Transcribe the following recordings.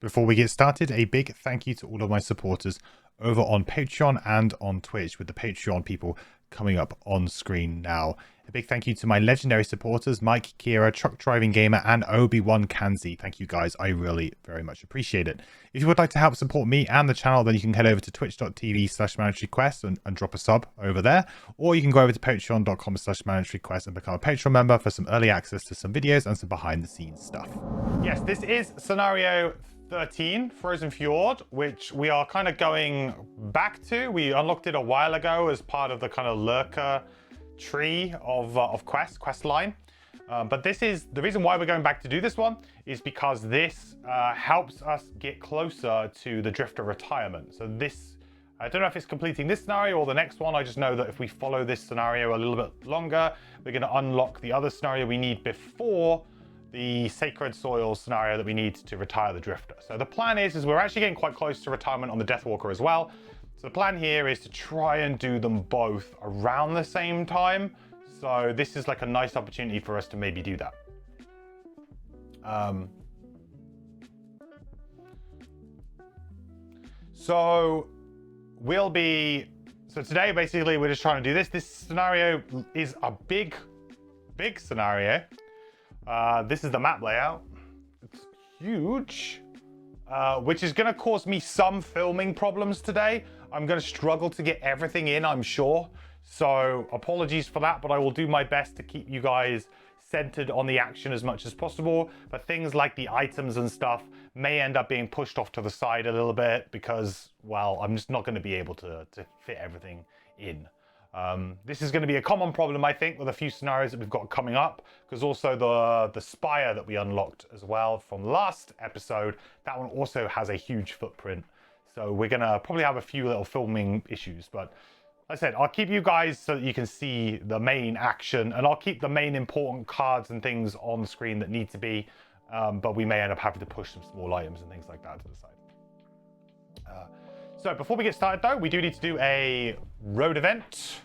Before we get started, a big thank you to all of my supporters over on Patreon and on Twitch, with the Patreon people coming up on screen now. A big thank you to my legendary supporters, Mike, Kira, Truck Driving Gamer, and Obi-Wan Kanzi. Thank you guys, I really very much appreciate it. If you would like to help support me and the channel, then you can head over to twitch.tv/ManageRequest and drop a sub over there. Or you can go over to patreon.com/ManageRequest and become a Patreon member for some early access to some videos and some behind the scenes stuff. Yes, this is scenario 13, Frozen Fjord, which we are kind of going back to. We unlocked it a while ago as part of the kind of lurker tree of quest line. But this is the reason why we're going back to do this one, is because this helps us get closer to the Drifter retirement. So this, I don't know if it's completing this scenario or the next one. I just know that if we follow this scenario a little bit longer, we're going to unlock the other scenario we need before the Sacred Soil scenario that we need to retire the Drifter. So the plan is we're actually getting quite close to retirement on the Deathwalker as well. So the plan here is to try and do them both around the same time. So this is like a nice opportunity for us to maybe do that. So today basically we're just trying to do this. This scenario is a big scenario. This is the map layout. It's huge, which is going to cause me some filming problems today. I'm going to struggle to get everything in, I'm sure. So apologies for that, but I will do my best to keep you guys centered on the action as much as possible. But things like the items and stuff may end up being pushed off to the side a little bit because, well, I'm just not going to be able to fit everything in. This is going to be a common problem, I think, with a few scenarios that we've got coming up, because also the spire that we unlocked as well from last episode, that one also has a huge footprint. So we're going to probably have a few little filming issues, but like I said, I'll keep you guys so that you can see the main action, and I'll keep the main important cards and things on the screen that need to be, but we may end up having to push some small items and things like that to the side. So before we get started though, we do need to do a road event.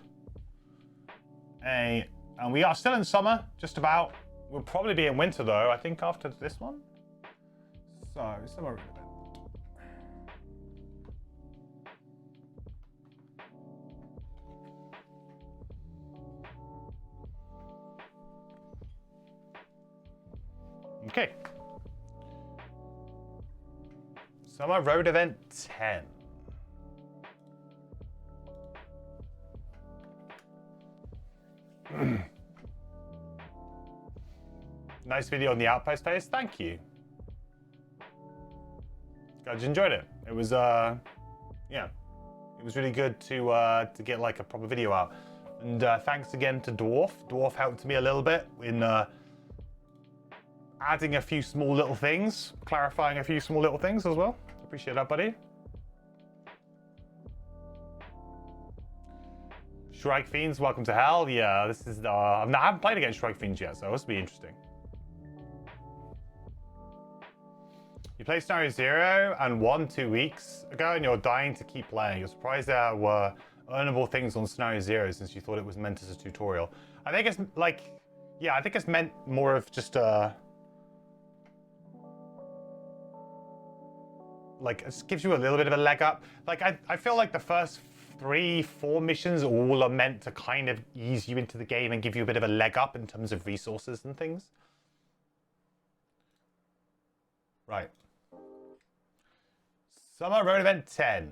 And we are still in summer, just about. We'll probably be in winter though, I think, after this one. So, summer road event. Okay. Summer road event 10. Nice video on the Outpost Phase. Thank you. Glad you enjoyed it. It was yeah, it was really good to get like a proper video out. And thanks again to Dwarf. Dwarf helped me a little bit in adding a few small little things, clarifying a few small little things as well. Appreciate that, buddy. Shrike Fiends, welcome to hell. Yeah, this is I haven't played against Shrike Fiends yet, so this will be interesting. You played Scenario 0 and 1 2 weeks ago, and you're dying to keep playing. You're surprised there were earnable things on Scenario 0 since you thought it was meant as a tutorial. I think it's like, yeah, I think it's meant more of just like, it gives you a little bit of a leg up. Like, I feel like the first 3-4 missions all are meant to kind of ease you into the game and give you a bit of a leg up in terms of resources and things. Right. Summer Road Event 10.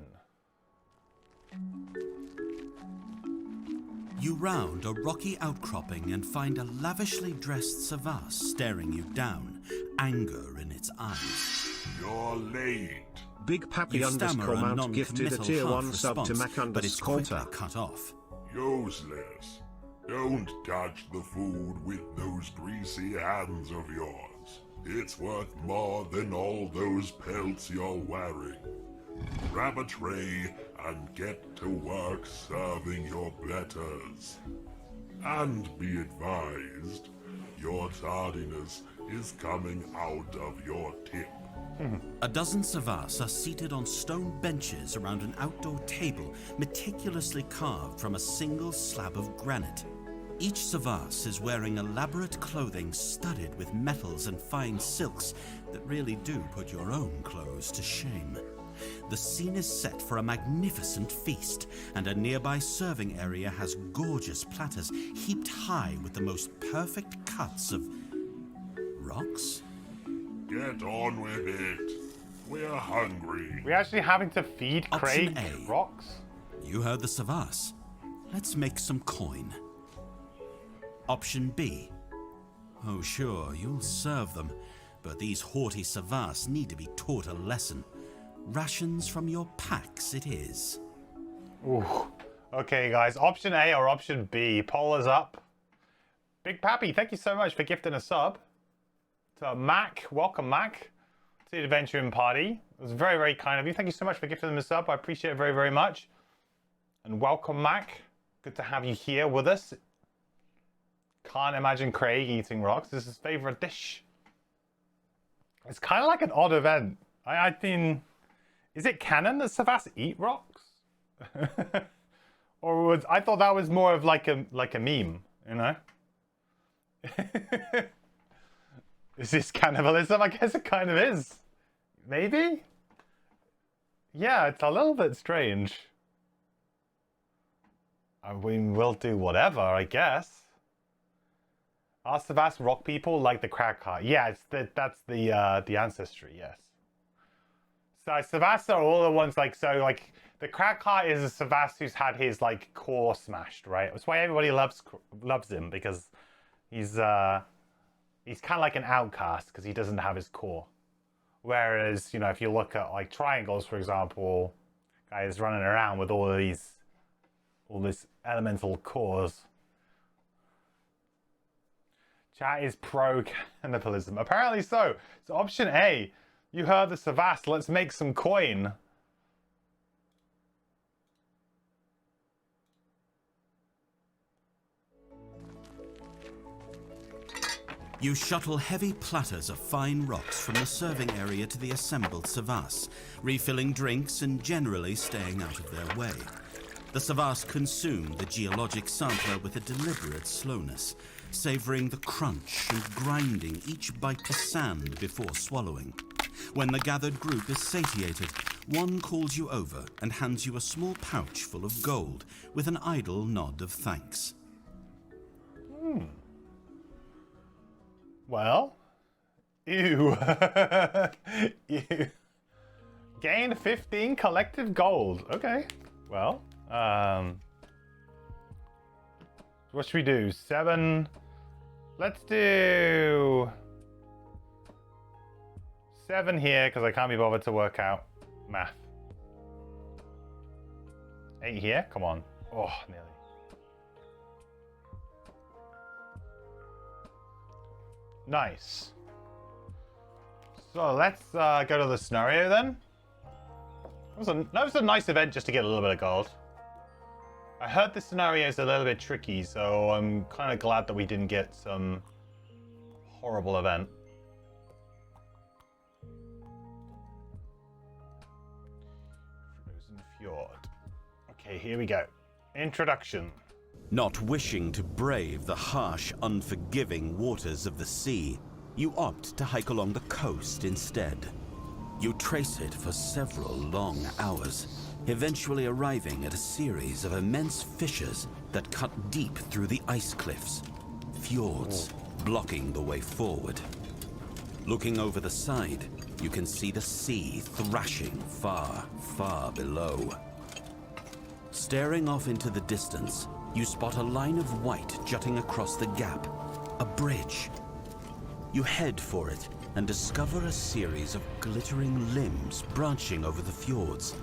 You round a rocky outcropping and find a lavishly dressed Savas staring you down, anger in its eyes. You're late. Big Pappy underscore Mount gifted a tier 1 sub to Mac underscore cut off. Useless. Don't touch the food with those greasy hands of yours. It's worth more than all those pelts you're wearing. Grab a tray and get to work serving your betters. And be advised, your tardiness is coming out of your tip. A dozen Savas are seated on stone benches around an outdoor table meticulously carved from a single slab of granite. Each Savas is wearing elaborate clothing studded with metals and fine silks that really do put your own clothes to shame. The scene is set for a magnificent feast, and a nearby serving area has gorgeous platters heaped high with the most perfect cuts of rocks? Get on with it. We're hungry. We're actually having to feed Option Craig A. rocks? You heard the Savas. Let's make some coin. Option B. Oh sure, you'll serve them, but these haughty Savas need to be taught a lesson. Rations from your packs it is. Ooh. Okay, guys. Option A or option B? Poll is up. Big Pappy, thank you so much for gifting a sub. To Mac, welcome Mac to the Adventuring Party. It was very, very kind of you. Thank you so much for gifting them a sub. I appreciate it very, very much. And welcome Mac. Good to have you here with us. Can't imagine Craig eating rocks. This is his favorite dish. It's kind of like an odd event. I mean, is it canon that Savas eat rocks? Or was I thought that was more of like a meme, you know? Is this cannibalism? I guess it kind of is. Maybe? Yeah, it's a little bit strange. I mean, we'll do whatever, I guess. Are Savas rock people like the Krakar? Yeah, that's the ancestry, yes. So Savas are all the ones like, so like the Krakar is a Savas who's had his like core smashed, right? That's why everybody loves him, because he's kind of like an outcast because he doesn't have his core. Whereas, you know, if you look at like triangles, for example, guys running around with all this elemental cores. Chat is pro-cannibalism. Apparently so. So option A, you heard the Savas, let's make some coin. You shuttle heavy platters of fine rocks from the serving area to the assembled Savas, refilling drinks and generally staying out of their way. The Savas consume the geologic sampler with a deliberate slowness, savoring the crunch and grinding each bite to sand before swallowing. When the gathered group is satiated, one calls you over and hands you a small pouch full of gold with an idle nod of thanks. Well, ew. Ew. Gained 15 collective gold. Okay, well, what should we do? 7. Let's do 7 here because I can't be bothered to work out math. 8 here. Come on. Oh, nearly. Nice. So let's go to the scenario then. That was a nice event just to get a little bit of gold. I heard the scenario is a little bit tricky, so I'm kind of glad that we didn't get some horrible event. Frozen Fjord. Okay, here we go. Introduction. Not wishing to brave the harsh, unforgiving waters of the sea, you opt to hike along the coast instead. You trace it for several long hours, eventually arriving at a series of immense fissures that cut deep through the ice cliffs, fjords blocking the way forward. Looking over the side, you can see the sea thrashing far, far below. Staring off into the distance, you spot a line of white jutting across the gap, a bridge. You head for it and discover a series of glittering limbs branching over the fjords.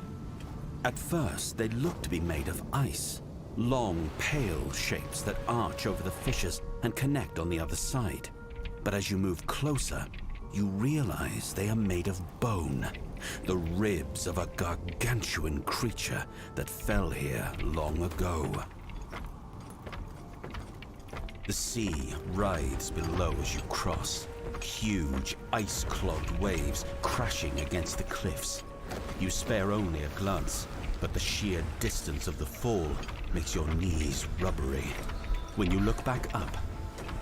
At first, they look to be made of ice, long, pale shapes that arch over the fissures and connect on the other side. But as you move closer, you realize they are made of bone, the ribs of a gargantuan creature that fell here long ago. The sea writhes below as you cross, huge ice-clogged waves crashing against the cliffs. You spare only a glance, but the sheer distance of the fall makes your knees rubbery. When you look back up,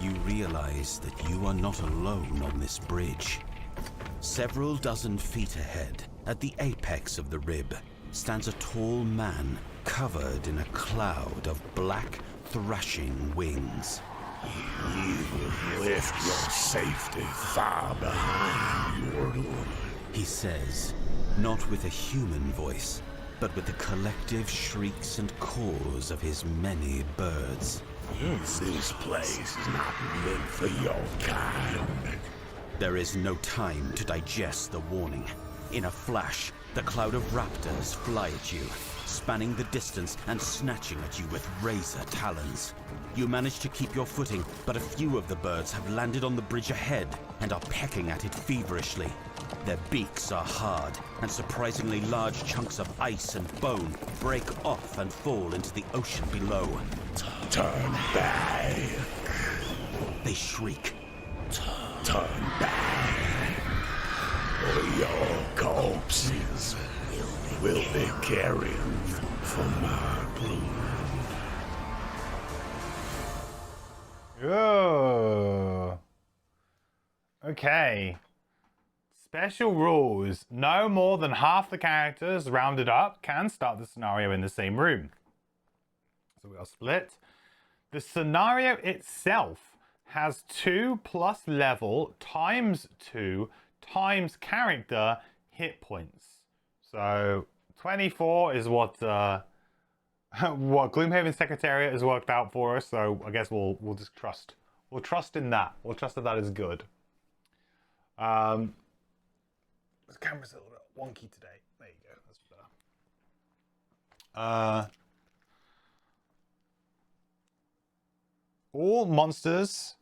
you realize that you are not alone on this bridge. Several dozen feet ahead, at the apex of the rib, stands a tall man covered in a cloud of black, thrashing wings. You left your safety far behind, mortal, He says, not with a human voice, but with the collective shrieks and caws of his many birds. This place is not meant for your kind. There is no time to digest the warning. In a flash, the cloud of raptors fly at you, spanning the distance and snatching at you with razor talons. You manage to keep your footing, but a few of the birds have landed on the bridge ahead and are pecking at it feverishly. Their beaks are hard, and surprisingly large chunks of ice and bone break off and fall into the ocean below. Turn back. They shriek. Turn back. Or your corpses will be carrion for my brood. Oh. Okay. Special rules. No more than half the characters rounded up can start the scenario in the same room. So we are split. The scenario itself has 2 plus level times 2 times character hit points. So 24 is what what Gloomhaven Secretariat has worked out for us. So I guess we'll just trust. We'll trust in that. We'll trust that that is good. The camera's a little bit wonky today. There you go. That's better. All monsters,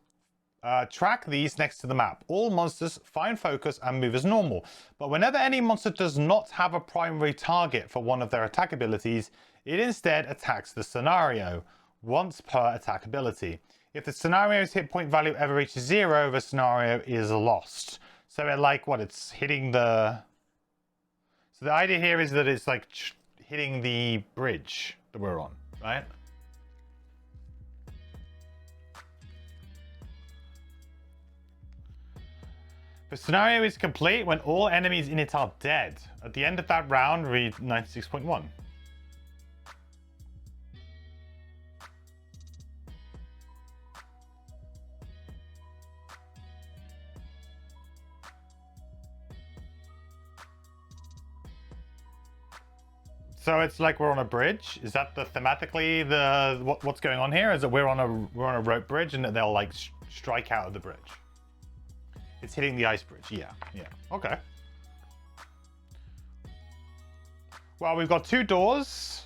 track these next to the map. All monsters find focus and move as normal. But whenever any monster does not have a primary target for one of their attack abilities, it instead attacks the scenario, once per attack ability. If the scenario's hit point value ever reaches 0, the scenario is lost. So it like what? It's hitting the... So the idea here is that it's like hitting the bridge that we're on, right? The scenario is complete when all enemies in it are dead. At the end of that round, read 96.1. So it's like we're on a bridge. Is that thematically what's going on here? Is that we're on a rope bridge and they'll like strike out of the bridge? It's hitting the ice bridge. Yeah. Okay. Well, we've got 2 doors.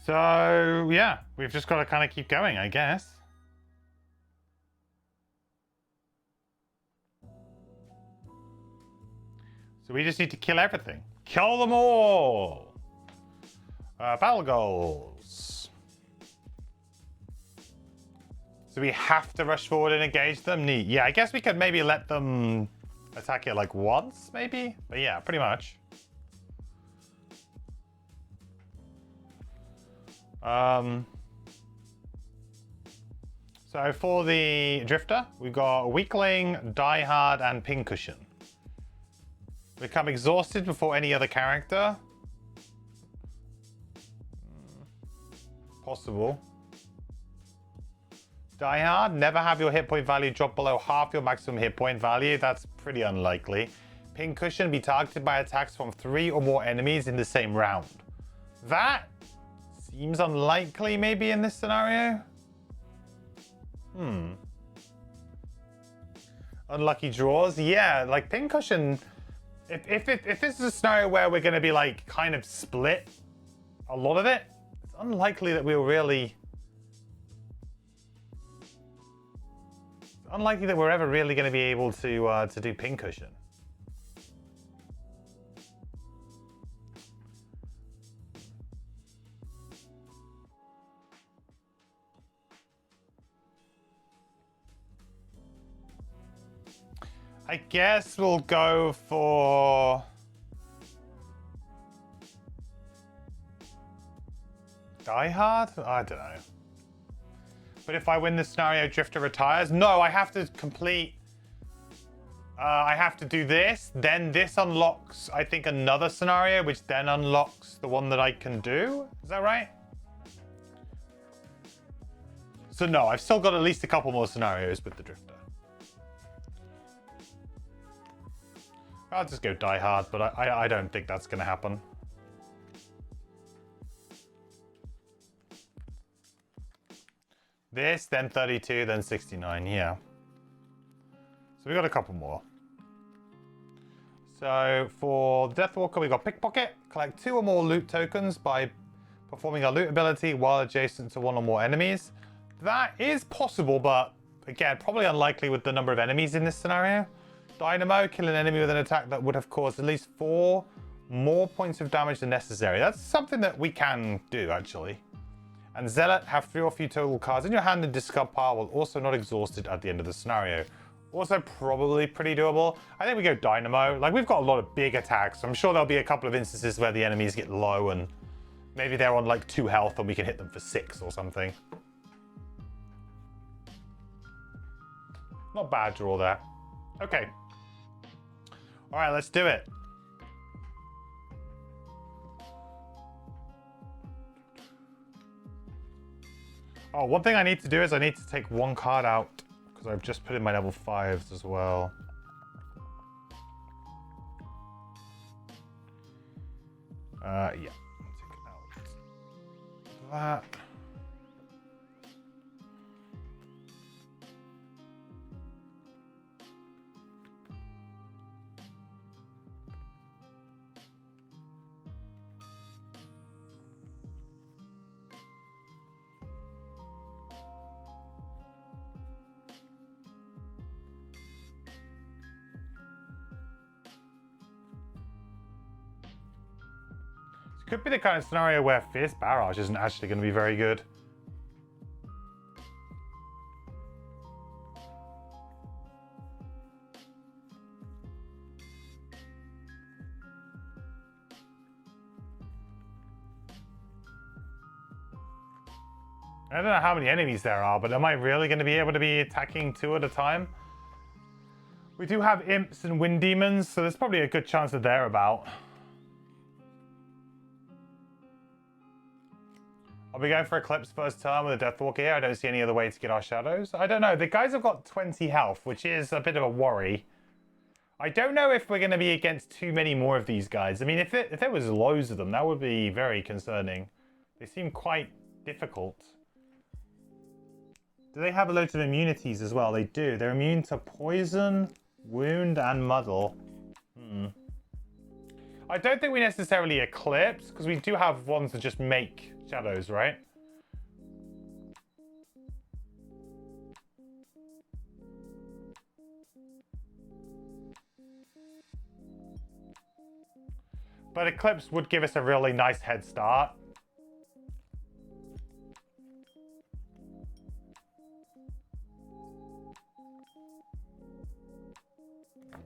So, yeah, we've just got to kind of keep going, I guess. So we just need to kill everything. Kill them all! Battle goals. So we have to rush forward and engage them? Neat. Yeah, I guess we could maybe let them attack it like once, maybe? But yeah, pretty much. So for the Drifter, we've got Weakling, Die Hard, and Pincushion. Become exhausted before any other character. Possible. Die Hard, never have your hit point value drop below half your maximum hit point value. That's pretty unlikely. Pincushion, be targeted by attacks from 3 or more enemies in the same round. That seems unlikely maybe in this scenario. Unlucky draws. Yeah, like Pincushion, if this is a scenario where we're going to be like kind of split a lot of it, it's unlikely that we'll really... It's unlikely that we're ever really going to be able to do Pincushion. I guess we'll go for... Die Hard? I don't know. But if I win this scenario, Drifter retires? No, I have to complete... I have to do this. Then this unlocks, I think, another scenario, which then unlocks the one that I can do. Is that right? So no, I've still got at least a couple more scenarios with the Drifter. I'll just go Die Hard, but I don't think that's going to happen. This, then 32, then 69, yeah. So we got a couple more. So for Deathwalker, we got Pickpocket. Collect 2 or more loot tokens by performing a loot ability while adjacent to 1 or more enemies. That is possible, but again, probably unlikely with the number of enemies in this scenario. Dynamo, kill an enemy with an attack that would have caused at least 4 more points of damage than necessary. That's something that we can do, actually. And Zealot, have 3 or few total cards in your hand and discard pile while also not exhausted at the end of the scenario. Also probably pretty doable. I think we go Dynamo. Like, we've got a lot of big attacks. I'm sure there'll be a couple of instances where the enemies get low and maybe they're on like 2 health and we can hit them for 6 or something. Not bad draw there. Okay. All right, let's do it. Oh, one thing I need to do is I need to take 1 card out because I've just put in my level 5s as well. Yeah, take out that. Could be the kind of scenario where Fierce Barrage isn't actually going to be very good. I don't know how many enemies there are, but am I really going to be able to be attacking 2 at a time? We do have Imps and Wind Demons, so there's probably a good chance that they're about. Are we going for Eclipse first turn with a Deathwalker here? I don't see any other way to get our shadows. I don't know. The guys have got 20 health, which is a bit of a worry. I don't know if we're going to be against too many more of these guys. I mean, if there was loads of them, that would be very concerning. They seem quite difficult. Do they have loads of immunities as well? They do. They're immune to poison, wound, and muddle. I don't think we necessarily Eclipse, because we do have ones that just make shadows, right? But Eclipse would give us a really nice head start.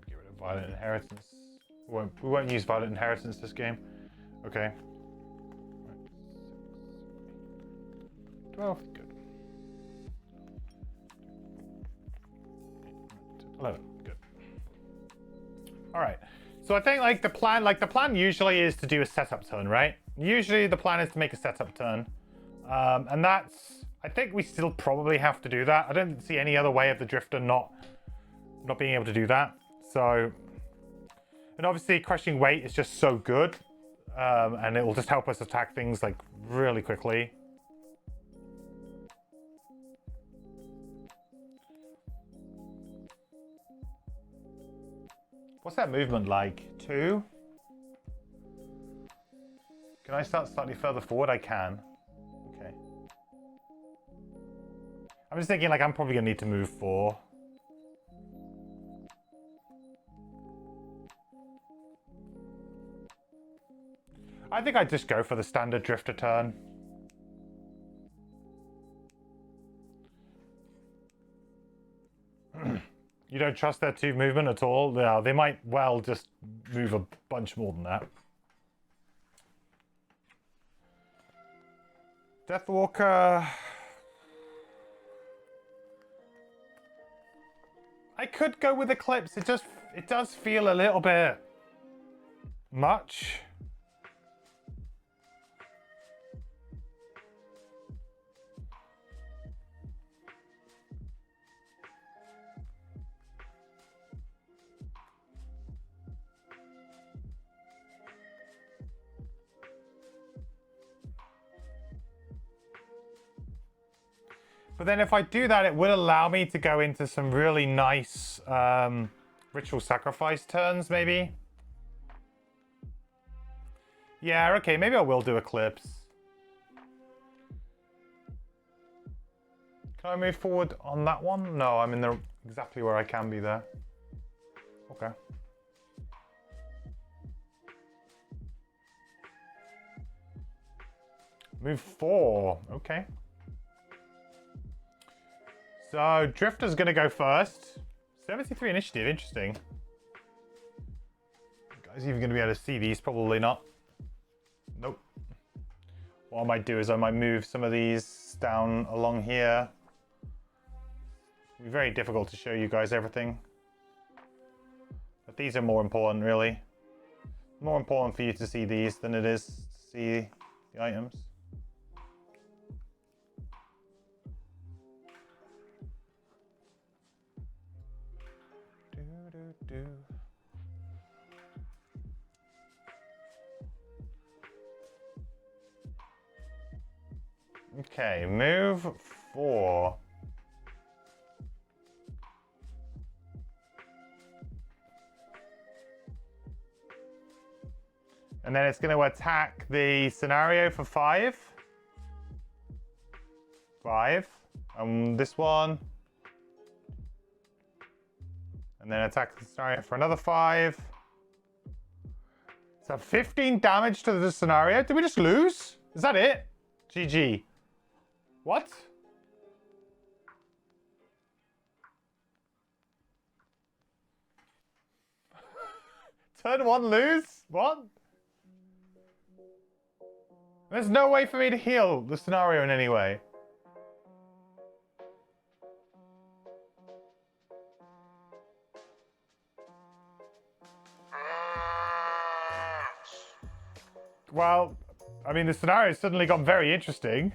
Get rid of Violent Inheritance. We won't use Violent Inheritance this game. Okay. 12, good. 11, good. All right. So I think the plan usually is to do a setup turn, right? Usually the plan is to make a setup turn. And that's, I think we still probably have to do that. I don't see any other way of the Drifter not being able to do that. So, and obviously Crushing Weight is just so good. And it will just help us attack things like really quickly. What's that movement like? 2? Can I start slightly further forward? I can. Okay. I'm just thinking like I'm probably gonna need to move 4. I think I'd just go for the standard Drifter turn. You don't trust their 2 movement at all? Yeah, they might well just move a bunch more than that. Deathwalker... I could go with Eclipse. It does feel a little bit much. But then if I do that, it will allow me to go into some really nice ritual sacrifice turns, maybe. Yeah, okay, maybe I will do Eclipse. Can I move forward on that one? No, I'm in the exactly where I can be there. Okay. Move 4. Okay. So, Drifter's going to go first. 73 initiative, interesting. You guys even going to be able to see these? Probably not. Nope. What I might do is I might move some of these down along here. It'll be very difficult to show you guys everything. But these are more important, really. More important for you to see these than it is to see the items. Okay, move 4. And then it's going to attack the scenario for 5. 5. And this one. And then attack the scenario for another 5. So 15 damage to the scenario. Did we just lose? Is that it? GG. What? Turn 1 lose? What? There's no way for me to heal the scenario in any way. Well, I mean, the scenario's suddenly got very interesting.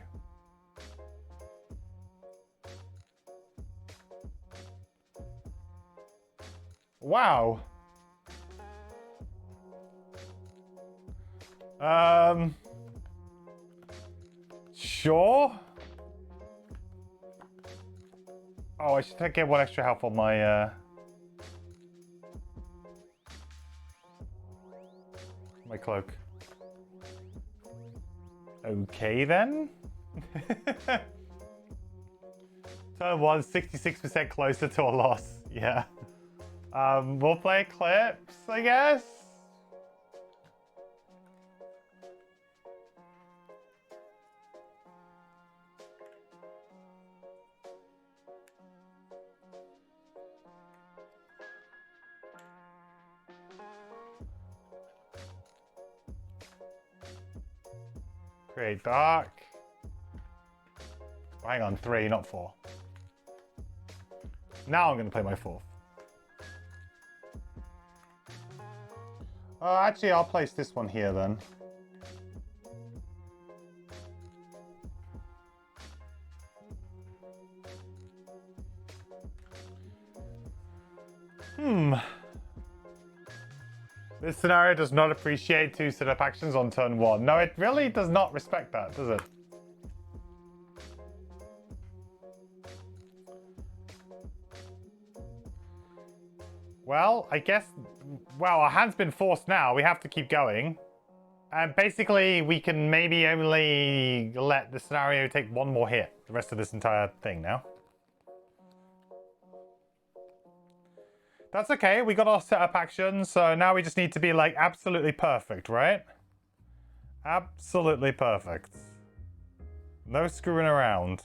Wow. Sure. Oh, I should get 1 extra health on my my cloak. Okay then. Turn 1, 66% closer to a loss. Yeah. We'll play Eclipse, I guess. Create dark. Hang on, 3, not 4. Now I'm going to play my 4th. Actually, I'll place this one here then. This scenario does not appreciate 2 setup actions on turn 1. No, it really does not respect that, does it? Well, I guess... Well, our hand's been forced now. We have to keep going. And basically, we can maybe only let the scenario take 1 more hit. The rest of this entire thing now. That's okay. We got our setup action. So now we just need to be, like, absolutely perfect, right? Absolutely perfect. No screwing around.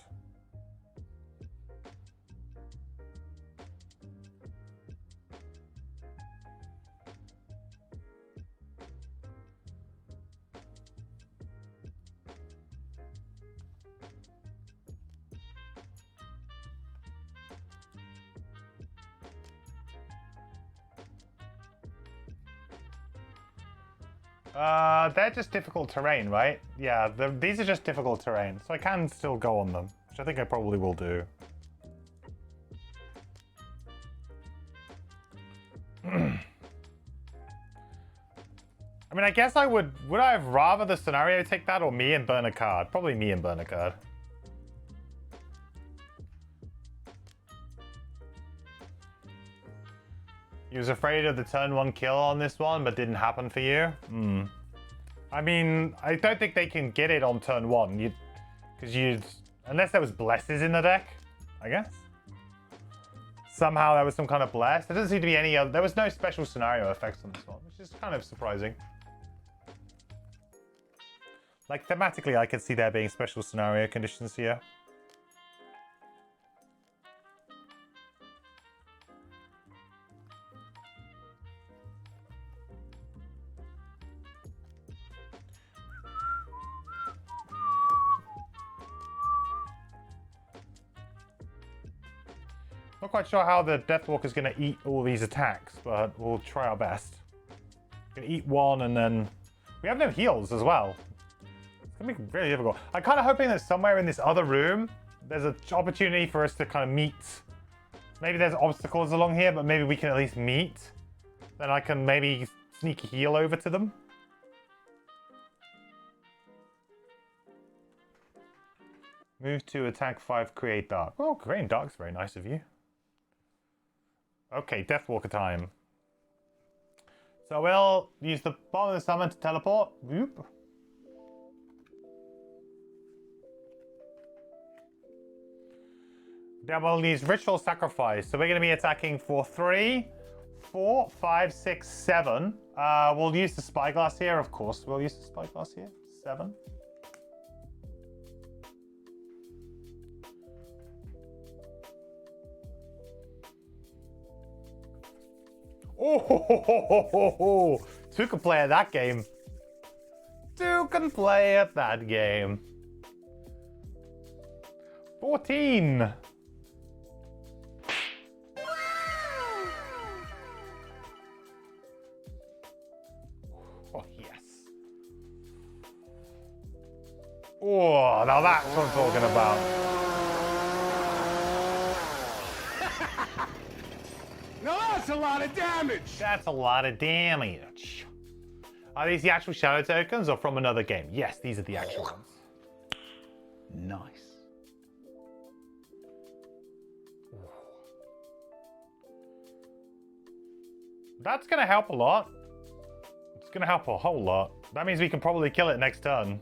They're just difficult terrain, right? Yeah, these are just difficult terrain, so I can still go on them, which I think I probably will do. I mean, I guess I would I have rather the scenario take that or me and burn a card? Probably me and burn a card. You was afraid of the turn 1 kill on this one, but didn't happen for you? I mean, I don't think they can get it on turn 1. Unless there was blesses in the deck, I guess. Somehow there was some kind of bless. There doesn't seem to be any other. There was no special scenario effects on this one, which is kind of surprising. Like, thematically, I could see there being special scenario conditions here. Not quite sure how the Deathwalker's going to eat all these attacks, but we'll try our best. Gonna eat one and then... We have no heals as well. It's going to be really difficult. I'm kind of hoping that somewhere in this other room, there's an opportunity for us to kind of meet. Maybe there's obstacles along here, but maybe we can at least meet. Then I can maybe sneak a heal over to them. Move to attack 5, create dark. Oh, creating dark's very nice of you. Okay, Deathwalker time. So we'll use the bottom of the summon to teleport. Whoop. Then we'll use Ritual Sacrifice. So we're going to be attacking for 3, 4, 5, 6, 7. We'll use the Spyglass here, of course. We'll use the Spyglass here. 7. Oh, two can play at that game. Two can play at that game. 14. Oh, yes. Oh, now that's what I'm talking about. No, that's a lot of damage! That's a lot of damage. Are these the actual shadow tokens or from another game? Yes, these are the actual ones. Nice. That's going to help a lot. It's going to help a whole lot. That means we can probably kill it next turn.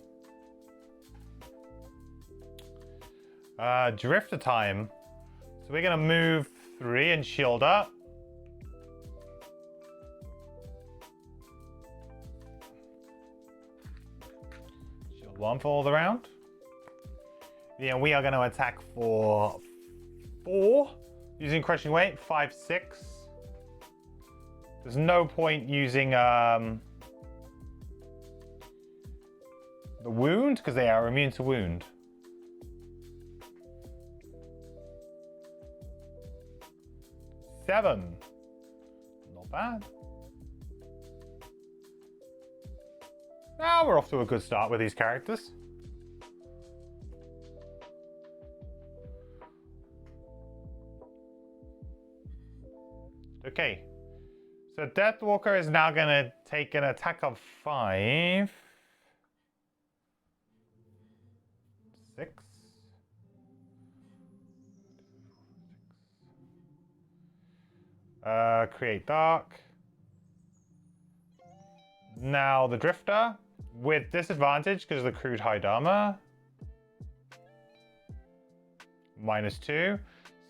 Drifter time. So we're going to move 3 and shield up. Shield 1 for all the round. Yeah, we are going to attack for 4 using crushing weight. 5, 6. There's no point using the wound because they are immune to wound. Seven. Not bad. Now we're off to a good start with these characters. Okay. So Deathwalker is now going to take an attack of 5. 6. Create dark. Now the Drifter with disadvantage because of the crude hide armor. -2.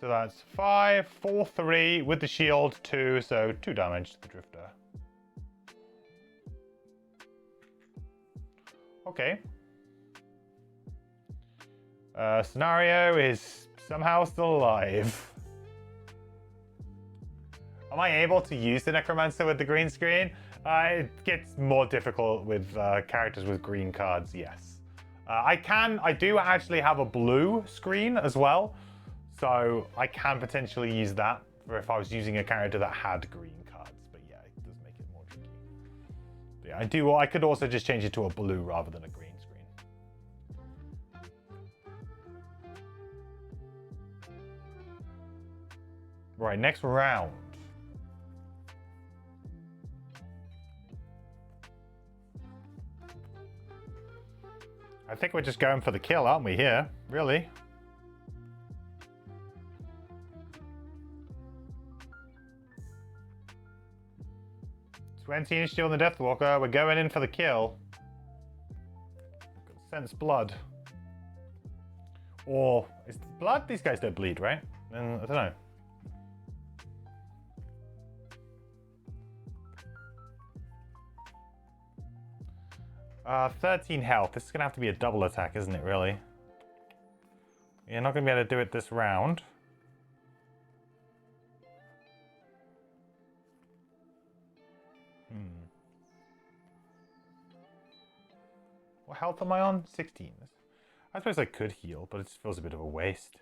So that's 5, 4, 3 with the shield 2, so 2 damage to the Drifter. Okay. Scenario is somehow still alive. Am I able to use the Necromancer with the green screen? It gets more difficult with characters with green cards, yes. I do actually have a blue screen as well. So I can potentially use that for if I was using a character that had green cards. But yeah, it does make it more tricky. But Yeah, I could also just change it to a blue rather than a green screen. Right, next round. I think we're just going for the kill, aren't we, here? Really? "20-inch steel on the Deathwalker. We're going in for the kill. Sense blood. Or is it blood? These guys don't bleed, right? Then I don't know. Uh, 13 health. This is gonna have to be a double attack, isn't it? Really? You're not gonna be able to do it this round. What health am I on? 16. I suppose I could heal, but it just feels a bit of a waste.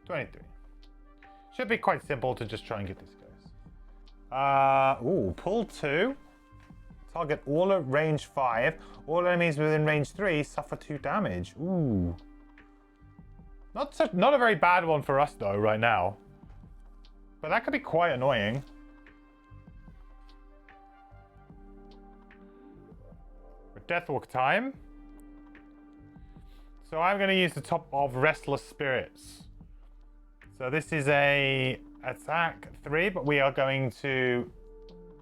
$23. Should be quite simple to just try and get these guys. Ooh, pull 2. Target all at range 5. All enemies within range 3 suffer 2 damage. Ooh. Not a very bad one for us though right now. But that could be quite annoying. For Deathwalk time. So I'm going to use the top of Restless Spirits. So this is a attack 3, but we are going to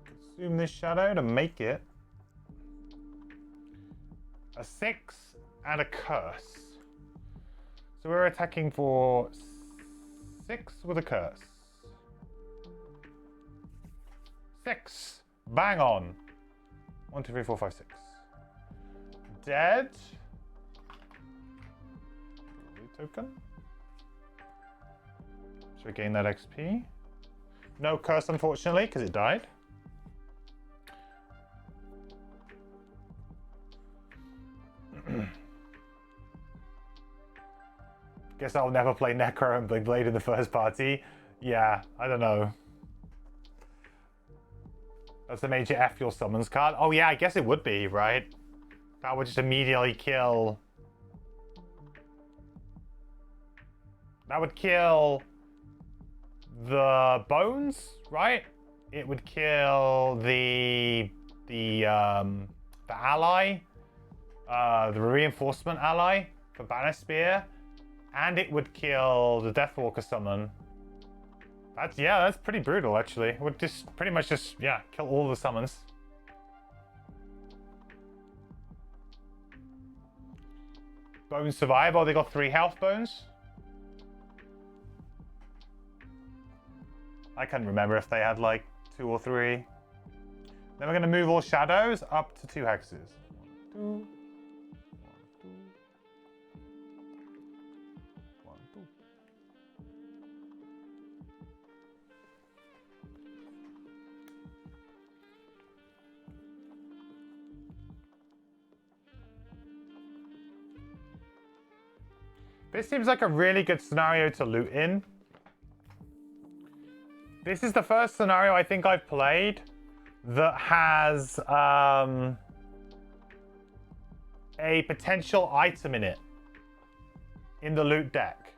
consume this shadow to make it a 6 and a curse. So we're attacking for 6 with a curse. 6. Bang on. 1, 2, 3, 4, 5, 6. Dead. Blue token. Should we gain that XP? No curse, unfortunately, because it died. Guess I'll never play Necro and Big Blade in the first party. Yeah, I don't know. That's the major F your summons card. Oh yeah, I guess it would be, right? That would just immediately kill... That would kill... the bones, right? It would kill the ally, the reinforcement ally for Banner Spear, and it would kill the Deathwalker summon. That's pretty brutal actually. It would just pretty much just kill all the summons. Bones survive. Oh, they got 3 health bones. I can't remember if they had like 2 or 3. Then we're going to move all shadows up to 2 hexes. 1, 2. 1, 2. 1, 2. This seems like a really good scenario to loot in. This is the first scenario I think I've played that has a potential item in it in the loot deck.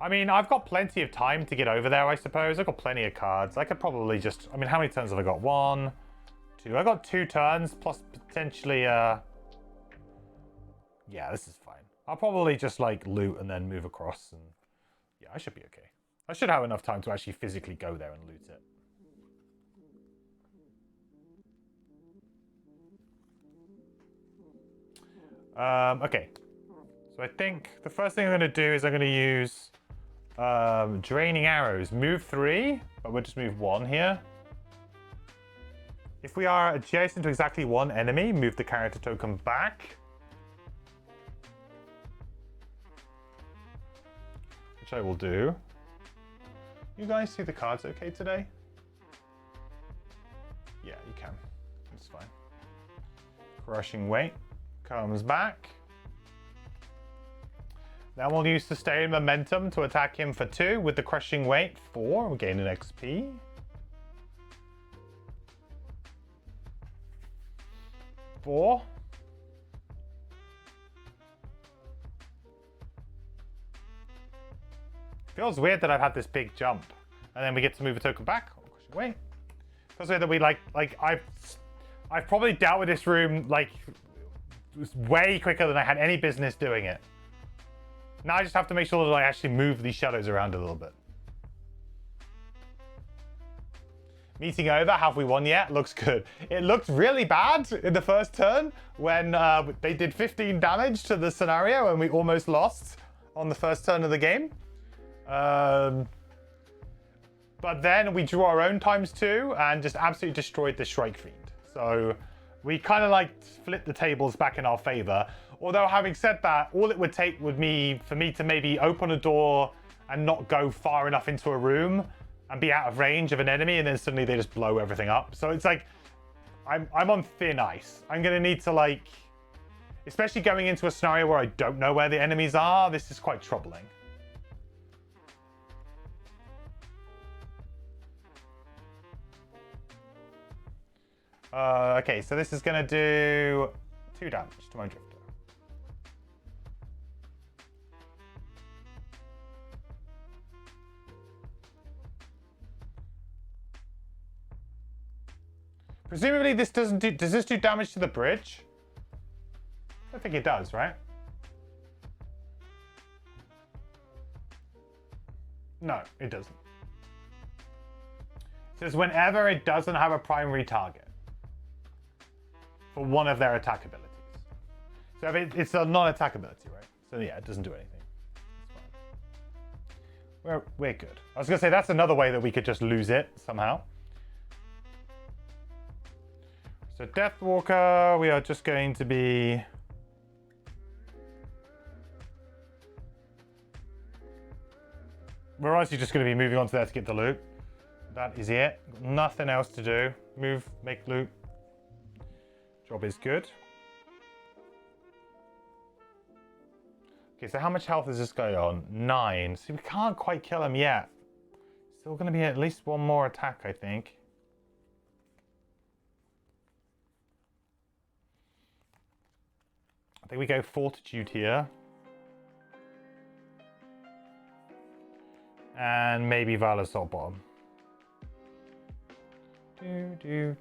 I mean, I've got plenty of time to get over there, I suppose. I've got plenty of cards. I could probably just... I mean, how many turns have I got? 1, 2. I got 2 turns plus potentially... Yeah, this is fine. I'll probably just like loot and then move across, and yeah, I should be okay. I should have enough time to actually physically go there and loot it. Okay, so I think the first thing I'm going to do is I'm going to use Draining Arrows. Move 3, but we'll just move 1 here. If we are adjacent to exactly 1 enemy, move the character token back. Which I will do. You guys see the cards okay today? Yeah, you can. It's fine. Crushing Weight comes back. Then we'll use Sustained Momentum to attack him for 2 with the Crushing Weight 4. We're gaining XP. Four. Feels weird that I've had this big jump, and then we get to move a token back. Oh, Crushing Weight. Feels weird that we like I've probably dealt with this room like way quicker than I had any business doing it. Now I just have to make sure that I actually move these shadows around a little bit. Meeting over, have we won yet? Looks good. It looked really bad in the first turn when they did 15 damage to the scenario and we almost lost on the first turn of the game. But then we drew our own ×2 and just absolutely destroyed the Shrike Fiend. So we kind of like flipped the tables back in our favor. Although having said that, all it would take would be for me to maybe open a door and not go far enough into a room and be out of range of an enemy, and then suddenly they just blow everything up. So it's like, I'm on thin ice. I'm gonna need to like, especially going into a scenario where I don't know where the enemies are, this is quite troubling. Okay, so this is gonna do 2 damage to my Drifter. Presumably this doesn't do, does this do damage to the bridge? I think it does, right? No, it doesn't. It says whenever it doesn't have a primary target for one of their attack abilities. So if it's a non-attack ability, right? So yeah, it doesn't do anything. It's fine. We're good. I was gonna say that's another way that we could just lose it somehow. So Deathwalker, we are just going to be... We're honestly just going to be moving on to there to get the loot. That is it. Nothing else to do. Move, make loot. Job is good. Okay, so how much health is this guy on? 9. So we can't quite kill him yet. Still going to be at least one more attack, I think. I think we go Fortitude here. And maybe Valor Assault Bomb. Do.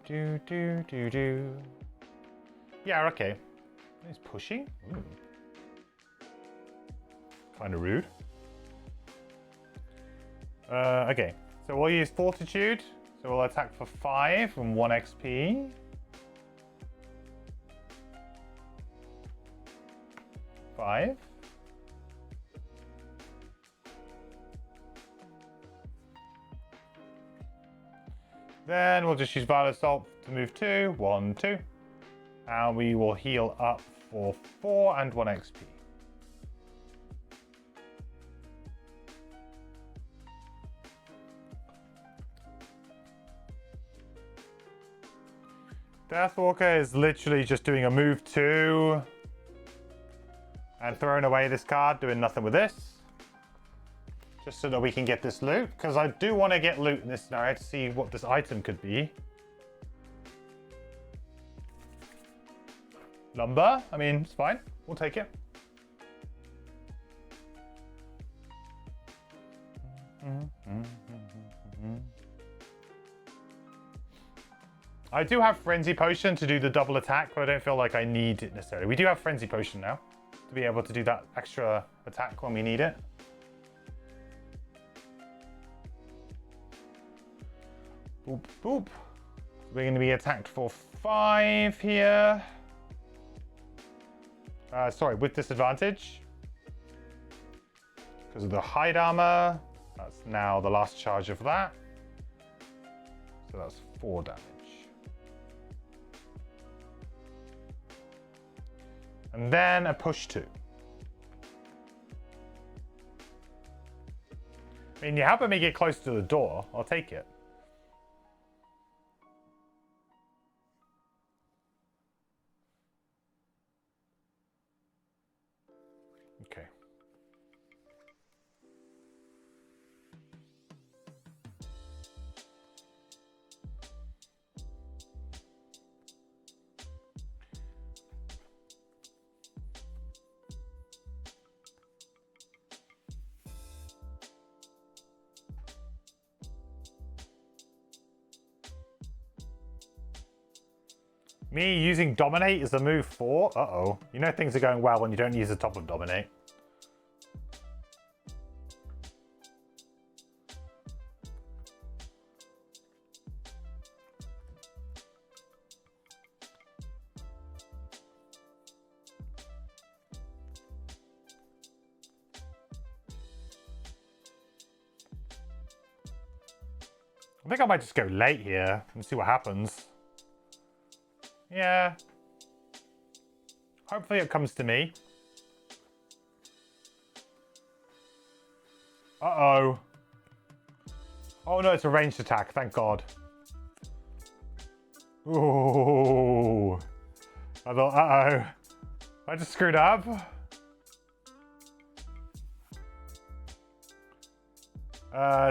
Yeah, okay. He's pushing. Kind of rude. Okay, so we'll use Fortitude. So we'll attack for 5 and 1 XP. Five. Then we'll just use Valor Assault to move 2. 1, 2. And we will heal up for 4 and 1 XP. Deathwalker is literally just doing a move 2. And throwing away this card, doing nothing with this. Just so that we can get this loot. Because I do want to get loot in this scenario to see what this item could be. Lumber, I mean, it's fine. We'll take it. I do have Frenzy Potion to do the double attack, but I don't feel like I need it necessarily. We do have Frenzy Potion now to be able to do that extra attack when we need it. Boop, boop. We're going to be attacked for 5 here. Sorry, with disadvantage. Because of the hide armor. That's now the last charge of that. So that's 4 damage. And then a push 2. I mean, you're helping me get close to the door. I'll take it. Okay. Me using Dominate as a move 4? Uh-oh. You know things are going well when you don't use the top of Dominate. I think I might just go late here and see what happens. Yeah. Hopefully it comes to me. Uh-oh. Oh no, it's a ranged attack, thank God. Ooh. I thought, uh-oh. I just screwed up.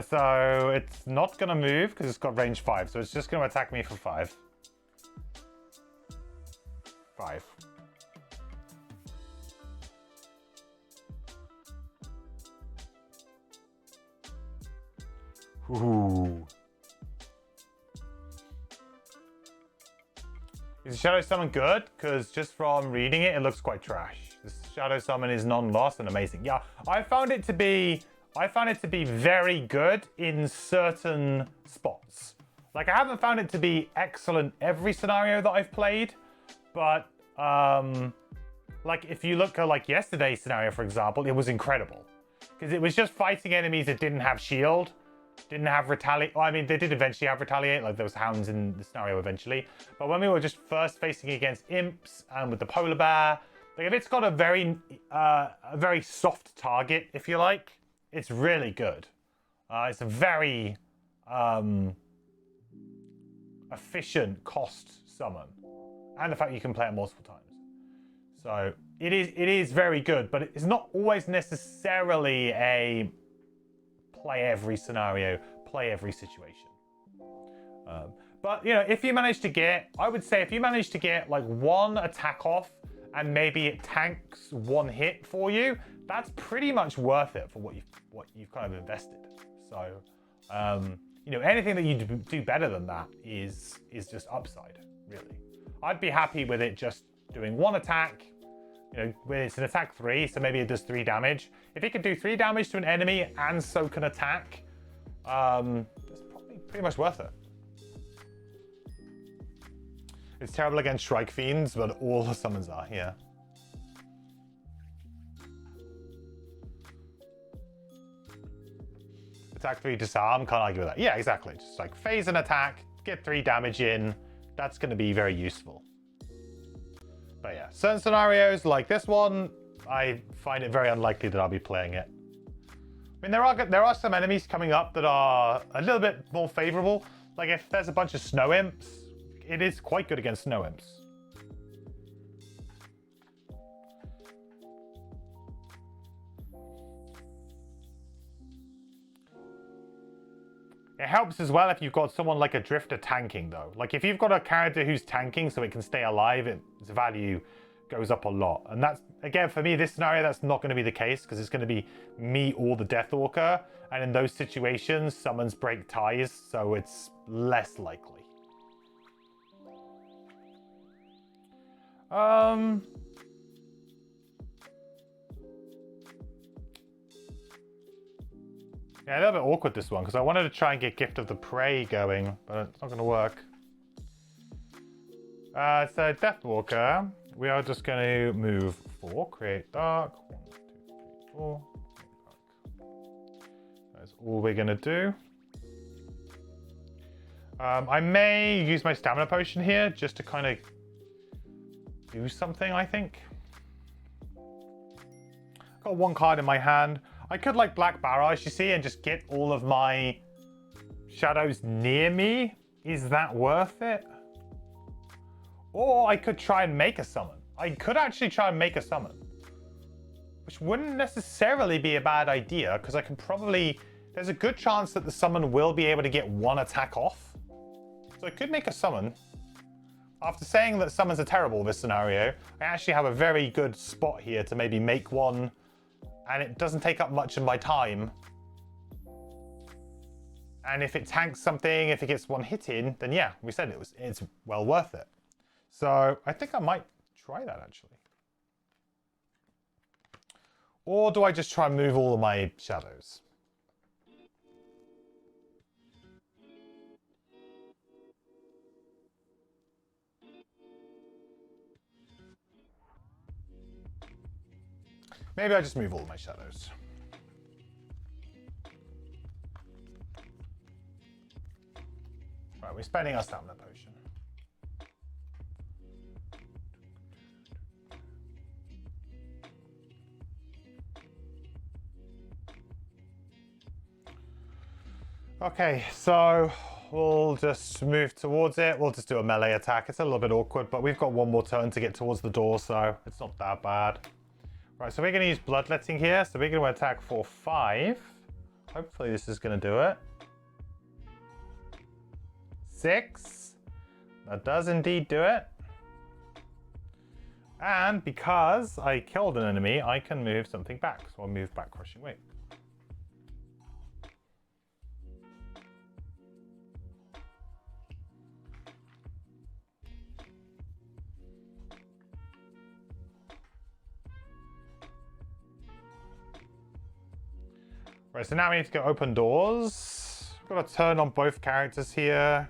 So it's not gonna move because it's got range 5, so it's just gonna attack me for 5. 5. Ooh. Is Shadow Summon good? Because just from reading it, it looks quite trash. This Shadow Summon is non-lost and amazing. Yeah, I found it to be very good in certain spots. Like, I haven't found it to be excellent every scenario that I've played, but like if you look at like yesterday's scenario, for example, it was incredible because it was just fighting enemies that didn't have shield, didn't have retaliate. Well, I mean, they did eventually have retaliate, like there was hounds in the scenario eventually, but when we were just first facing against imps and with the polar bear, like if it's got a very soft target, if you like, it's really good. It's a very efficient cost summon, and the fact you can play it multiple times. So it is very good, but it's not always necessarily a play every scenario, play every situation. But you know, if you manage to get, I would say if you manage to get like one attack off and maybe it tanks one hit for you, that's pretty much worth it for what you've kind of invested. So you know, anything that you do better than that is just upside, really. I'd be happy with it just doing one attack. You know, it's an attack 3, so maybe it does 3 damage. If it can do 3 damage to an enemy and so can attack, it's probably pretty much worth it. It's terrible against Strike Fiends, but all the summons are here. Attack 3 disarm, can't argue with that. Yeah, exactly. Just like phase an attack, get 3 damage in. That's going to be very useful. But yeah, certain scenarios like this one, I find it very unlikely that I'll be playing it. I mean, there are some enemies coming up that are a little bit more favorable. Like if there's a bunch of snow imps, it is quite good against snow imps. It helps as well if you've got someone like a Drifter tanking, though. Like, if you've got a character who's tanking so it can stay alive, its value goes up a lot. And that's, again, for me, this scenario, that's not going to be the case, because it's going to be me or the Deathwalker. And in those situations, summons break ties, so it's less likely. Yeah, a little bit awkward this one, because I wanted to try and get Gift of the Prey going, but it's not going to work. So Deathwalker, we are just going to move 4, create dark. 1, 2, 3, 4. That's all we're going to do. I may use my stamina potion here just to kind of do something, I think. Got 1 card in my hand. I could like Black Barrage, you see, and just get all of my shadows near me. Is that worth it? Or I could try and make a summon. I could actually try and make a summon, which wouldn't necessarily be a bad idea, because I can probably... There's a good chance that the summon will be able to get one attack off. So I could make a summon. After saying that summons are terrible in this scenario, I actually have a very good spot here to maybe make one, and it doesn't take up much of my time. And if it tanks something, if it gets one hit in, then yeah, we said it's well worth it. So I think I might try that actually. Or do I just try and move all of my shadows? Maybe I just move all of my shadows. Right, we're spending our stamina potion. Okay, so we'll just move towards it. We'll just do a melee attack. It's a little bit awkward, but we've got one more turn to get towards the door, so it's not that bad. Right, so we're going to use bloodletting here. So we're going to attack for 5. Hopefully this is going to do it. 6. That does indeed do it. And because I killed an enemy, I can move something back. So I'll move back Crushing Weight. Right, so now we need to go open doors. We've got to turn on both characters here.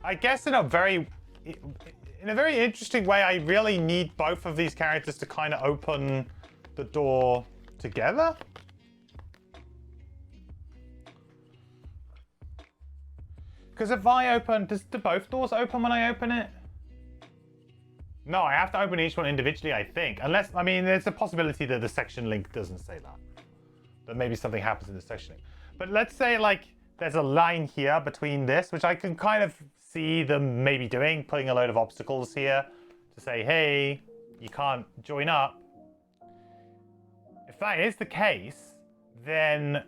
I guess in a very interesting way, I really need both of these characters to kind of open the door together. Because if I open, do both doors open when I open it? No, I have to open each one individually, I think. Unless, I mean, there's a possibility that the section link doesn't say that. That maybe something happens in the section link. But let's say, like, there's a line here between this, which I can kind of see them maybe doing, putting a load of obstacles here to say, hey, you can't join up. If that is the case, then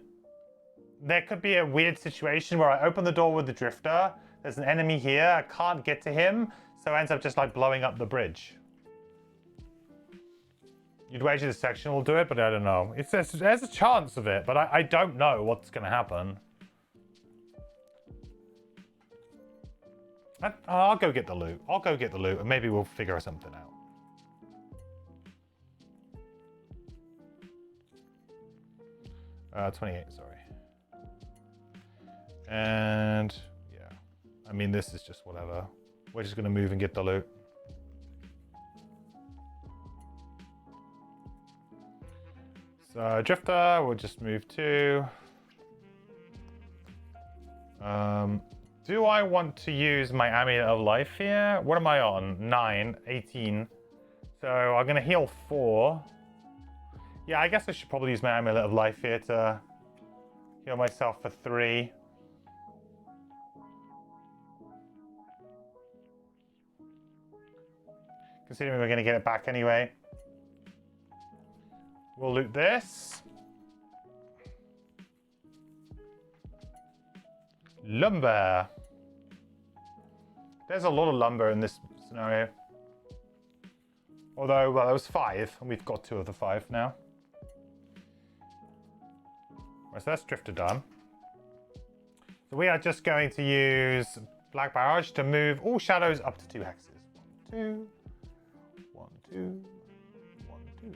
there could be a weird situation where I open the door with the drifter, there's an enemy here, I can't get to him, so it ends up just like blowing up the bridge. You'd wager the section will do it, but I don't know. There's a chance of it, but I don't know what's going to happen. I'll go get the loot. I'll go get the loot, and maybe we'll figure something out. 28, sorry. And yeah, I mean, this is just whatever. We're just going to move and get the loot. So Drifter, we'll just move to. Do I want to use my Amulet of Life here? What am I on? 9, 18. So I'm going to heal 4. Yeah, I guess I should probably use my Amulet of Life here to heal myself for 3. Considering we're going to get it back anyway. We'll loot this. Lumber. There's a lot of lumber in this scenario. Although, well, there was 5, and we've got 2 of the 5 now. Right, so that's Drifter done. So we are just going to use Black Barrage to move all shadows up to 2 hexes. 1, 2. 1, 2. 1, 2.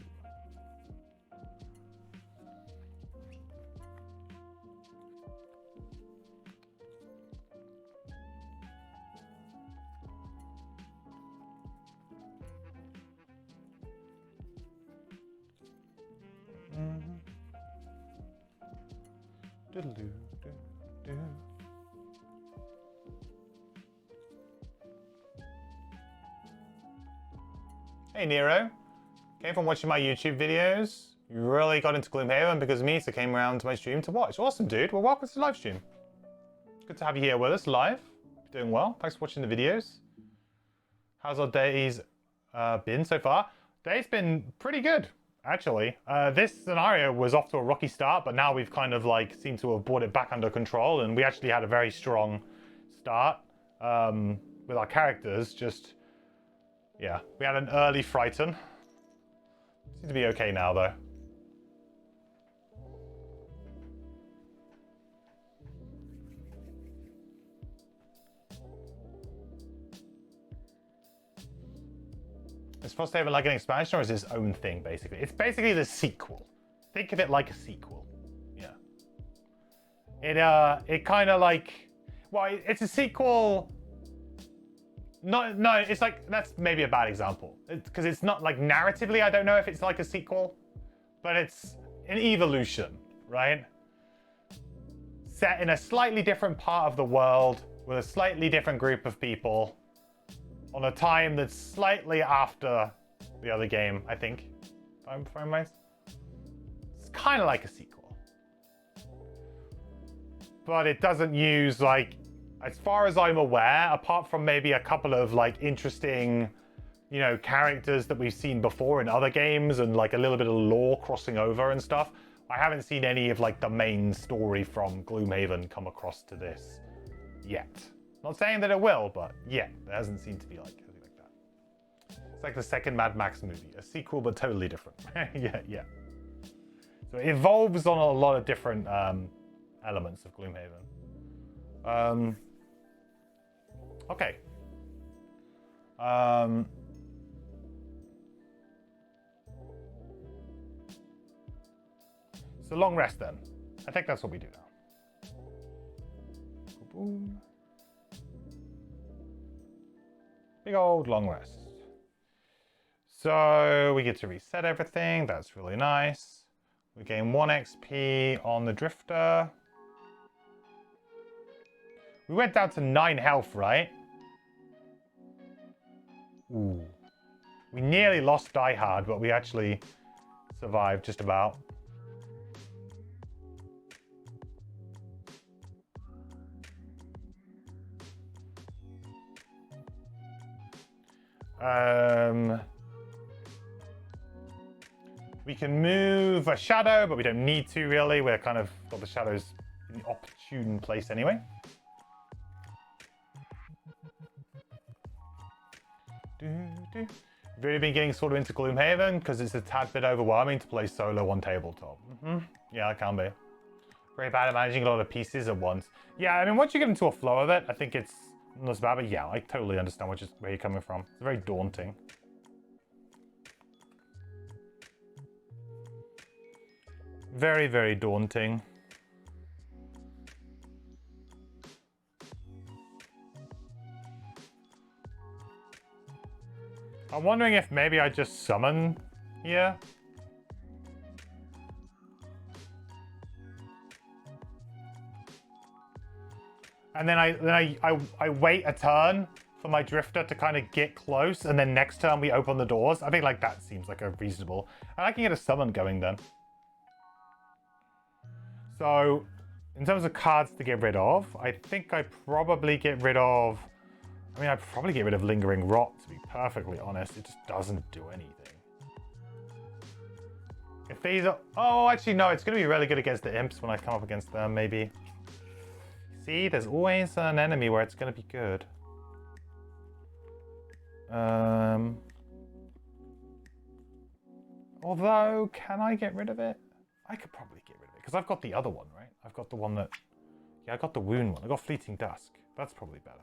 Doodle-doo-doo-doo. Hey Nero. Came from watching my YouTube videos. You really got into Gloomhaven because of me, so came around to my stream to watch. Awesome, dude. Well, welcome to the live stream. Good to have you here with us live. Doing well. Thanks for watching the videos. How's our days been so far? Day's been pretty good, actually. This scenario was off to a rocky start, but now we've kind of like seemed to have brought it back under control, and we actually had a very strong start with our characters. Just, yeah, we had an early frighten. Seems to be okay now, though. Is Frosthaven like an expansion, or is it its own thing, basically? It's basically the sequel. Think of it like a sequel. Yeah. It kind of like... Well, it's a sequel... No, it's like... That's maybe a bad example. Because it's not, like, narratively, I don't know if it's like a sequel. But it's an evolution, right? Set in a slightly different part of the world, with a slightly different group of people. On a time that's slightly after the other game, I think. Time frame-wise. It's kind of like a sequel. But it doesn't use, like, as far as I'm aware, apart from maybe a couple of, like, interesting, you know, characters that we've seen before in other games and, like, a little bit of lore crossing over and stuff, I haven't seen any of, like, the main story from Gloomhaven come across to this yet. Not saying that it will, but yeah, there hasn't seemed to be like anything like that. It's like the second Mad Max movie, a sequel but totally different. yeah. So it evolves on a lot of different elements of Gloomhaven. Okay. So long rest then. I think that's what we do now. Boom. Big old long rest. So we get to reset everything. That's really nice. We gain 1 XP on the Drifter. We went down to 9 health, right? Ooh. We nearly lost Die Hard, but we actually survived just about. We can move a shadow, but we don't need to really. We're kind of got the shadows in the opportune place anyway. I've really been getting sort of into Gloomhaven because it's a tad bit overwhelming to play solo on tabletop. Yeah, it can be. Very bad at managing a lot of pieces at once. Yeah, I mean, once you get into a flow of it, I think it's not as bad, but yeah, I totally understand where you're coming from. It's very daunting. Very, very daunting. I'm wondering if maybe I just summon here. And then I wait a turn for my Drifter to kind of get close, and then next turn we open the doors. I think like that seems like a reasonable. And I can get a summon going then. So, in terms of cards to get rid of, I think I probably get rid of... I mean, I'd probably get rid of Lingering Rot, to be perfectly honest. It just doesn't do anything. If these are... Oh, actually, no. It's going to be really good against the Imps when I come up against them, maybe. See, there's always an enemy where it's going to be good. Although, can I get rid of it? I could probably get rid of it, because I've got the other one, right? I've got the one that... Yeah, I got the Wound one. I got Fleeting Dusk. That's probably better.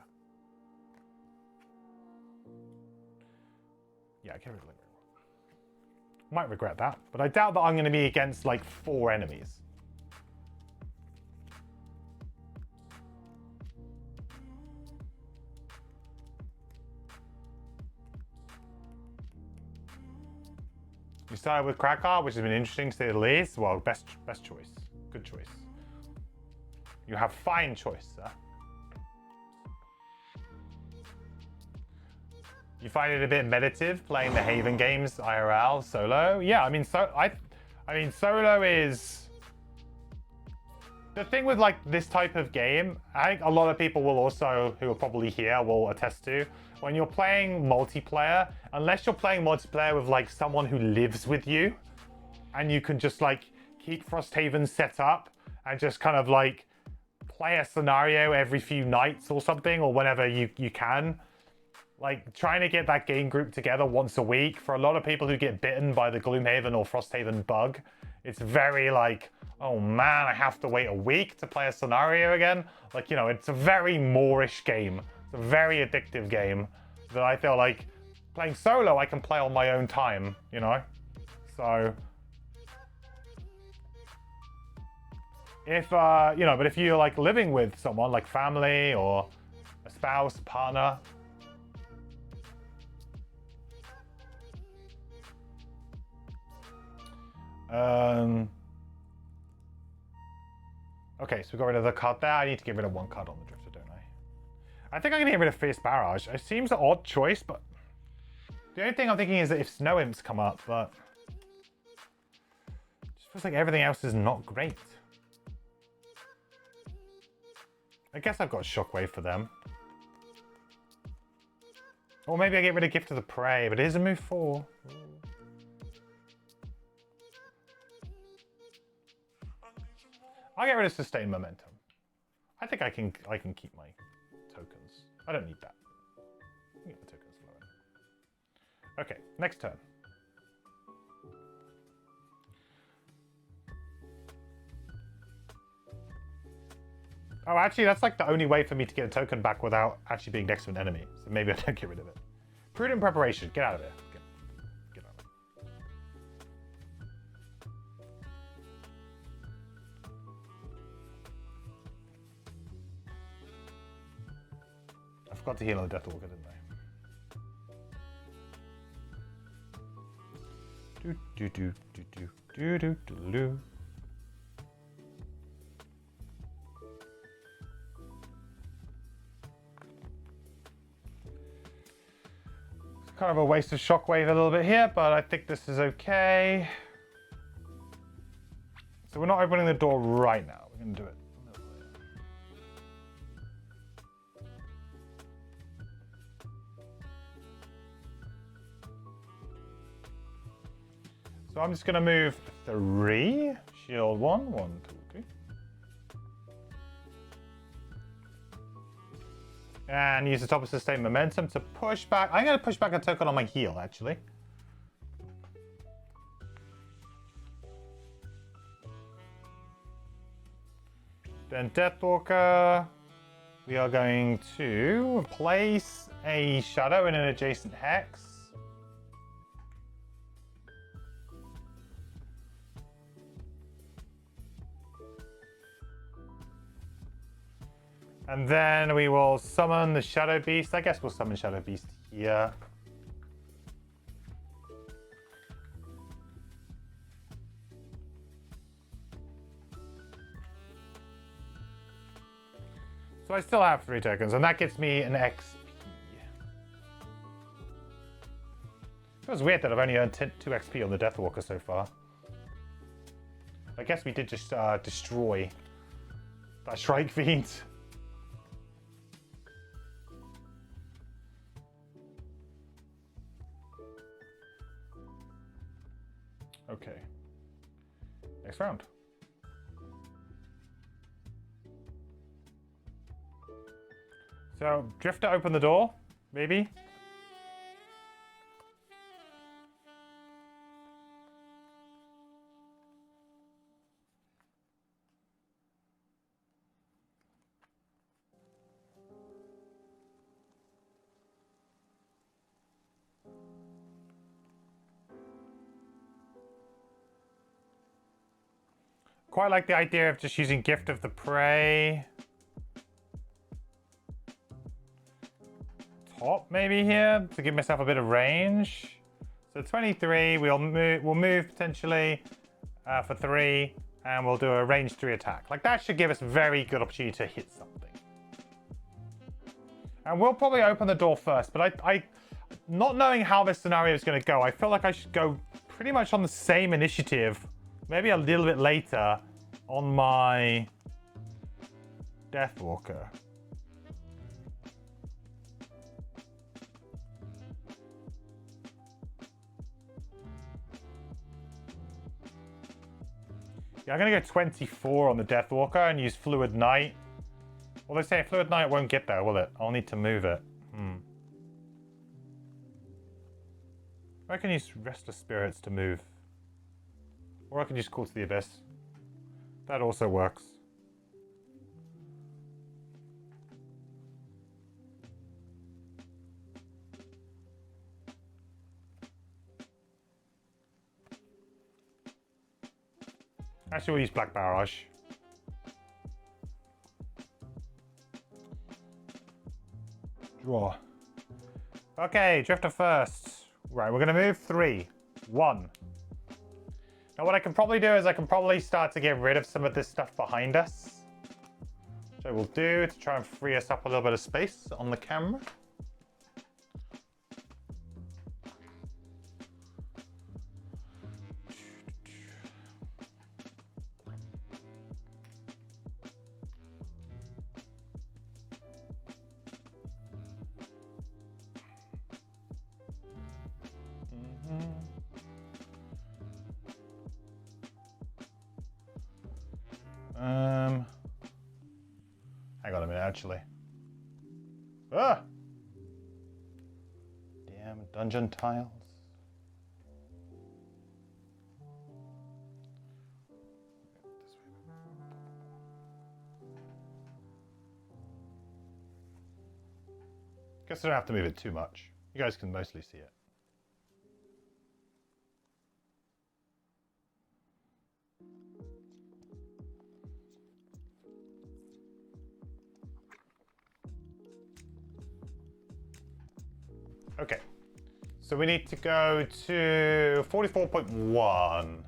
Yeah, get rid of Lingering Rot. Might regret that, but I doubt that I'm going to be against, like, 4 enemies. You started with Krakar, which has been interesting to say the least. Well, best choice. Good choice. You have fine choice, sir. You find it a bit meditative playing the Haven games IRL solo? Yeah, I mean, solo is the thing with like this type of game. I think a lot of people will also, who are probably here, will attest to when you're playing multiplayer. Unless you're playing multiplayer with like someone who lives with you, and you can just like keep Frosthaven set up and just kind of like play a scenario every few nights or something, or whenever you can. Like, trying to get that game group together once a week, for a lot of people who get bitten by the Gloomhaven or Frosthaven bug, it's very like, oh man, I have to wait a week to play a scenario again. Like, you know, it's a very Moorish game. It's a very addictive game that I feel like playing solo, I can play on my own time, you know? So, if, you know, but if you're like living with someone, like family or a spouse, partner, okay, so we got rid of the card there. I need to get rid of one card on the Drifter, don't I? I think I'm going to get rid of Fierce Barrage. It seems an odd choice, but the only thing I'm thinking is that if Snow Imps come up, but it just feels like everything else is not great. I guess I've got Shockwave for them. Or maybe I get rid of Gift of the Prey, but it is a move 4. I'll get rid of Sustained Momentum. I think I can keep my tokens. I don't need that. I can get the tokens flowing. Okay, next turn. Oh, actually, that's like the only way for me to get a token back without actually being next to an enemy. So maybe I don't get rid of it. Prudent Preparation. Get out of here. Get out of it. I forgot to heal on the Deathwalker, didn't I? Do do do do do do do do do. Kind of a waste of Shockwave a little bit here, but I think this is okay. So we're not opening the door right now. We're going to do it a little later. So I'm just going to move 3. Shield 1. 1, 2, 3. And use the top of Sustained Momentum to push back. I'm going to push back a token on my heal, actually. Then Deathwalker. We are going to place a shadow in an adjacent hex. And then we will summon the Shadow Beast. I guess we'll summon Shadow Beast here. So I still have 3 tokens, and that gets me an XP. Feels weird that I've only earned 2 XP on the Deathwalker so far. I guess we did just destroy that Shrike Fiend. Okay. Next round. So, Drifter, open the door, maybe. Quite like the idea of just using Gift of the Prey. Top maybe here to give myself a bit of range. So 23, we'll move potentially for 3, and we'll do a range 3 attack. Like that should give us very good opportunity to hit something. And we'll probably open the door first, but not knowing how this scenario is going to go, I feel like I should go pretty much on the same initiative, maybe a little bit later on my Deathwalker. Yeah, I'm going to go 24 on the Deathwalker and use Fluid Knight. Well, they say Fluid Knight won't get there, will it? I'll need to move it. I can use Restless Spirits to move. Or I can just Call to the Abyss. That also works. Actually, we'll use Black Barrage. Draw. Okay, Drifter first. Right, we're going to move 3. 1. Now what I can probably do is I can probably start to get rid of some of this stuff behind us. Which I will do to try and free us up a little bit of space on the camera. Hang on a minute, actually. Ah! Damn dungeon tiles. Guess I don't have to move it too much. You guys can mostly see it. Okay, so we need to go to 44.1.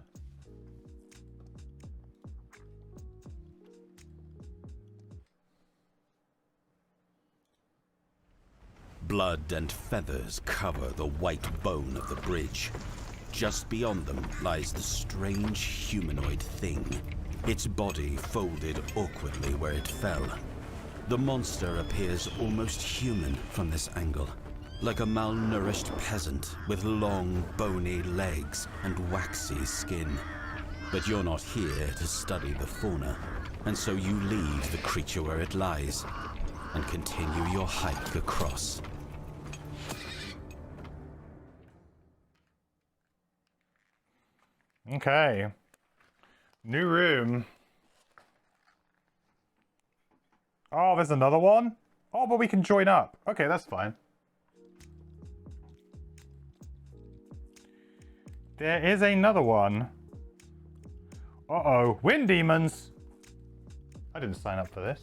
Blood and feathers cover the white bone of the bridge. Just beyond them lies the strange humanoid thing, its body folded awkwardly where it fell. The monster appears almost human from this angle. Like a malnourished peasant with long, bony legs and waxy skin. But you're not here to study the fauna, and so you leave the creature where it lies and continue your hike across. Okay. New room. Oh, there's another one? Oh, but we can join up. Okay, that's fine. There is another one. Uh-oh. Wind demons. I didn't sign up for this.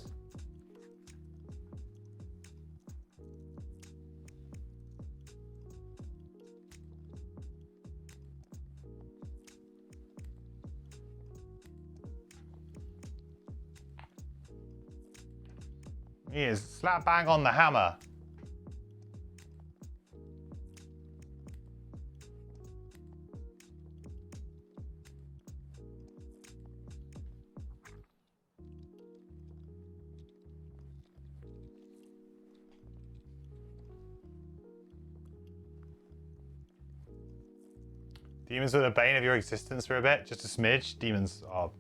He is slap bang on the hammer. Demons are the bane of your existence for a bit, just a smidge. Demons are,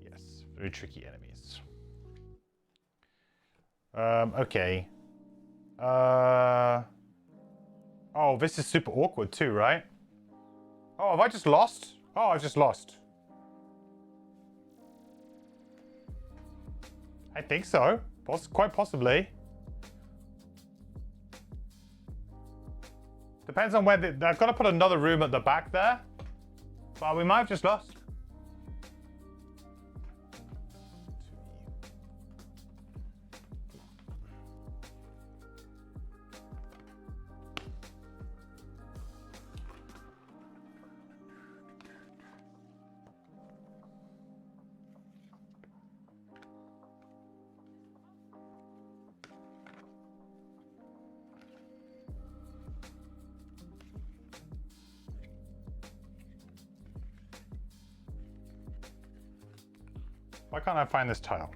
yes, very tricky enemies. Okay. Oh, this is super awkward too, right? Oh, have I just lost? Oh, I've just lost. I think so. Quite possibly. Depends on where I've got to put another room at the back there. But we might have just lost. Why can't I find this tile?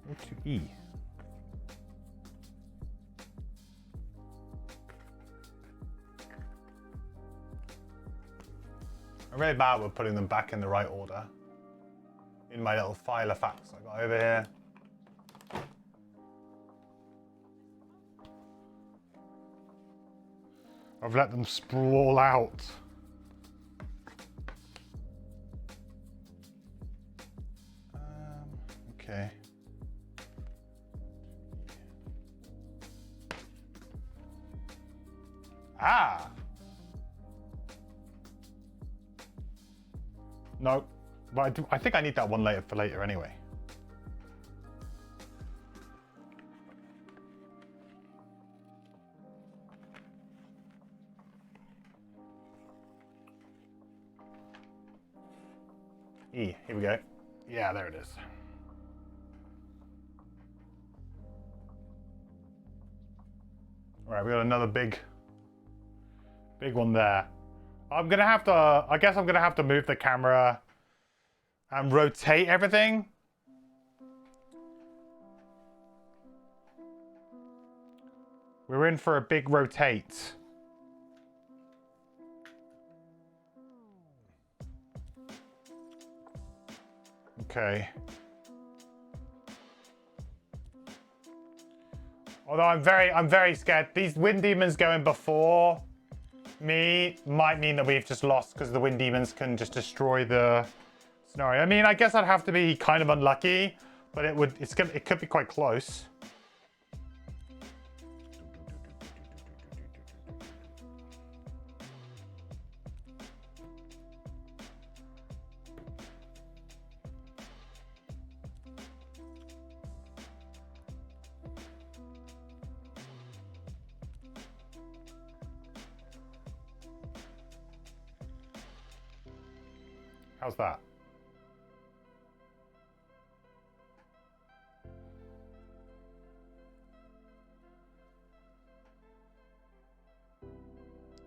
Go to E. I'm really bad with putting them back in the right order. In my little file of facts I got over here. I've let them sprawl out. Okay. Ah! No, but I think I need that one later for later anyway. E, here we go. Yeah, there it is. All right, we got another big one there. I'm gonna have to, I guess I'm gonna have to move the camera and rotate everything. We're in for a big rotate. Okay. Although I'm very scared. These wind demons going before me might mean that we've just lost because the wind demons can just destroy the scenario. I mean, I guess I'd have to be kind of unlucky, but it could be quite close. How's that?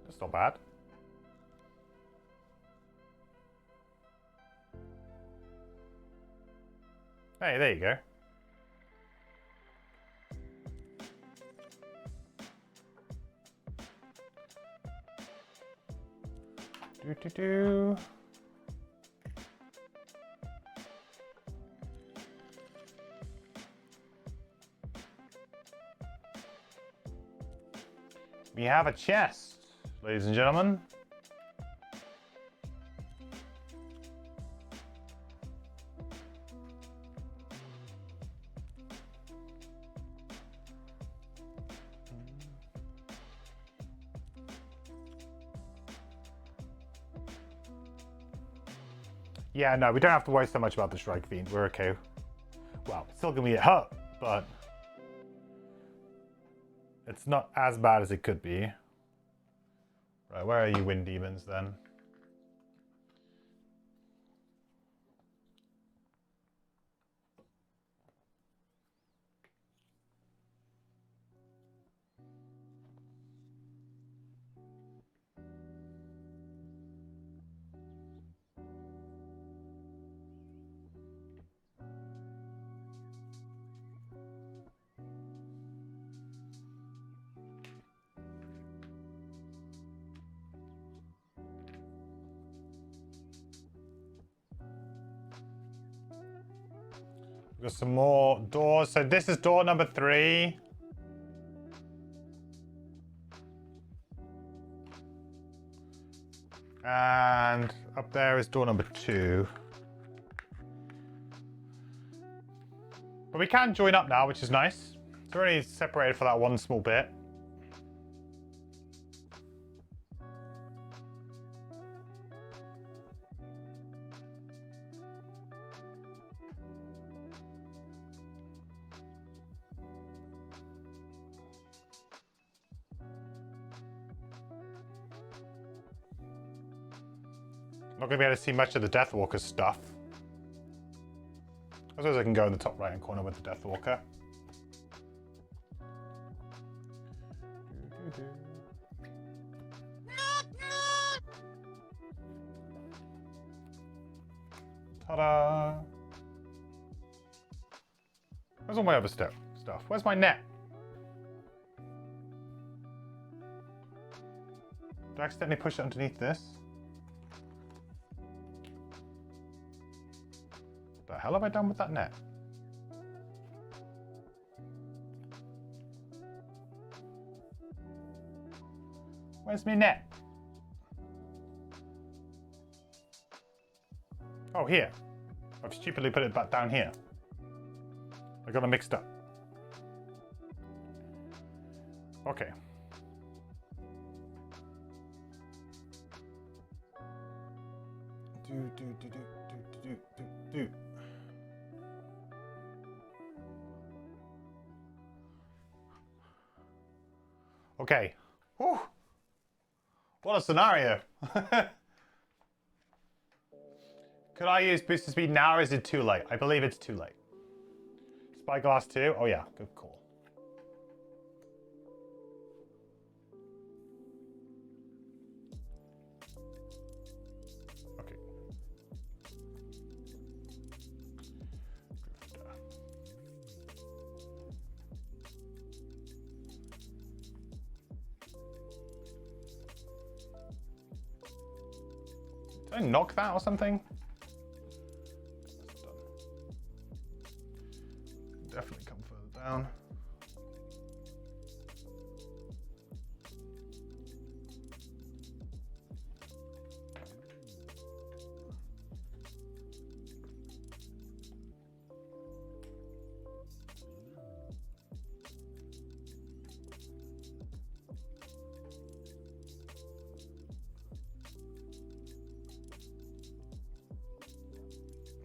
That's not bad. Hey, there you go. Do. We have a chest, ladies and gentlemen. Yeah, no, we don't have to worry so much about the Strike Fiend. We're okay. Well, it's still gonna get hurt, but it's not as bad as it could be. Right, where are you wind demons then? Got some more doors. So this is door number 3. And up there is door number 2. But we can join up now, which is nice. It's already separated for that one small bit. Not going to be able to see much of the Deathwalker stuff. I suppose I can go in the top right hand corner with the Deathwalker. Ta-da! Where's all my other stuff? Where's my net? Did I accidentally push it underneath this? What the hell have I done with that net? Where's my net? Oh, here. I've stupidly put it back down here. I got it mixed up. Okay. Do. Okay. Whew. What a scenario. Could I use booster speed now or is it too late? I believe it's too late. Spyglass 2? Oh yeah, good call. Okay. Did I knock that or something? Definitely come further down.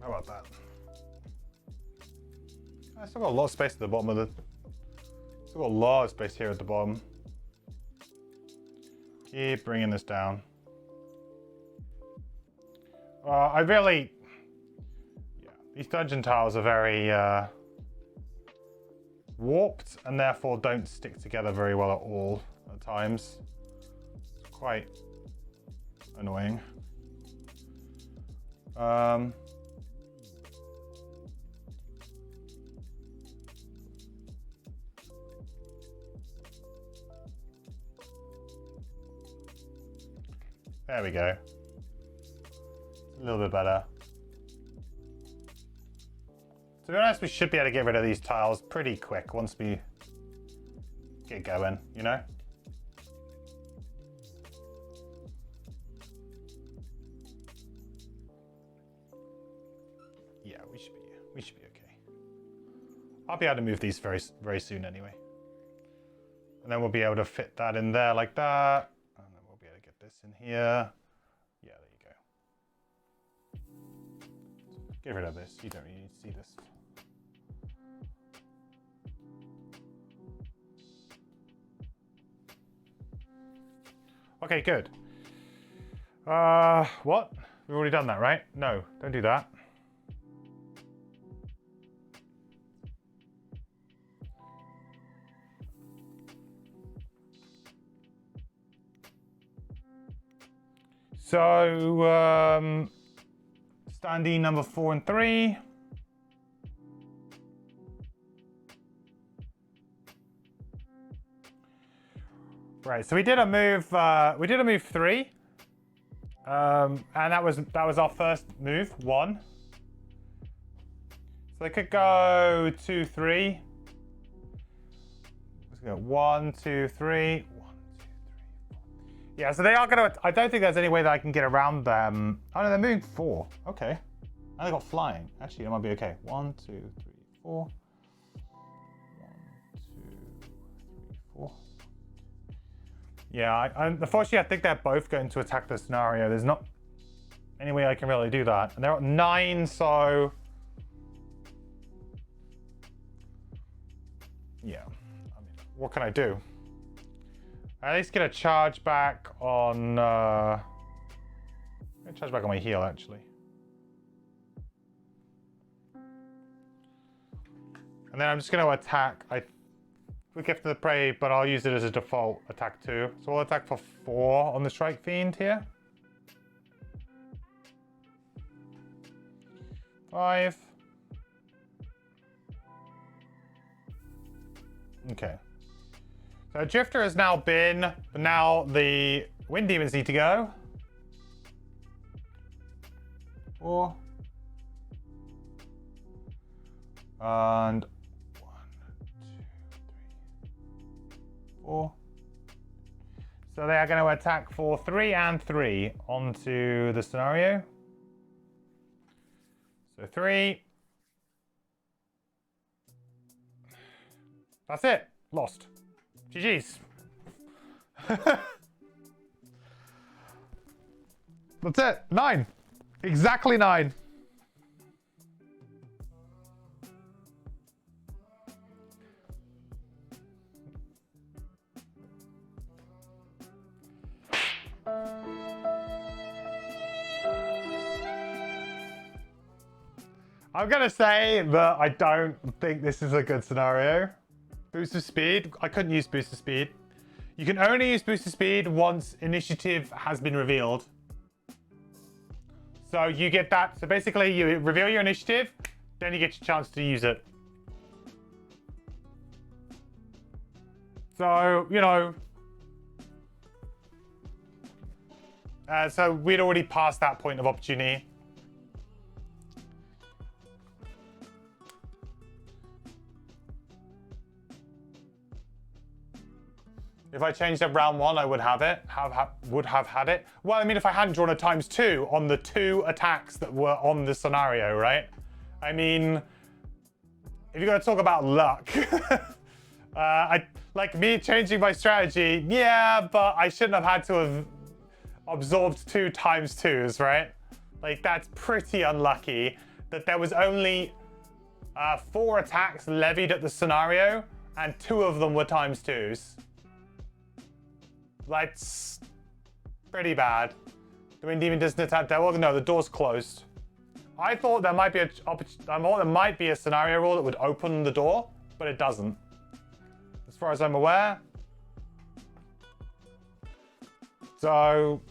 How about that? I still got a lot of space at the bottom of the... Still got a lot of space here at the bottom. Keep bringing this down. I really... Yeah, these dungeon tiles are very warped and therefore don't stick together very well at all at times. It's quite annoying. There we go. A little bit better. To be honest, we should be able to get rid of these tiles pretty quick once we get going, you know? Yeah, we should be okay. I'll be able to move these very soon anyway. And then we'll be able to fit that in there like that. This in here. Yeah, there you go. Get rid of this. You don't really need to see this. Okay, good. What? We've already done that, right? No, don't do that. So, standee number 4 and 3. Right, so we did a move 3. And that was our first move, 1. So they could go 2, 3. Let's go 1, 2, 3. Yeah, so they are gonna. I don't think there's any way that I can get around them. Oh no, they're moving 4. Okay. And they got flying. Actually, it might be okay. 1, 2, 3, 4. 1, 2, 3, 4. Yeah, unfortunately, I think they're both going to attack the scenario. There's not any way I can really do that. And they're at 9, so... Yeah. I mean, what can I do? At least get a charge back on... charge back on my heal, actually. And then I'm just going to attack. We Gift of the Prey, but I'll use it as a default attack too. So I'll attack for 4 on the Strike Fiend here. 5. Okay. So Drifter has now been, but now the Wind Demons need to go. 4. And 1, 2, 3, 4. So they are going to attack for 3 and 3 onto the scenario. So 3. That's it. Lost. GG's. That's it. 9. Exactly 9. I'm gonna say that I don't think this is a good scenario. Boost of speed. I couldn't use boost of speed. You can only use boost of speed once initiative has been revealed. So you get that. So basically you reveal your initiative, then you get your chance to use it. So, you know. So we'd already passed that point of opportunity. If I changed up round 1, I would have it. Would have had it. Well, I mean, if I hadn't drawn a ×2 on the 2 attacks that were on the scenario, right? I mean, if you're gonna talk about luck, like me changing my strategy, yeah, but I shouldn't have had to have absorbed 2 ×2s, right? Like that's pretty unlucky that there was only 4 attacks levied at the scenario, and 2 of them were ×2s. That's pretty bad. The Wind Demon doesn't attack there. Well, no, the door's closed. I thought there might be a scenario rule that would open the door, but it doesn't. As far as I'm aware. So,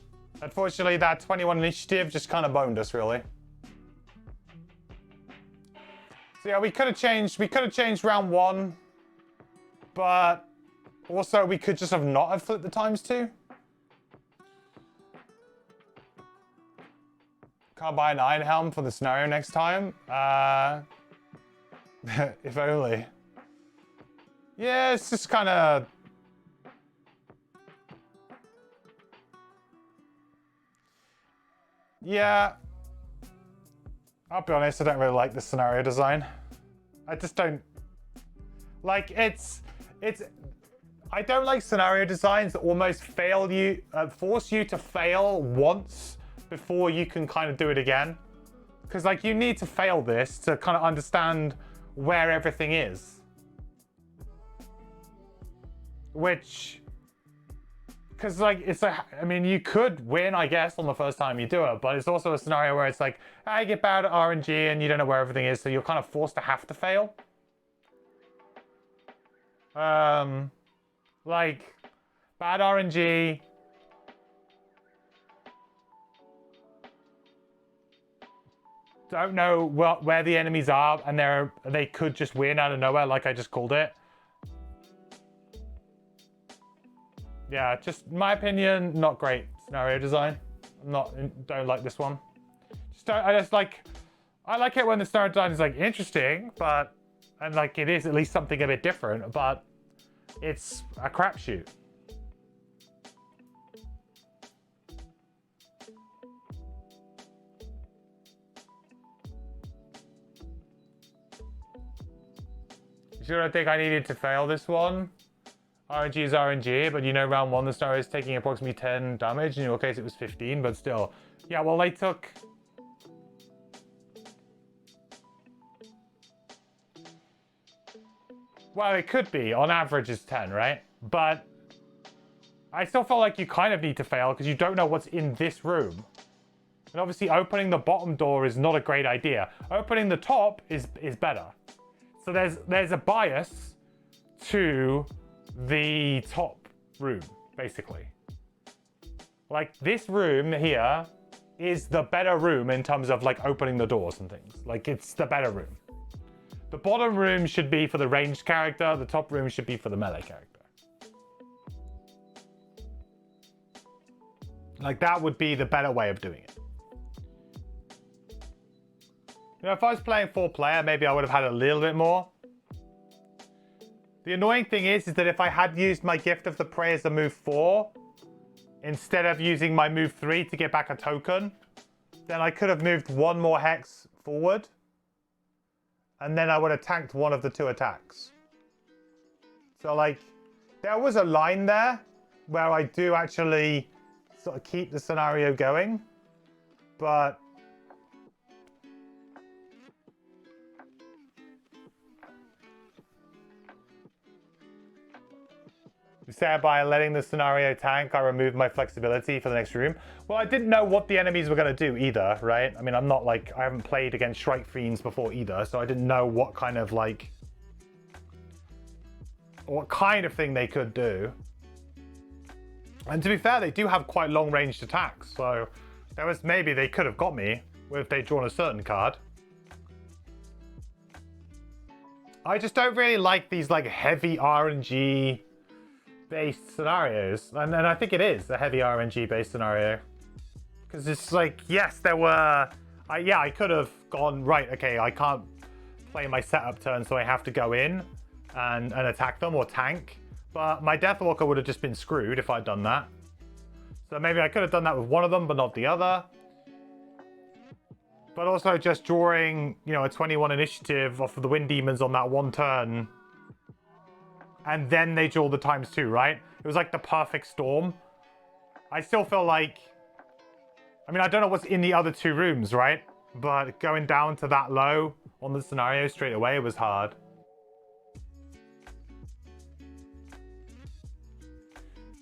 unfortunately, that 21 initiative just kind of boned us, really. So yeah, we could have changed round 1, but also we could just have not have flipped the ×2. Can't buy an Iron Helm for the scenario next time. If only. Yeah, it's just kind of. Yeah. I'll be honest, I don't really like the scenario design. I just don't. Like, I don't like scenario designs that almost force you to fail once before you can kind of do it again. Because, like, you need to fail this to kind of understand where everything is. Which, because, like, I mean, you could win, I guess, on the first time you do it, but it's also a scenario where it's like, you get bad at RNG and you don't know where everything is, so you're kind of forced to have to fail. Like, bad RNG. Don't know where the enemies are, and they could just win out of nowhere, like I just called it. Yeah, just my opinion, not great scenario design. Don't like this one. I like it when the scenario design is like interesting, and like it is at least something a bit different, but it's a crapshoot. You sure don't think I needed to fail this one? RNG is RNG, but you know round 1 the scenario is taking approximately 10 damage. In your case it was 15, but still. Yeah, well they took... Well, it could be. On average it's 10, right? But I still feel like you kind of need to fail because you don't know what's in this room. And obviously opening the bottom door is not a great idea. Opening the top is better. So there's a bias to the top room, basically. Like this room here is the better room in terms of like opening the doors and things. Like it's the better room. The bottom room should be for the ranged character. The top room should be for the melee character. Like that would be the better way of doing it. You know, if I was playing 4-player, maybe I would have had a little bit more. The annoying thing is that if I had used my Gift of the Prey as a move 4, instead of using my move 3 to get back a token, then I could have moved one more hex forward. And then I would have tanked one of the 2 attacks. So like, there was a line there where I do actually sort of keep the scenario going. But you said by letting the scenario tank, I removed my flexibility for the next room. Well, I didn't know what the enemies were going to do either, right? I mean, I'm not like, I haven't played against Shrike Fiends before either, so I didn't know what kind of like, what kind of thing they could do. And to be fair, they do have quite long ranged attacks, so there was maybe they could have got me if they'd drawn a certain card. I just don't really like these like heavy RNG based scenarios, and I think it is a heavy RNG based scenario because it's like, yes, there were I could have gone right, okay, I can't play my setup turn, so I have to go in and attack them or tank, but my Deathwalker would have just been screwed if I'd done that. So maybe I could have done that with one of them but not the other. But also just drawing, you know, a 21 initiative off of the Wind Demons on that one turn, and then they draw the ×2, right? It was like the perfect storm. I still feel like, I mean, I don't know what's in the other 2 rooms, right? But going down to that low on the scenario straight away was hard.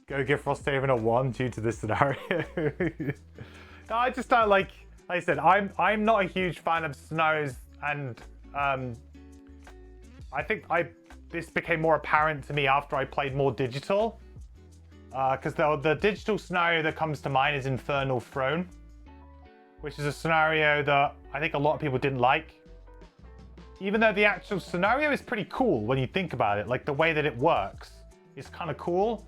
Go give Frosthaven a 1 due to this scenario. No, I just don't like I said, I'm not a huge fan of scenarios, and I think this became more apparent to me after I played more digital. Because the digital scenario that comes to mind is Infernal Throne, which is a scenario that I think a lot of people didn't like. Even though the actual scenario is pretty cool when you think about it, like the way that it works is kind of cool.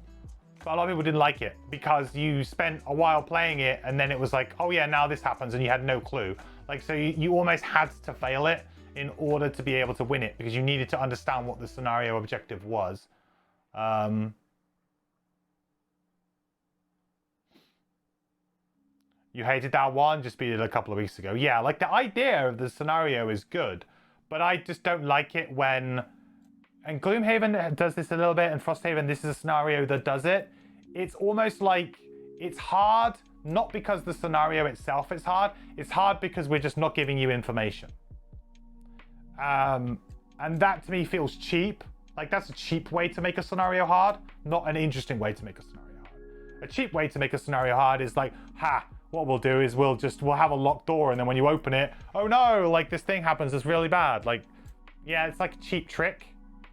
But a lot of people didn't like it because you spent a while playing it and then it was like, oh yeah, now this happens, and you had no clue. Like, so you almost had to fail it in order to be able to win it because you needed to understand what the scenario objective was. You hated that one, just beat it a couple of weeks ago. Yeah, like the idea of the scenario is good, but I just don't like it when... And Gloomhaven does this a little bit, and Frosthaven, this is a scenario that does it. It's almost like it's hard, not because the scenario itself is hard. It's hard because we're just not giving you information. And that to me feels cheap. Like that's a cheap way to make a scenario hard, not an interesting way to make a scenario hard. A cheap way to make a scenario hard is like, what we'll do is we'll have a locked door, and then when you open it, oh no, like this thing happens that's really bad. Like, yeah, it's like a cheap trick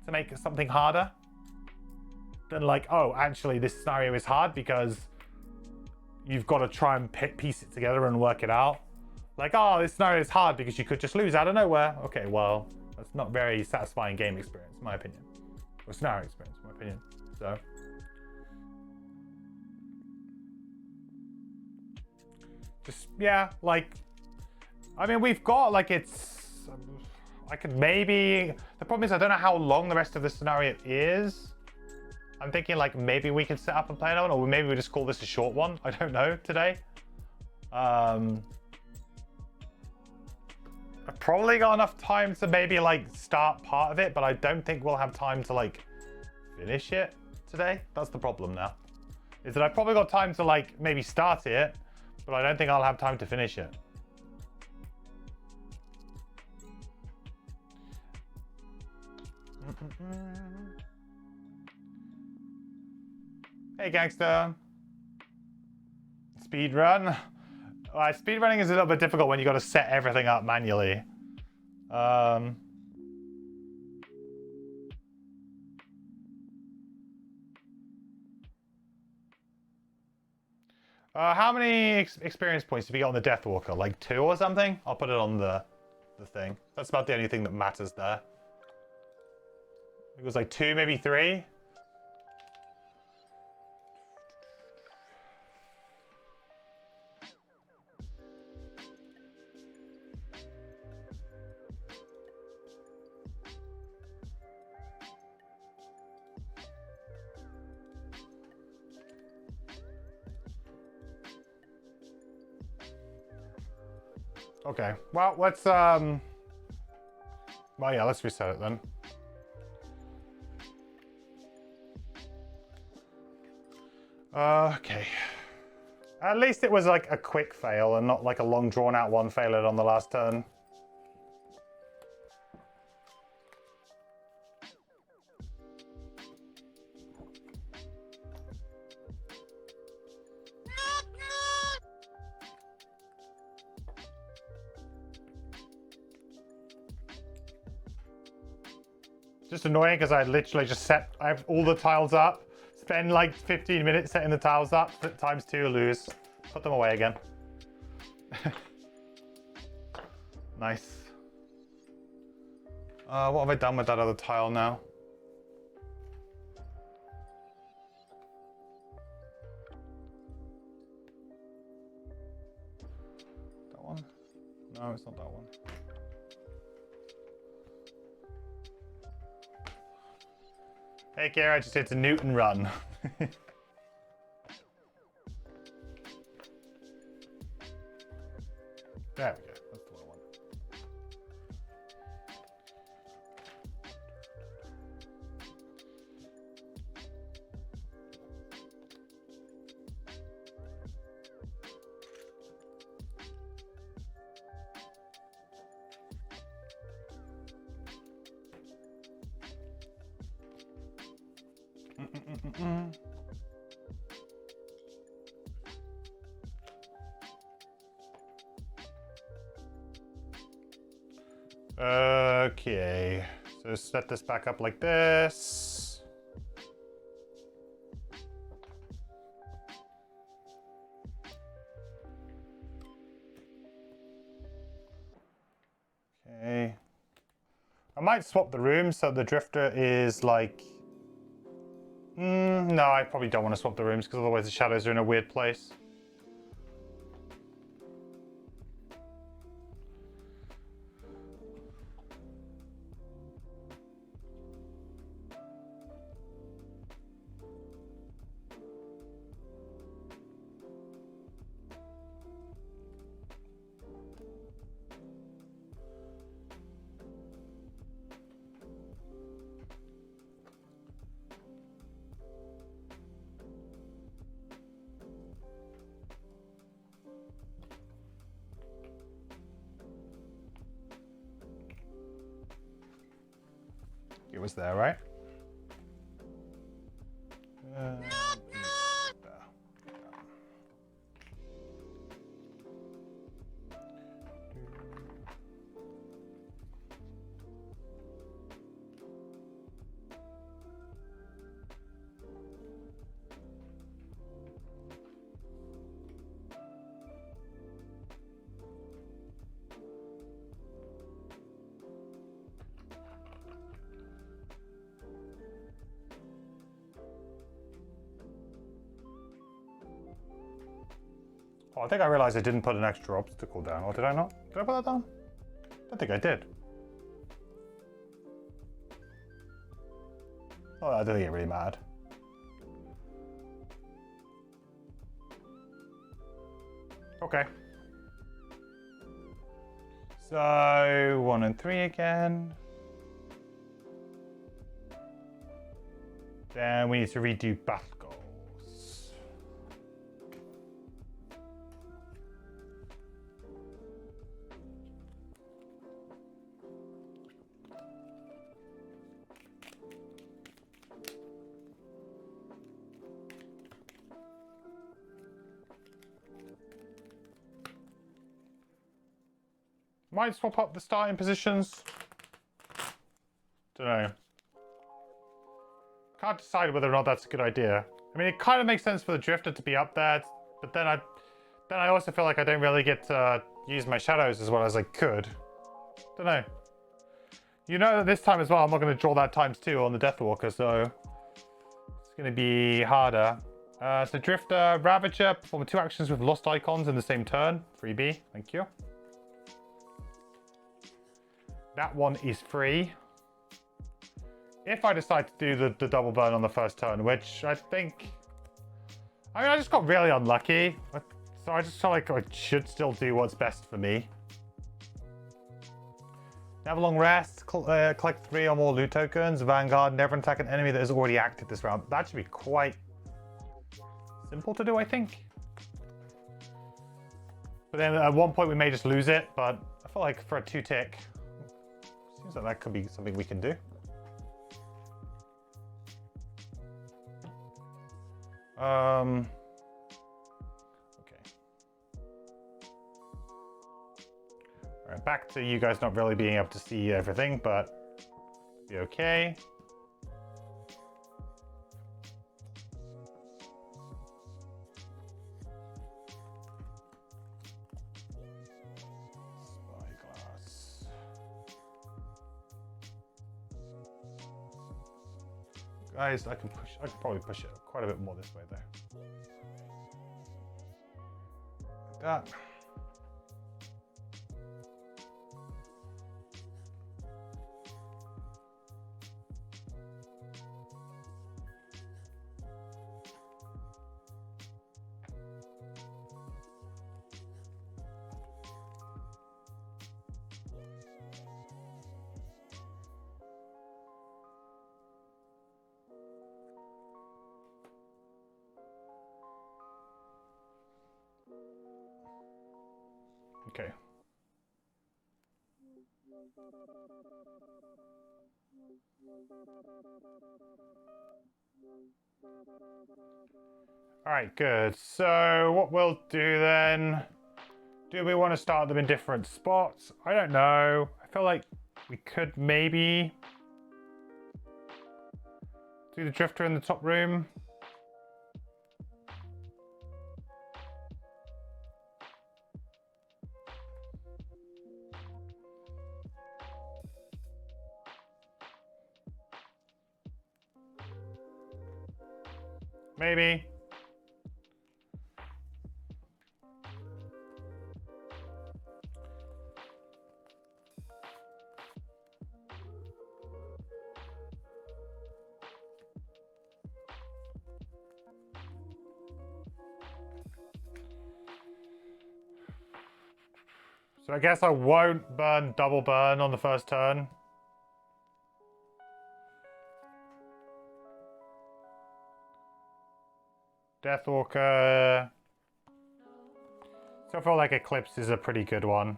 to make something harder than like, oh, actually this scenario is hard because you've got to try and piece it together and work it out. Like, oh, this scenario is hard because you could just lose out of nowhere. Okay, well, that's not very satisfying game experience, in my opinion. Or scenario experience, in my opinion. So. Just, yeah, like, I mean, we've got, like, I could maybe... The problem is I don't know how long the rest of the scenario is. I'm thinking, like, maybe we could set up and play another one, or maybe we just call this a short one. I don't know, today. I've probably got enough time to maybe, like, start part of it, but I don't think we'll have time to, like, finish it today. That's the problem now. Is that I've probably got time to, like, maybe start it, but I don't think I'll have time to finish it. Hey, gangster. Speedrun. Speedrunning is a little bit difficult when you got to set everything up manually. How many experience points did we get on the Deathwalker? Like 2 or something? I'll put it on the thing. That's about the only thing that matters there. It was like 2, maybe 3. Okay, well, let's, well, yeah, let's reset it then. Okay. At least it was like a quick fail and not like a long drawn out one failed on the last turn. Just annoying because I literally just I have all the tiles up, spend like 15 minutes setting the tiles up, times 2, lose. Put them away again. Nice. What have I done with that other tile now? That one? No, it's not that one. Hey Kira, I just hit a Newton run. There we go, that's the one I want. Okay, so set this back up like this. Okay. I might swap the room so the drifter is like... no, I probably don't want to swap the rooms because otherwise the shadows are in a weird place. It was there, right? Oh, I think I realized I didn't put an extra obstacle down, or did I not? Did I put that down? I think I did. Oh, I don't think it really mattered. Okay. So, 1 and 3 again. Then we need to redo bath goals. Might swap up the starting positions. Don't know. Can't decide whether or not that's a good idea. I mean, it kind of makes sense for the drifter to be up there, but but then I also feel like I don't really get to use my shadows as well as I could. Don't know. You know that this time as well, I'm not going to draw that ×2 on the Deathwalker, so it's going to be harder. So Drifter, Ravager, perform 2 actions with lost icons in the same turn. 3B, thank you. That one is free. If I decide to do the double burn on the first turn, which I think... I mean, I just got really unlucky. So I just feel like I should still do what's best for me. Have a long rest, collect 3 or more loot tokens, Vanguard, never attack an enemy that has already acted this round. That should be quite simple to do, I think. But then at one point we may just lose it, but I feel like for a 2-tick, seems like that could be something we can do. Okay. All right, back to you guys not really being able to see everything, but be okay. Spyglass. Guys, I can probably push it quite a bit more this way though. Like that. Okay. All right, good. So what we'll do then, do we want to start them in different spots? I don't know. I feel like we could maybe do the Drifter in the top room. Maybe. So I guess I won't double burn on the first turn. Deathwalker. So I feel like Eclipse is a pretty good one.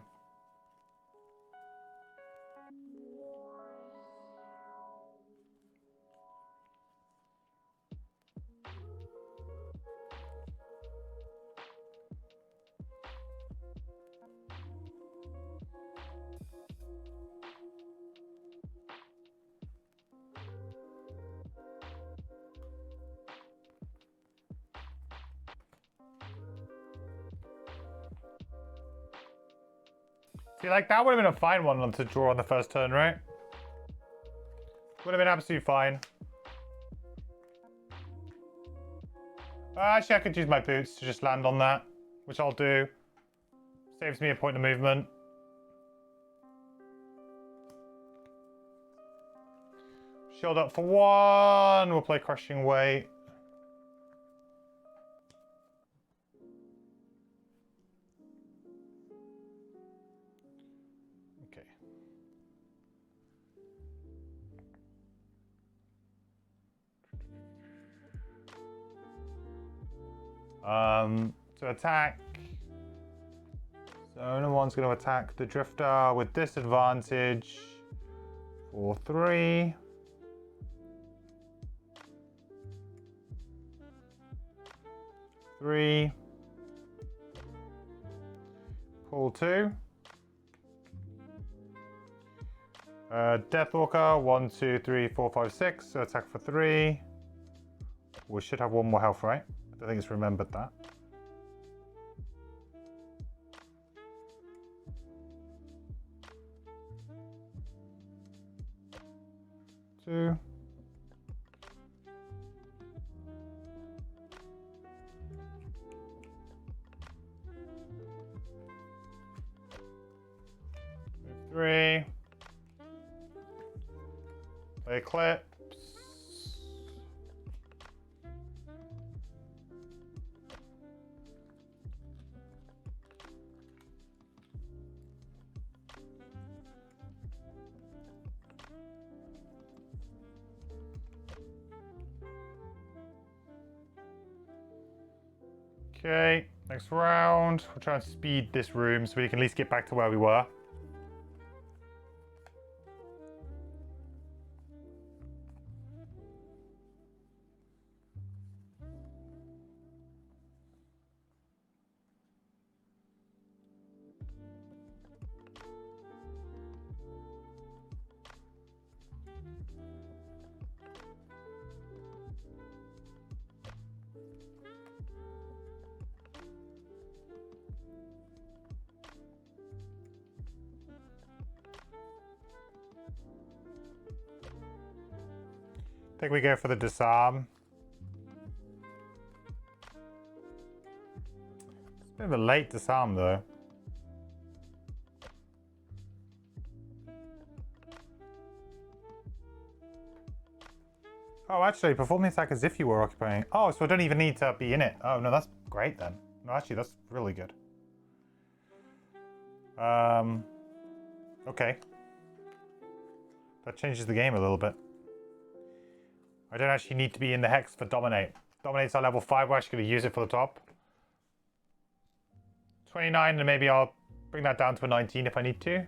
See, like, that would have been a fine one to draw on the first turn, right? Would have been absolutely fine. Actually, I could use my boots to just land on that, which I'll do. Saves me a point of movement. Shield up for 1. We'll play Crushing Weight. To attack. So no one's going to attack the Drifter with disadvantage for 3. Pull 2. Deathwalker, 1, 2, 3, 4, 5, 6. So attack for 3. We should have 1 more health, right? I think it's remembered that. 2. Move 3. Play Eclipse. Okay, next round. We'll try and speed this room so we can at least get back to where we were. I think we go for the disarm. It's a bit of a late disarm though. Oh, actually, perform the attack as if you were occupying. Oh, so I don't even need to be in it. Oh, no, that's great then. No, actually, that's really good. Okay. That changes the game a little bit. I don't actually need to be in the hex for Dominate. Dominate's our level 5. We're actually going to use it for the top. 29, and maybe I'll bring that down to a 19 if I need to.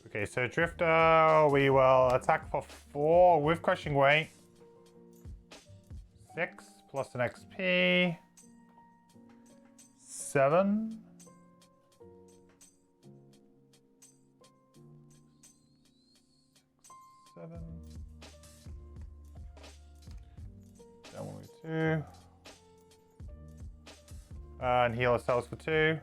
Okay, so Drifter, we will attack for 4 with Crushing Weight. 6 plus an XP. 7. 7. Then we'll move 2. And heal ourselves for 2.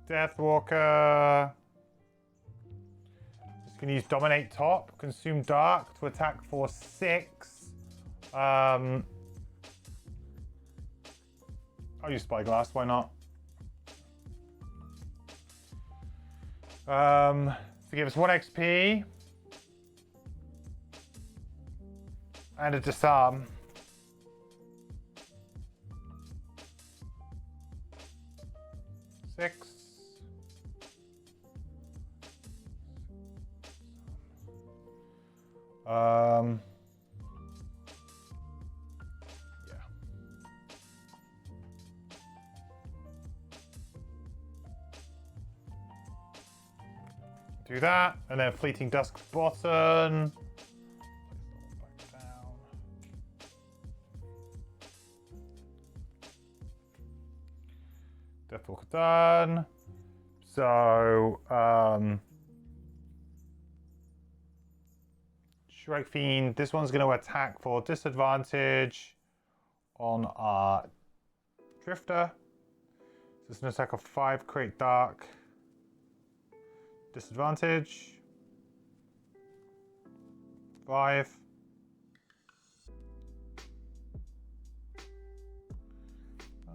Deathwalker. Just gonna use Dominate Top, Consume Dark to attack for 6. I'll use Spyglass, why not? To give us 1 XP. And a disarm. 6. Yeah. Do that, and then Fleeting Dusk button. Place that one back down. Deathwalker done. So, Shrike Fiend, this one's going to attack for disadvantage on our Drifter. So it's an attack of 5, create dark. Disadvantage. 5. 5.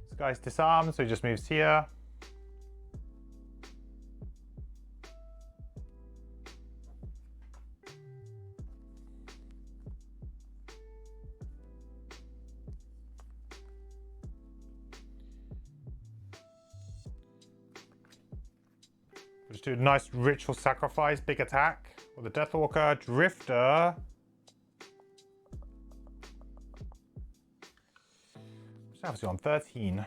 This guy's disarmed, so he just moves here. Just do a nice ritual sacrifice, big attack with the Deathwalker. Drifter Obviously on 13.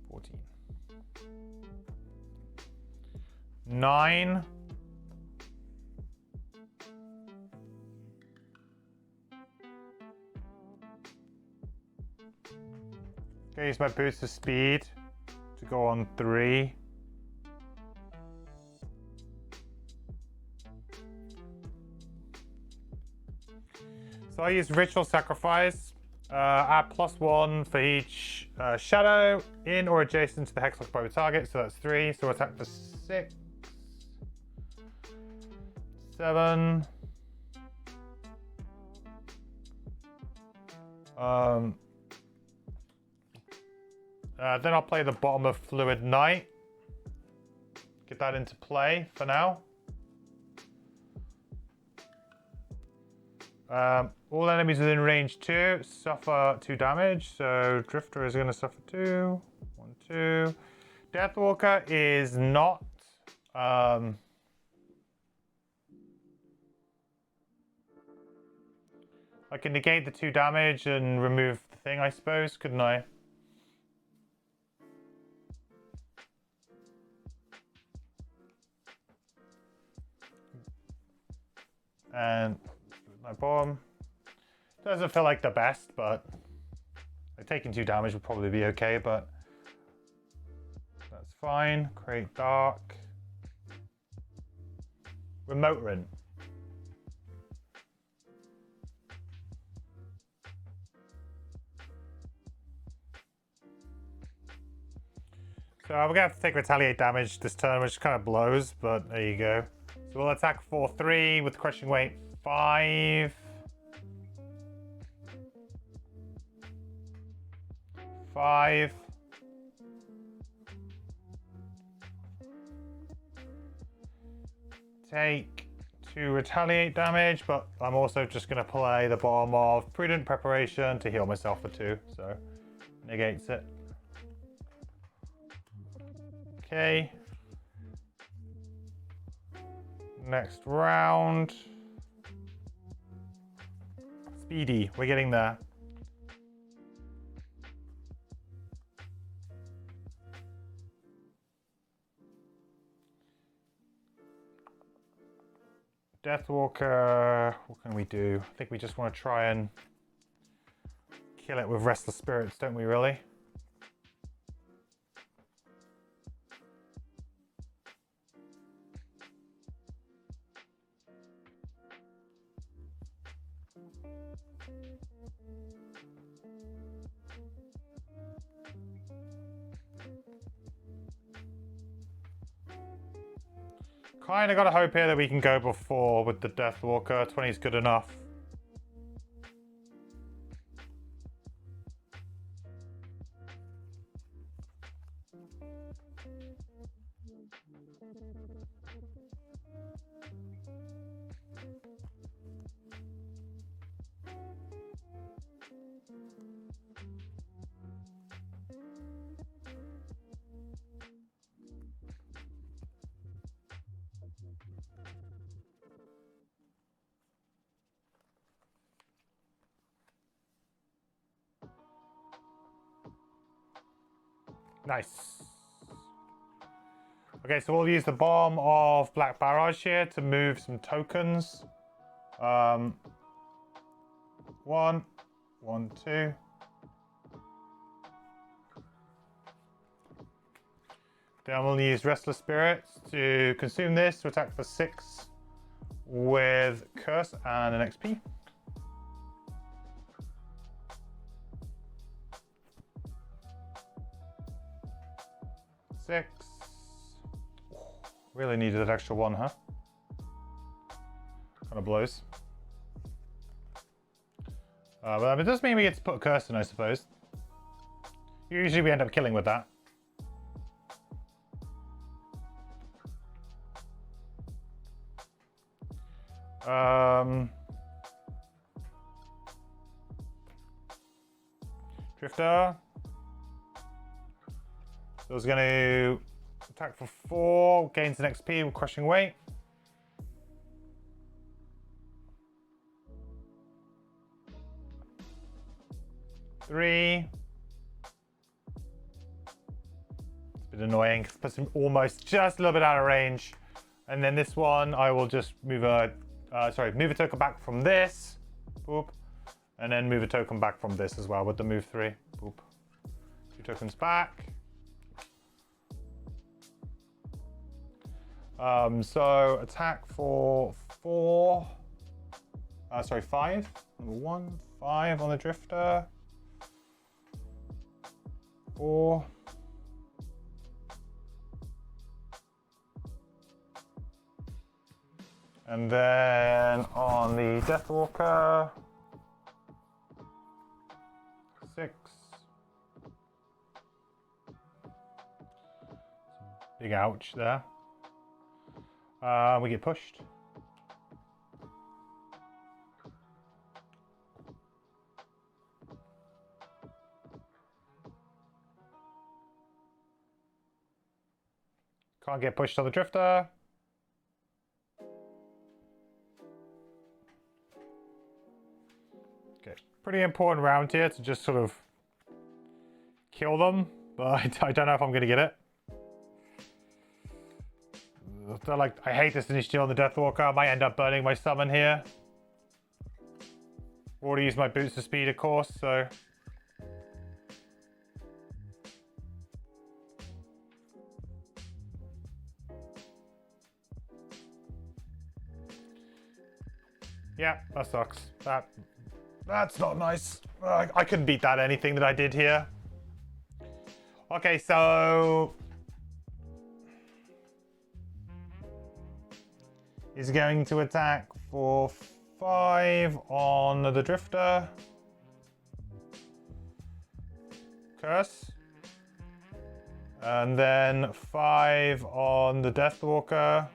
14. 9. Okay, use my boost of speed to go on 3. So I use Ritual Sacrifice, add +1 for each shadow in or adjacent to the hexlock by the target, so that's 3. So attack for 6, 7. Then I'll play the Bottom of Fluid Knight. Get that into play for now. All enemies within range 2 suffer 2 damage, so Drifter is going to suffer 2. 1, 2. Deathwalker is not. I can negate the 2 damage and remove the thing, I suppose, couldn't I? And my bomb doesn't feel like the best, but like taking 2 damage would probably be okay, but that's fine. Create Dark. Remote Run. So we're gonna have to take retaliate damage this turn, which kind of blows, but there you go. So we'll attack for 3 with crushing weight 5. 5. Take 2 retaliate damage, but I'm also just going to play the bomb of Prudent Preparation to heal myself for 2, so negates it. Okay. Next round. Speedy, we're getting there. Deathwalker, what can we do? I think we just want to try and kill it with Restless Spirits, don't we, really? Kind of got to hope here that we can go before with the Deathwalker. 20 is good enough. Nice. Okay, so we'll use the Bomb of Black Barrage here to move some tokens. 1, 1, 2. Then we'll use Restless Spirits to consume this to attack for 6 with Curse and an XP. 6. Really needed that extra 1, huh? Kind of blows. But it does mean we get to put a curse in, I suppose. Usually we end up killing with that. Drifter. So it's going to attack for 4, gains an XP with crushing weight. Three. It's a bit annoying. It puts him almost just a little bit out of range. And then this one, I will just move a token back from this. Boop. And then move a token back from this as well with the move 3. Boop. 2 tokens back. So attack for 5. Number 1, 5 on the drifter. 4. And then on the Deathwalker, 6. Big ouch there. We get pushed. Can't get pushed on the drifter. Okay, pretty important round here to just sort of kill them, but I don't know if I'm going to get it. I hate this initiative on the Deathwalker. I might end up burning my summon here. Already used my boots of speed, of course, so. Yeah, that sucks. That's not nice. I couldn't beat that anything that I did here. Okay, so he's going to attack for 5 on the drifter. Curse. And then 5 on the Deathwalker.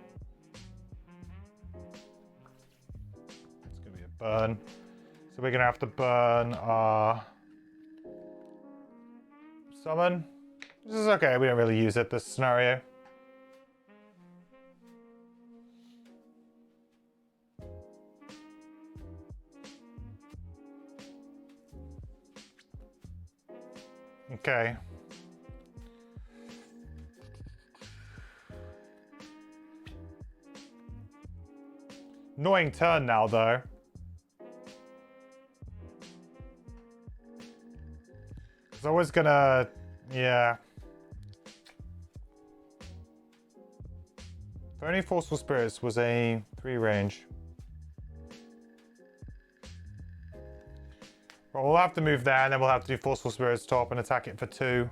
It's going to be a burn. So we're going to have to burn our summon. This is okay, we don't really use it this scenario. Okay. Annoying turn now, though. It's always gonna... yeah. Only Forceful Spirits was a 3 range. Well, we'll have to move there, and then we'll have to do Forceful Spirits top and attack it for 2.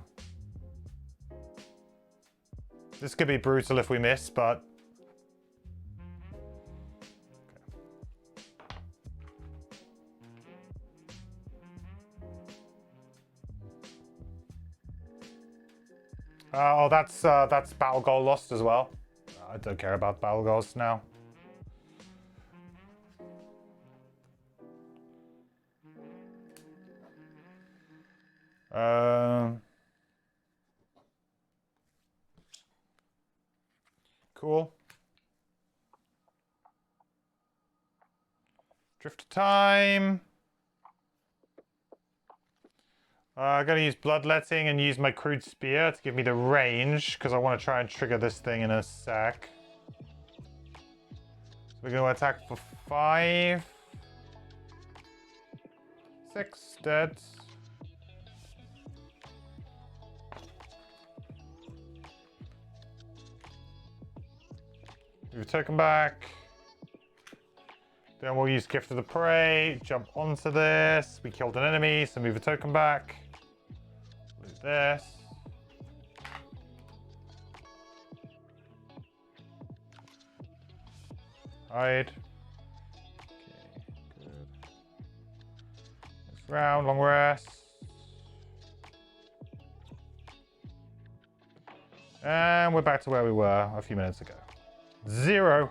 This could be brutal if we miss, but... oh, that's battle goal lost as well. I don't care about battle goals now. Cool. Drift time. I'm going to use Bloodletting and use my Crude Spear to give me the range, because I want to try and trigger this thing in a sec. So we're going to attack for 5. 6, dead. Move a token back. Then we'll use Gift of the Prey, jump onto this. We killed an enemy, so move a token back. Loot this. Hide. Okay, good. Next round, long rest. And we're back to where we were a few minutes ago. 0.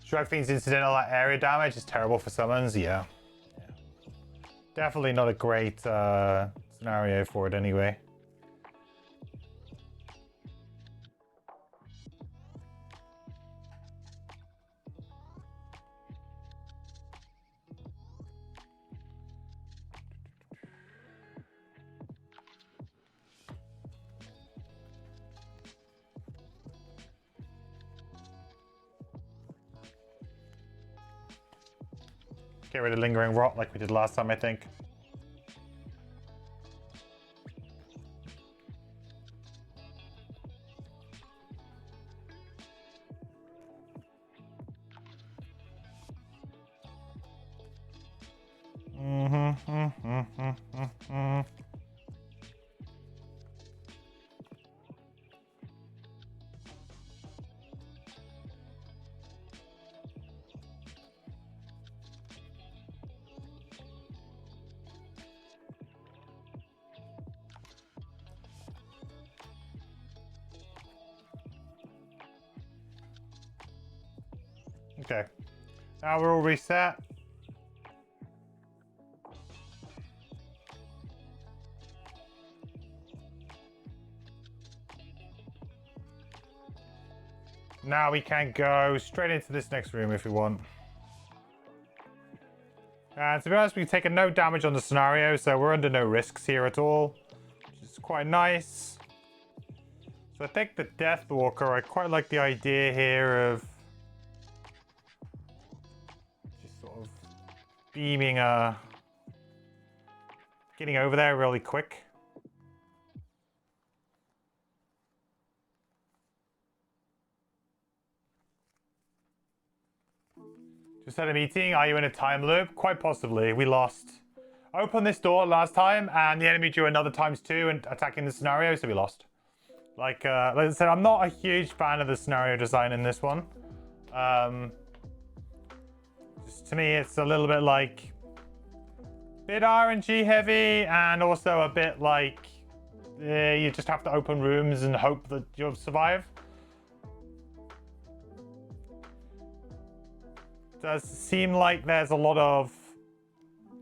Strike Fiend's incidental area damage is terrible for summons, yeah. Definitely not a great scenario for it anyway. Get rid of lingering rot like we did last time, I think. Okay. Now we're all reset. Now we can go straight into this next room if we want. And to be honest, we've taken no damage on the scenario, so we're under no risks here at all, which is quite nice. So I think the Deathwalker, I quite like the idea here of just sort of beaming getting over there really quick. Just had a meeting. Are you in a time loop? Quite possibly. We lost. Opened this door last time, and the enemy drew another ×2 and attacking the scenario, so we lost. Like I said, I'm not a huge fan of the scenario design in this one. Just to me, it's a little bit like bit RNG heavy, and also a bit like you just have to open rooms and hope that you'll survive. Does seem like there's a lot of,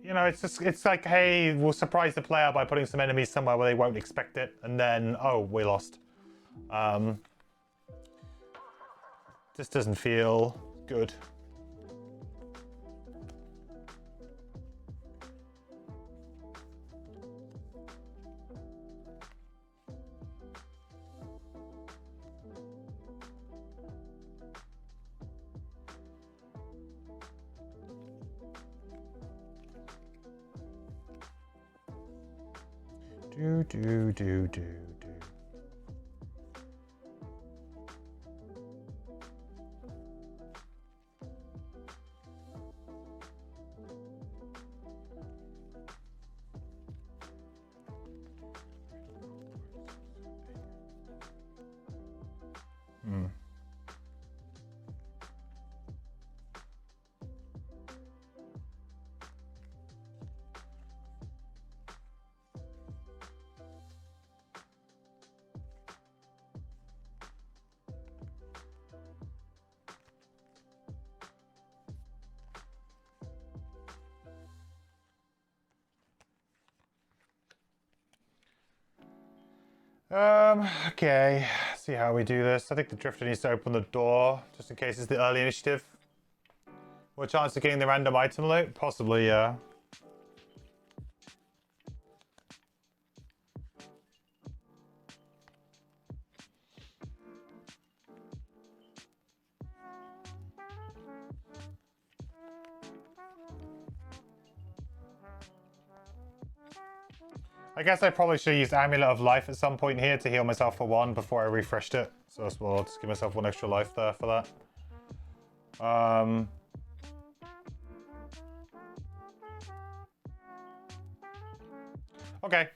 you know, it's like, hey, we'll surprise the player by putting some enemies somewhere where they won't expect it, and then, oh, we lost. Just doesn't feel good. Do. Okay, see how we do this. I think the Drifter needs to open the door, just in case it's the early initiative. What chance of getting the random item loot? Possibly, yeah. I guess I probably should have used Amulet of Life at some point here to heal myself for 1 before I refreshed it. So I'll just give myself 1 extra life there for that. Okay.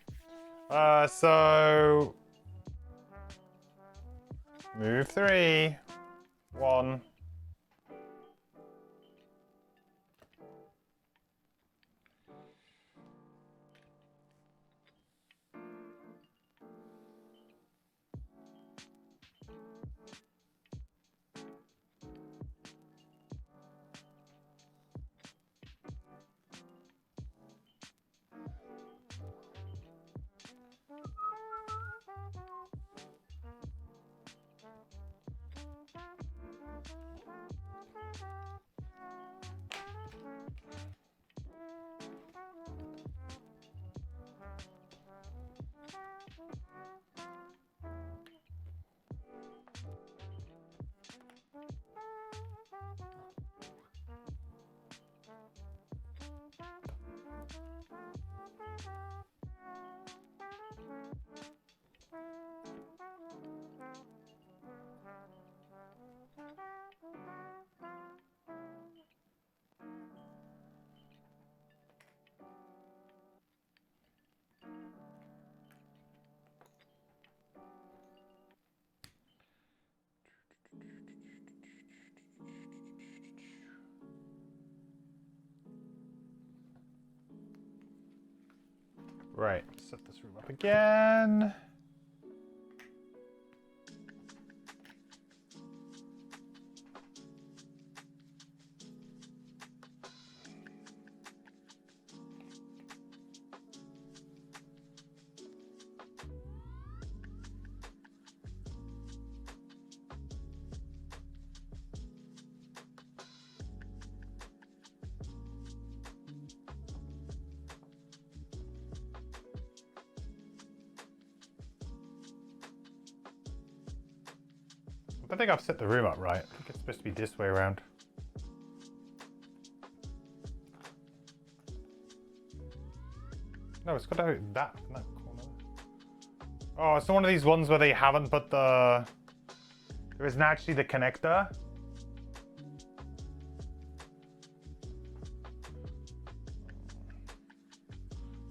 So... Move 3. 1. Right, set this room up again. I don't think I've set the room up right. I think it's supposed to be this way around. No, it's got to be that in that corner. Oh, it's one of these ones where they haven't put the... There isn't actually the connector.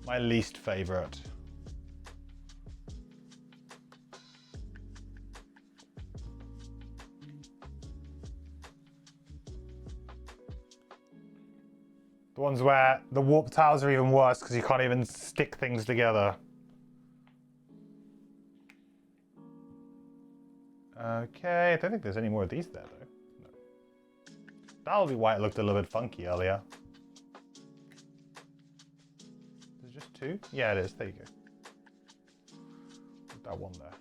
My least favorite. The ones where the warp tiles are even worse because you can't even stick things together. Okay, I don't think there's any more of these there though. No. That'll be why it looked a little bit funky earlier. There's just two? Yeah, it is. There you go. Put that one there.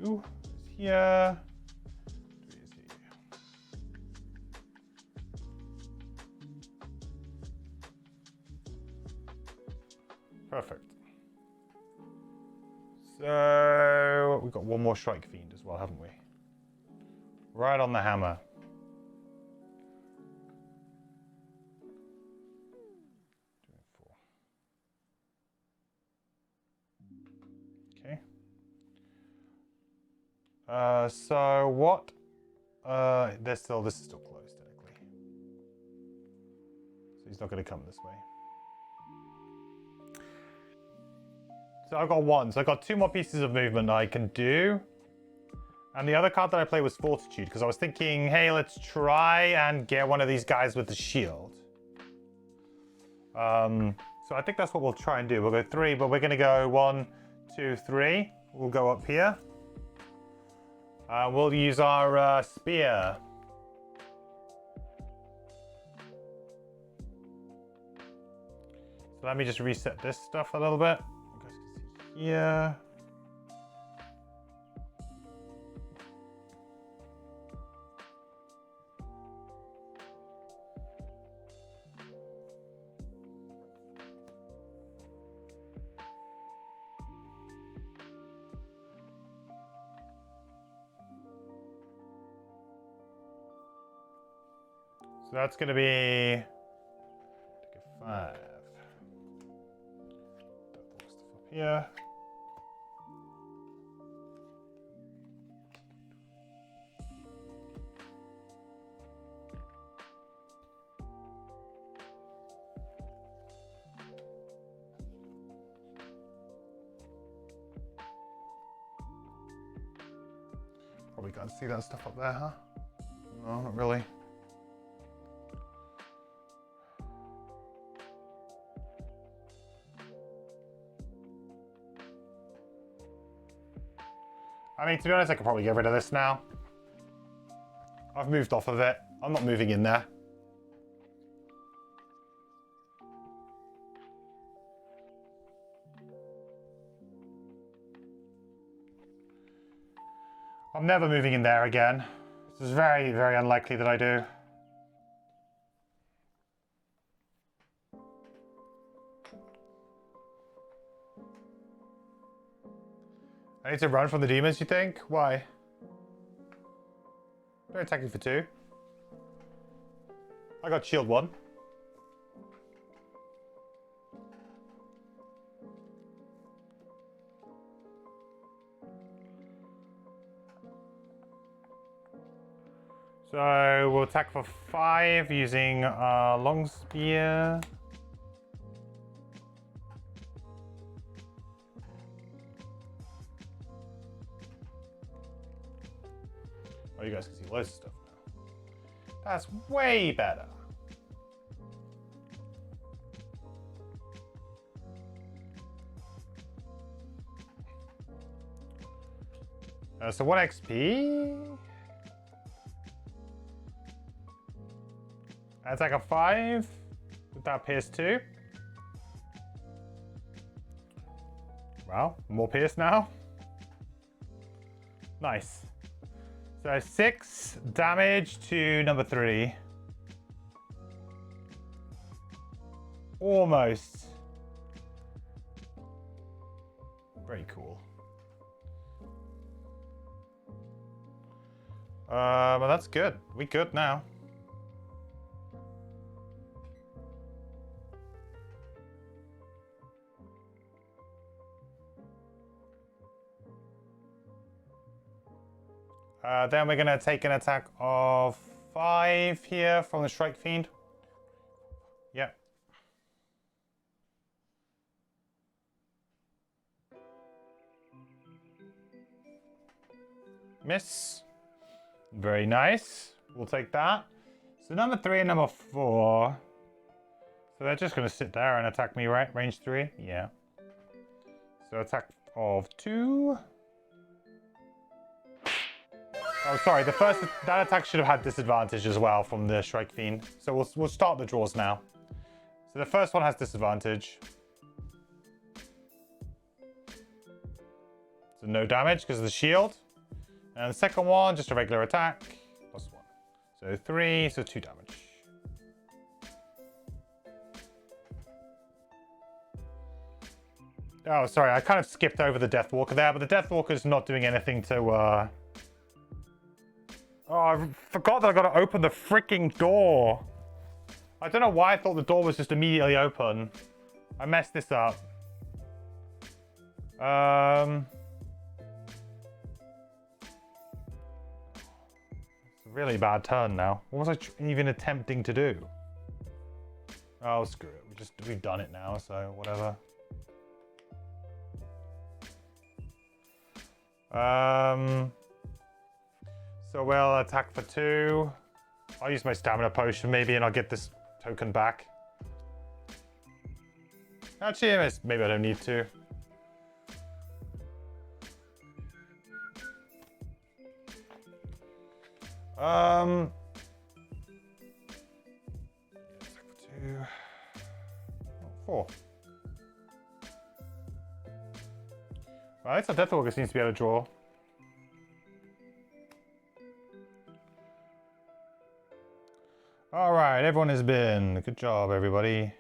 Two is here. Perfect. So we've got one more Strike Fiend as well, haven't we? Right on the hammer. Okay. So what? This is still closed technically. So he's not going to come this way. So I've got one. So I've got two more pieces of movement I can do. And the other card that I played was Fortitude, because I was thinking, hey, let's try and get one of these guys with the shield. So I think that's what we'll try and do. We'll go 3, but we're going to go 1, 2, 3. We'll go up here. We'll use our spear. So let me just reset this stuff a little bit. Yeah. So that's going to be 5. Put the stuff up here. Probably can't see that stuff up there, huh? No, not really. I mean, to be honest, I could probably get rid of this now. I've moved off of it. I'm not moving in there. I'm never moving in there again. This is very, very unlikely that I do. I need to run from the demons, you think? Why? They're attacking for 2. I got shield 1. So we'll attack for 5 using long spear. Oh, you guys can see loads of stuff now. That's way better. So 1 XP. Attack of 5. With that pierce 2. Wow, more pierce now. Nice. So 6 damage to number 3. Almost. Very cool. But that's good. We good now. Then we're going to take an attack of 5 here from the Strike Fiend. Yep. Miss. Very nice. We'll take that. So number 3 and number 4. So they're just going to sit there and attack me, right? Range 3? Yeah. So attack of 2. Oh, sorry. That attack should have had disadvantage as well from the Strike Fiend. So we'll start the draws now. So the first one has disadvantage. So no damage because of the shield. And the second one, just a regular attack. +1. So 3, so 2 damage. Oh, sorry. I kind of skipped over the Deathwalker there, but the Deathwalker's not doing anything to... Oh, I forgot that I got to open the freaking door. I don't know why I thought the door was just immediately open. I messed this up. It's a really bad turn now. What was I even attempting to do? Oh, screw it. We've done it now, so whatever. So we'll attack for 2. I'll use my stamina potion maybe and I'll get this token back. Actually, maybe I don't need to. Attack for 2. 4. Well, it's a Deathwalker seems to be able to draw. Alright, everyone has been. Good job, everybody.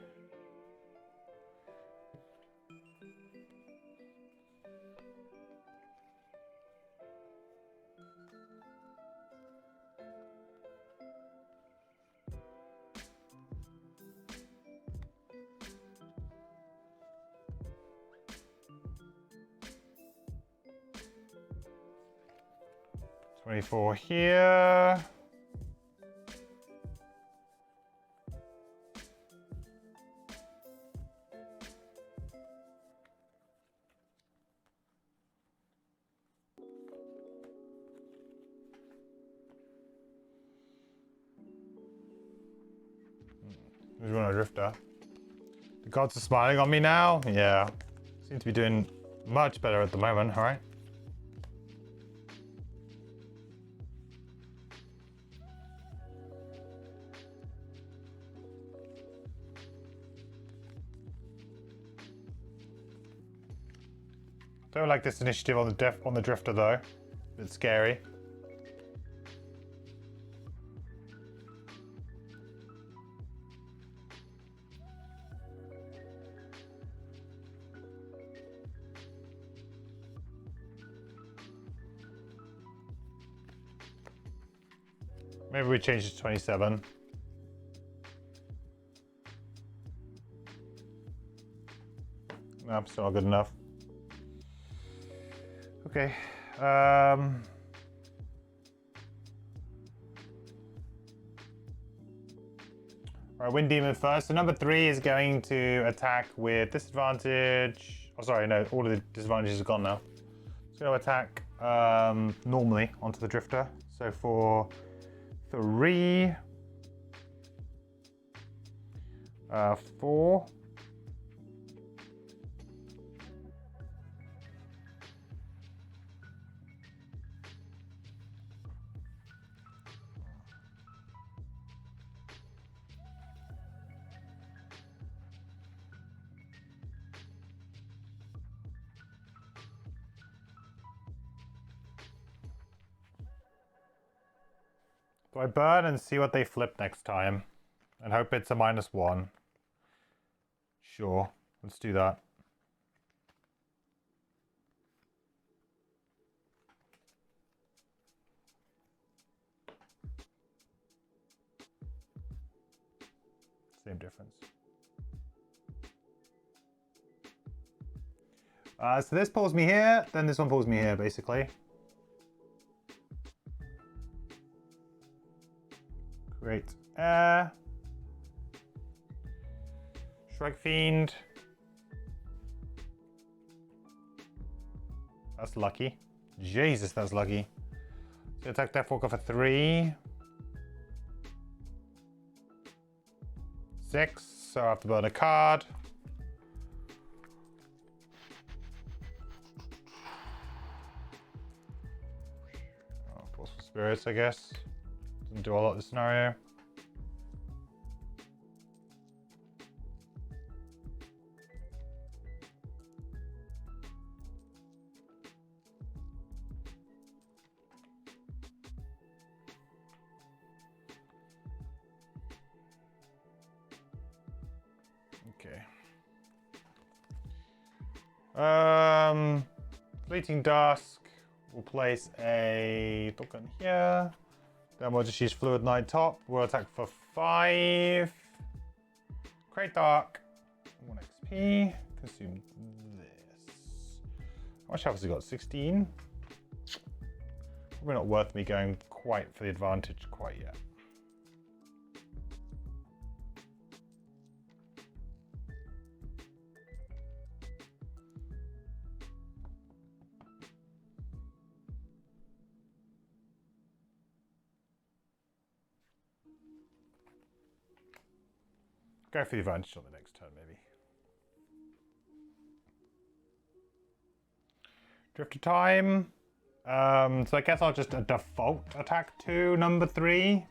$24 here. Who's running a drifter? The gods are smiling on me now? Yeah. Seem to be doing much better at the moment, alright? Don't like this initiative on the drifter though. A bit scary. Maybe we change it to 27. Nope, still not good enough. Okay. Alright, Wind Demon first. So number 3 is going to attack with disadvantage. Oh, sorry, no, all of the disadvantages are gone now. It's going to attack normally onto the drifter. So for 3, 4. Do I burn and see what they flip next time? And hope it's a -1. Sure, let's do that. Same difference. So this pulls me here, then this one pulls me here, basically. Great. Shrug Fiend. That's lucky. Jesus, that's lucky. So attack Deathwalker for 3. 6, so I have to burn a card. Oh, Forceful Spirits, I guess. Doesn't do a lot in this scenario. Okay. Fleeting Dusk. We'll place a token here. Then we'll just use Fluid Knight top. We'll attack for 5. Great Dark. 1 XP. Consume this. How much health has he got? 16? Probably not worth me going quite for the advantage quite yet. Go for the advantage on the next turn, maybe. Drift of Time. So I guess I'll just default attack to number 3.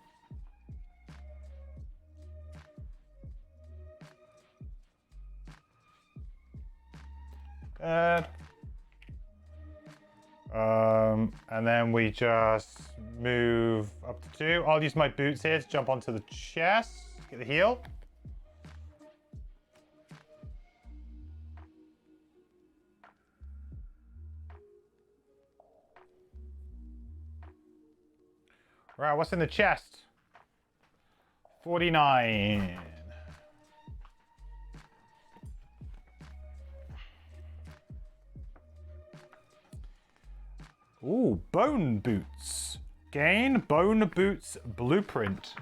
Good. And then we just move up to 2. I'll use my boots here to jump onto the chest, get the heal. Right, what's in the chest? 49. Ooh, Bone Boots. Gain Bone Boots Blueprint.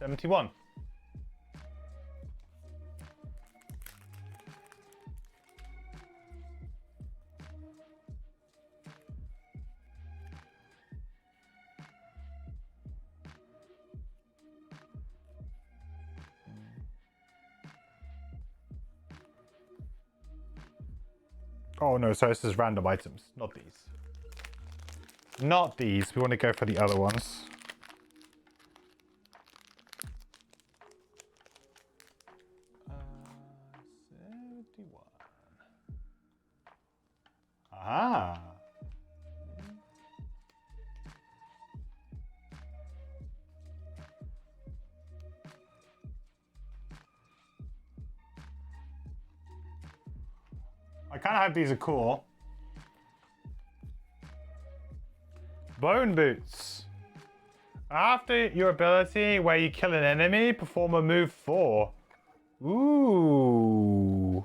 71. Oh no, so this is random items, not these. Not these, we want to go for the other ones. Uh, 71. Ah. I kind of hope these are cool. Bone Boots. After your ability where you kill an enemy, perform a move 4. Ooh.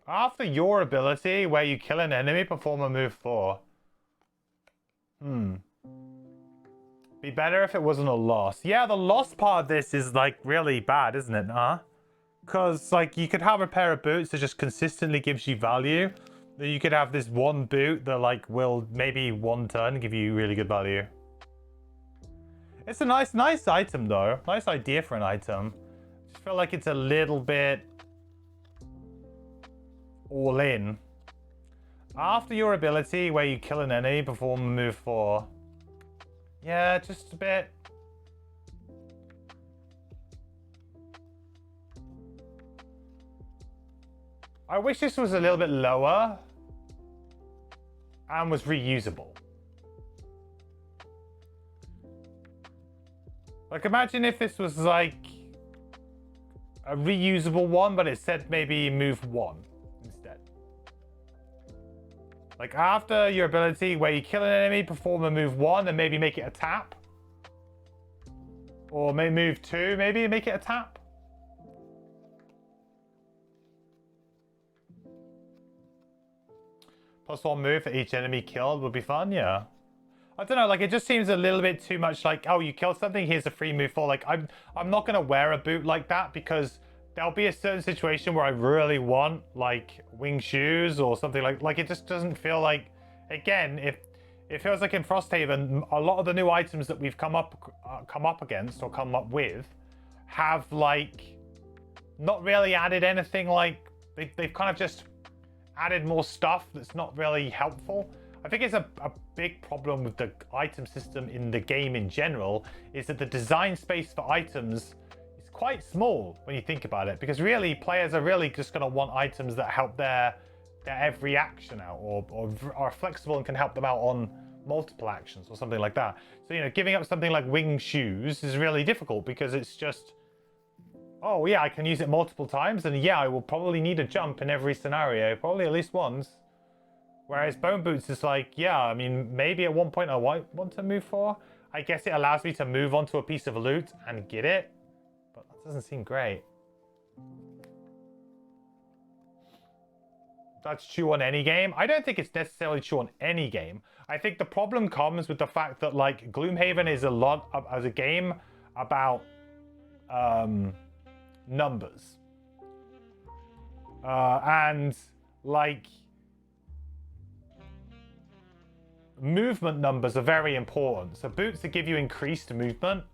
After your ability where you kill an enemy, perform a move 4. Be better if it wasn't a loss. Yeah, the loss part of this is like really bad, isn't it? Because like you could have a pair of boots that just consistently gives you value. Then you could have this one boot that like will maybe one turn give you really good value. It's a nice item though. Nice idea for an item. Just feel like it's a little bit all in. After your ability where you kill an enemy, perform move 4. Yeah, just a bit. I wish this was a little bit lower and was reusable. Like, imagine if this was like a reusable one, but it said maybe move 1 instead. Like, after your ability where you kill an enemy, perform a move 1 and maybe make it a tap. Or maybe move 2, maybe make it a tap. +1 move for each enemy killed would be fun, yeah. I don't know, like it just seems a little bit too much like, oh, you killed something, here's a free move 4. Like I'm not gonna wear a boot like that because there'll be a certain situation where I really want like wing shoes or something like it just doesn't feel like, again, if it feels like in Frosthaven, a lot of the new items that we've come up against or come up with have like not really added anything. Like they've kind of just added more stuff that's not really helpful. I think it's a big problem with the item system in the game in general is that the design space for items is quite small when you think about it, because really players are really just going to want items that help their every action out or are flexible and can help them out on multiple actions or something like that. So, you know, giving up something like wing shoes is really difficult because it's just, oh yeah, I can use it multiple times, and yeah, I will probably need a jump in every scenario, probably at least once. Whereas bone boots is like, yeah, I mean, maybe at one point I want to move 4. I guess it allows me to move onto a piece of loot and get it, but that doesn't seem great. That's true on any game. I don't think it's necessarily true on any game. I think the problem comes with the fact that like Gloomhaven is a lot of, as a game about numbers and like movement numbers are very important. So boots that give you increased movement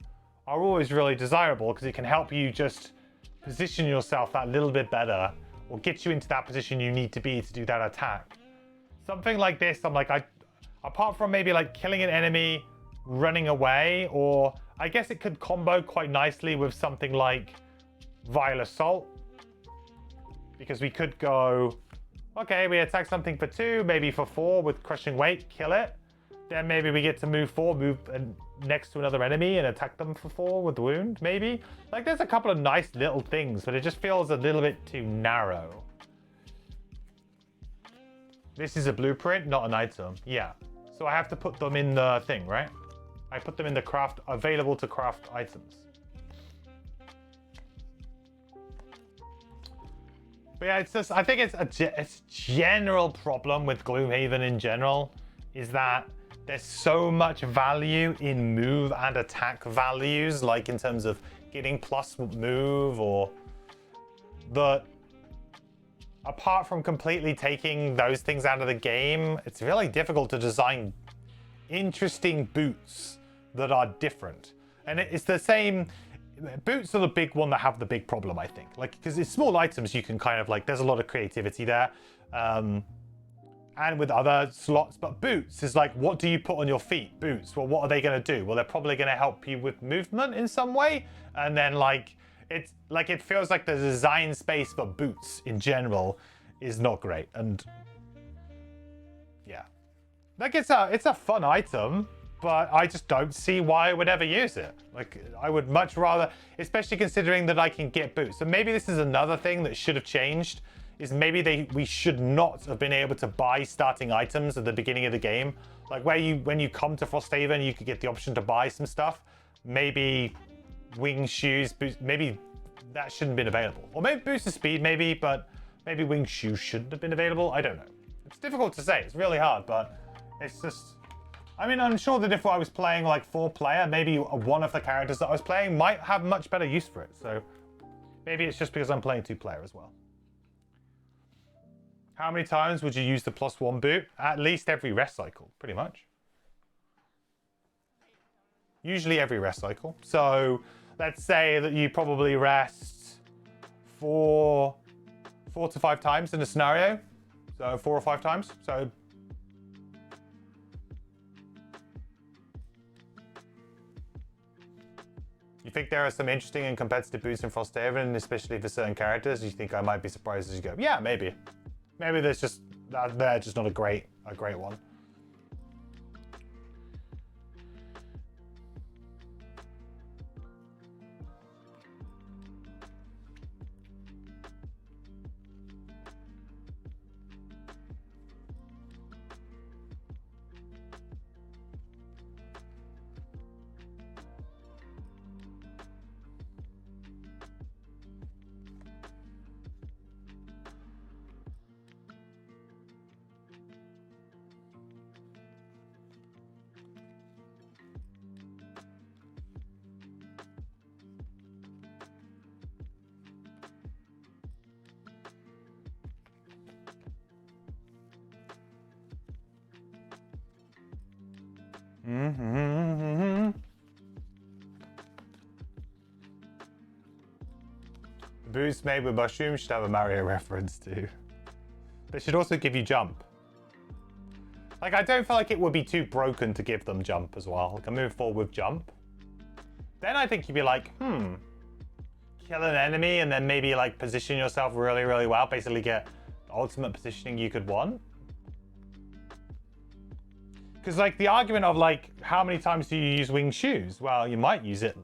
are always really desirable because it can help you just position yourself that little bit better or get you into that position you need to be to do that attack. Something like this, I'm like, apart from maybe like killing an enemy, running away, or I guess it could combo quite nicely with something like Vile Assault, because we could go, okay, we attack something for 2, maybe for 4 with crushing weight, kill it. Then maybe we get to move 4, move next to another enemy and attack them for 4 with wound, maybe. Like there's a couple of nice little things, but it just feels a little bit too narrow. This is a blueprint, not an item. Yeah. So I have to put them in the thing, right? I put them in the craft, available to craft items. But yeah, it's just, I think it's a general problem with Gloomhaven in general, is that there's so much value in move and attack values, like in terms of getting plus move, or that apart from completely taking those things out of the game, it's really difficult to design interesting boots that are different. And it's the same. Boots are the big one that have the big problem, I think. Like, because it's small items, you can kind of like, there's a lot of creativity there. And with other slots, but boots is like, what do you put on your feet? Boots, well, what are they going to do? Well, they're probably going to help you with movement in some way. And then like, it's like, it feels like the design space for boots in general is not great. And yeah, like it's a fun item, but I just don't see why I would ever use it. Like, I would much rather, especially considering that I can get boots. So maybe this is another thing that should have changed, is maybe we should not have been able to buy starting items at the beginning of the game. Like when you come to Frosthaven, you could get the option to buy some stuff. Maybe wing shoes, boots, maybe that shouldn't have been available. Or maybe boost of speed, maybe, but maybe wing shoes shouldn't have been available. I don't know. It's difficult to say. It's really hard, but it's just, I mean, I'm sure that if I was playing like 4-player, maybe one of the characters that I was playing might have much better use for it. So maybe it's just because I'm playing 2-player as well. How many times would you use the +1 boot? At least every rest cycle, pretty much. usually every rest cycle. So let's say that you probably rest four to 5 times in a scenario. So 4 or 5 times. So you think there are some interesting and competitive boosts in Frosthaven, especially for certain characters? You think I might be surprised as you go? Yeah, maybe. Maybe there's just they're just not a great one. The boost made with mushrooms should have a Mario reference too. They should also give you jump. Like, I don't feel like it would be too broken to give them jump as well. Like, I move forward with jump. Then I think you'd be like, kill an enemy and then maybe like position yourself really, really well. Basically get the ultimate positioning you could want. Because like the argument of like, how many times do you use winged shoes? Well, you might use it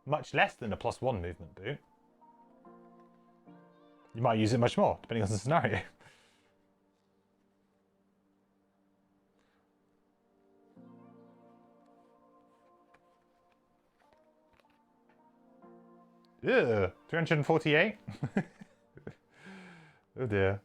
much less than a +1 movement boot. You might use it much more, depending on the scenario. Ew, 348? Oh dear.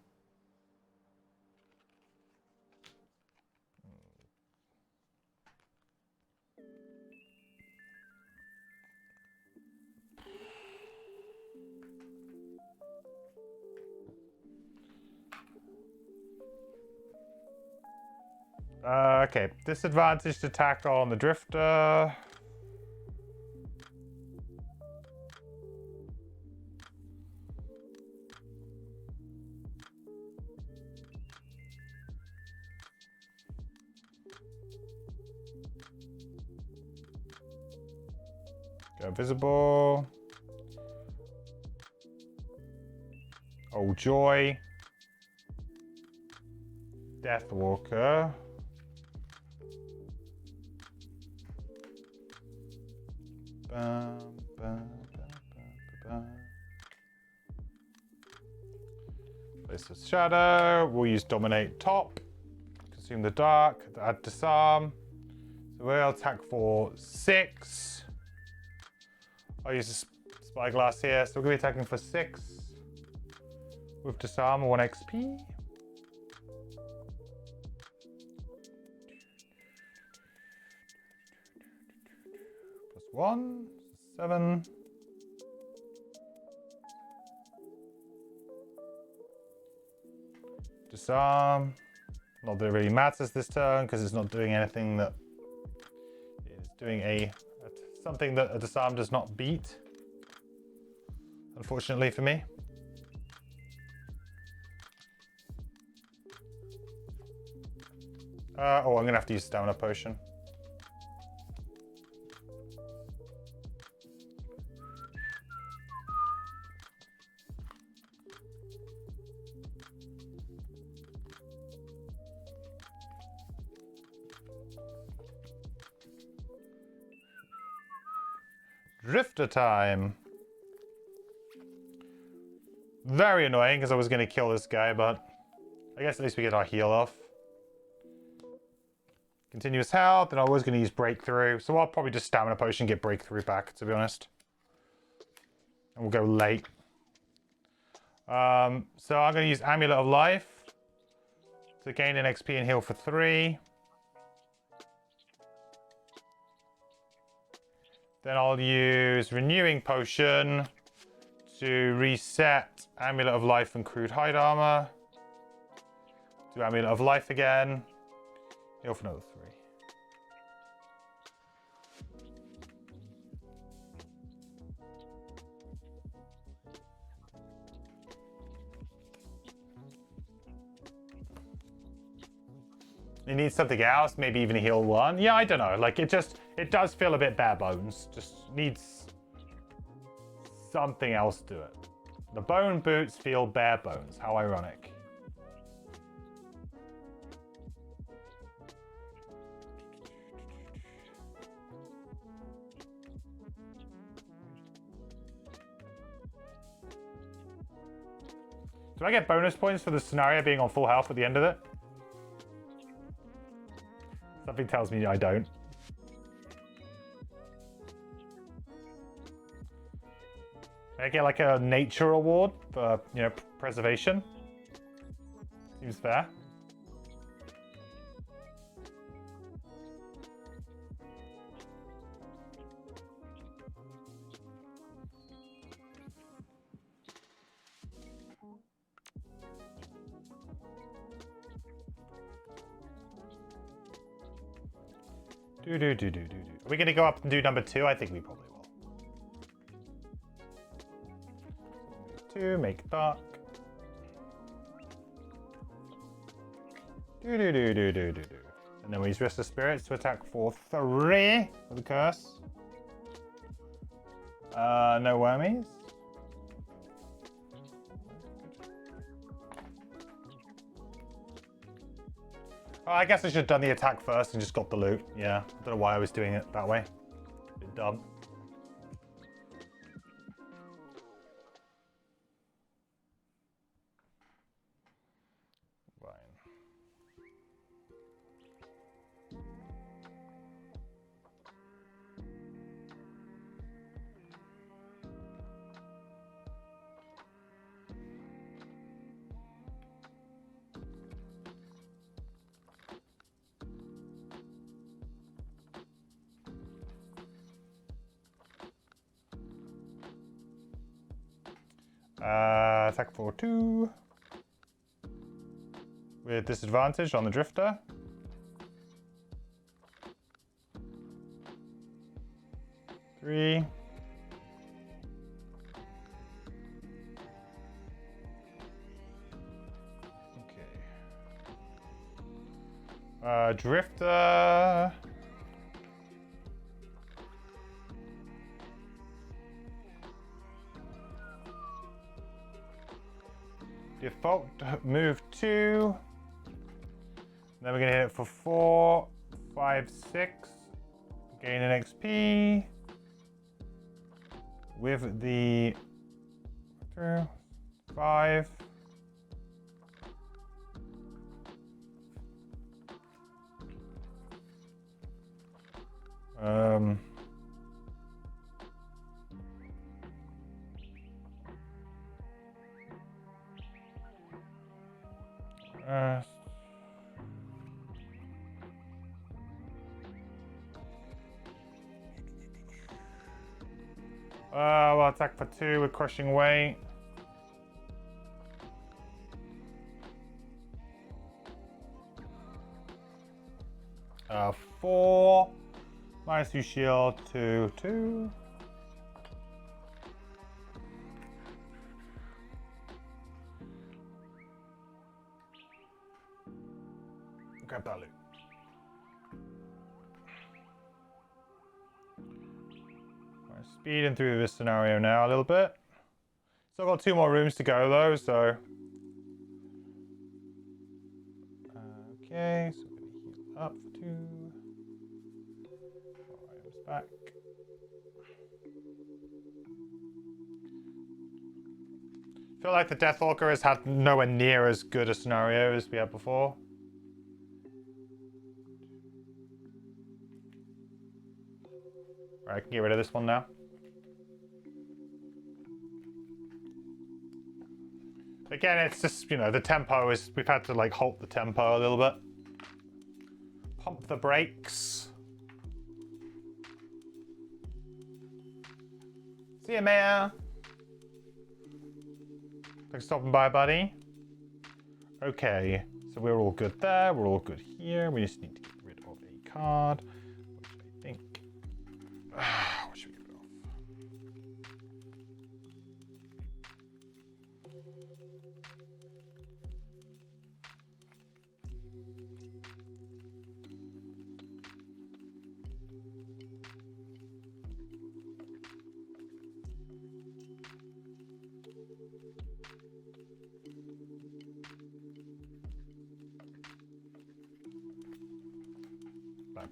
Okay, disadvantaged attack on the Drifter. Go visible. Oh joy. Deathwalker. Place of shadow. We'll use dominate top. Consume the dark. Add disarm. So we'll attack for 6. I'll use a spyglass here. So we're gonna be attacking for 6 with disarm, 1 XP. +1, 7. Disarm. Not that it really matters this turn because it's not doing anything that it's doing something that a disarm does not beat. Unfortunately for me. Oh, I'm gonna have to use stamina potion. Drifter time. Very annoying because I was going to kill this guy, but I guess at least we get our heal off. Continuous health, and I was going to use breakthrough, so I'll probably just stamina potion, get breakthrough back, to be honest. And we'll go late. So I'm going to use Amulet of Life to gain an XP and heal for 3. Then I'll use Renewing Potion to reset Amulet of Life and Crude Hide Armor. Do Amulet of Life again. Heal for another 3. It needs something else, maybe even heal 1. Yeah, I don't know. Like, it does feel a bit bare bones. Just needs something else to it. The bone boots feel bare bones. How ironic. Do I get bonus points for the scenario being on full health at the end of it? Something tells me I don't. I get like a nature award for, you know, preservation. Seems fair. Are we going to go up and do number 2? I think we probably will. 2, make dark. And then we use Rest of Spirits to attack for 3 with the curse. No wormies. Oh, I guess I should have done the attack first and just got the loot. Yeah, I don't know why I was doing it that way. Bit dumb. Attack for 2. With disadvantage on the drifter. Three. Okay. Drifter. Default move 2. Then we're gonna hit it for 4, 5, 6. Gain an XP. With the 5. We'll attack for 2 with crushing weight. Uh, 4 minus 2 shield to 2. Grab that loot. Speeding through this scenario now a little bit. Still got 2 more rooms to go though, so. Okay, so we're gonna heal up for 2. 4 items back. I feel like the Deathwalker has had nowhere near as good a scenario as we had before. Right, I can get rid of this one now. Again, it's just, you know, the tempo is, we've had to like halt the tempo a little bit. Pump the brakes. See you, Maya. Thanks for stopping by, buddy. Okay, so we're all good there. We're all good here. We just need to get rid of a card, which I think. What should we get rid of?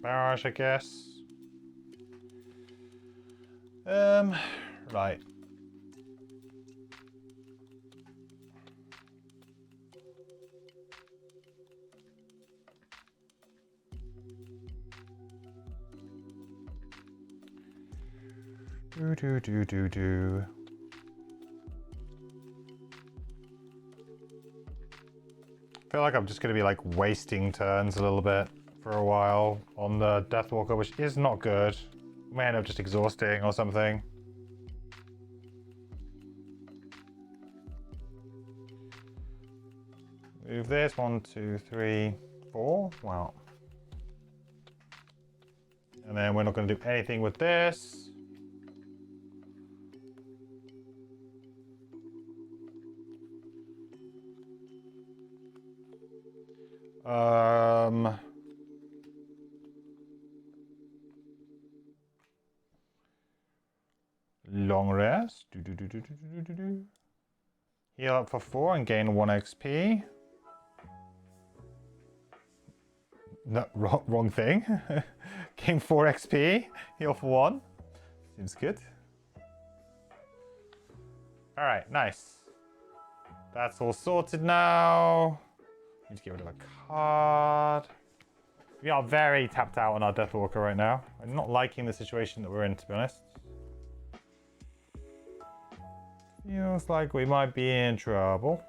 barrage, I guess. Right. Do. I feel like I'm just going to be like wasting turns a little bit for a while on the Deathwalker, which is not good. May end up just exhausting or something. Move this, 1, 2, 3, 4. Wow. And then we're not going to do anything with this. Long rest. Heal up for 4 and gain 1 XP. No, wrong thing. Gain 4 XP. Heal for 1. Seems good. Alright, nice. That's all sorted now. Need to get rid of a card. We are very tapped out on our Deathwalker right now. I'm not liking the situation that we're in, to be honest. Feels like we might be in trouble.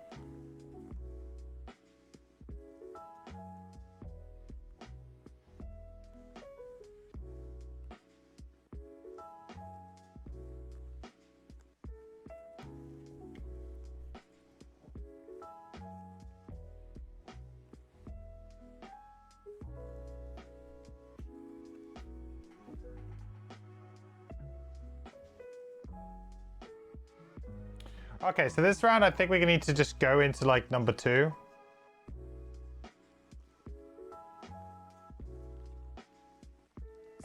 Okay, so this round I think we need to just go into like number 2.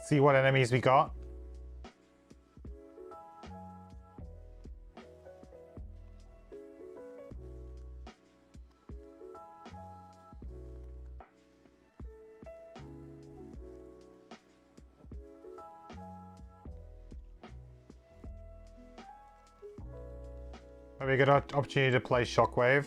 See what enemies we got. Maybe a good opportunity to play Shockwave.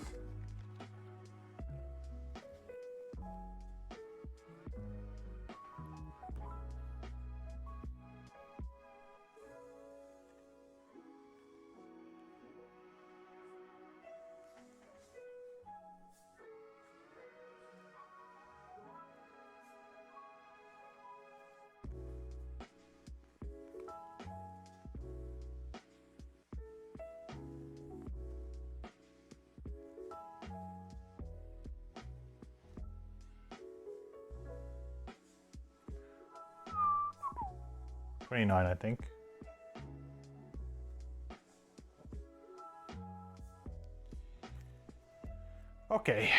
$29, I think. Okay.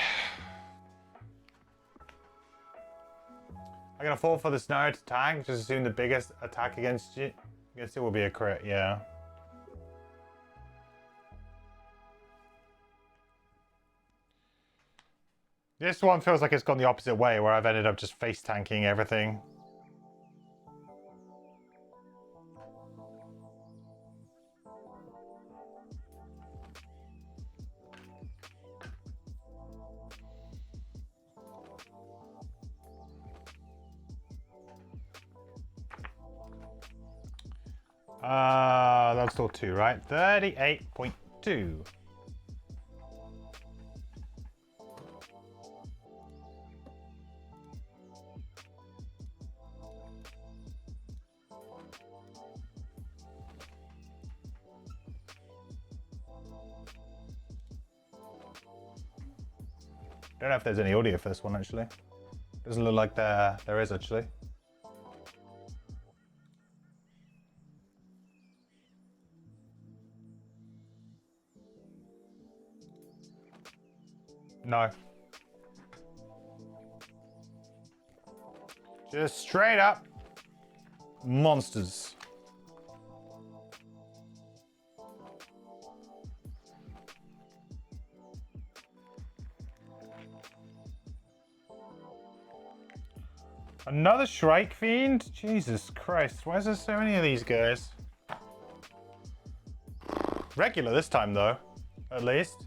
I'm gonna fall for the snare to tank. Just assume the biggest attack against you. I guess it will be a crit, yeah. This one feels like it's gone the opposite way, where I've ended up just face tanking everything. That's still 2, right? 38.2. Don't know if there's any audio for this one, actually. Doesn't look like there is, actually. No. Just straight up monsters. Another Shrike Fiend? Jesus Christ, why is there so many of these guys? Regular this time though, at least.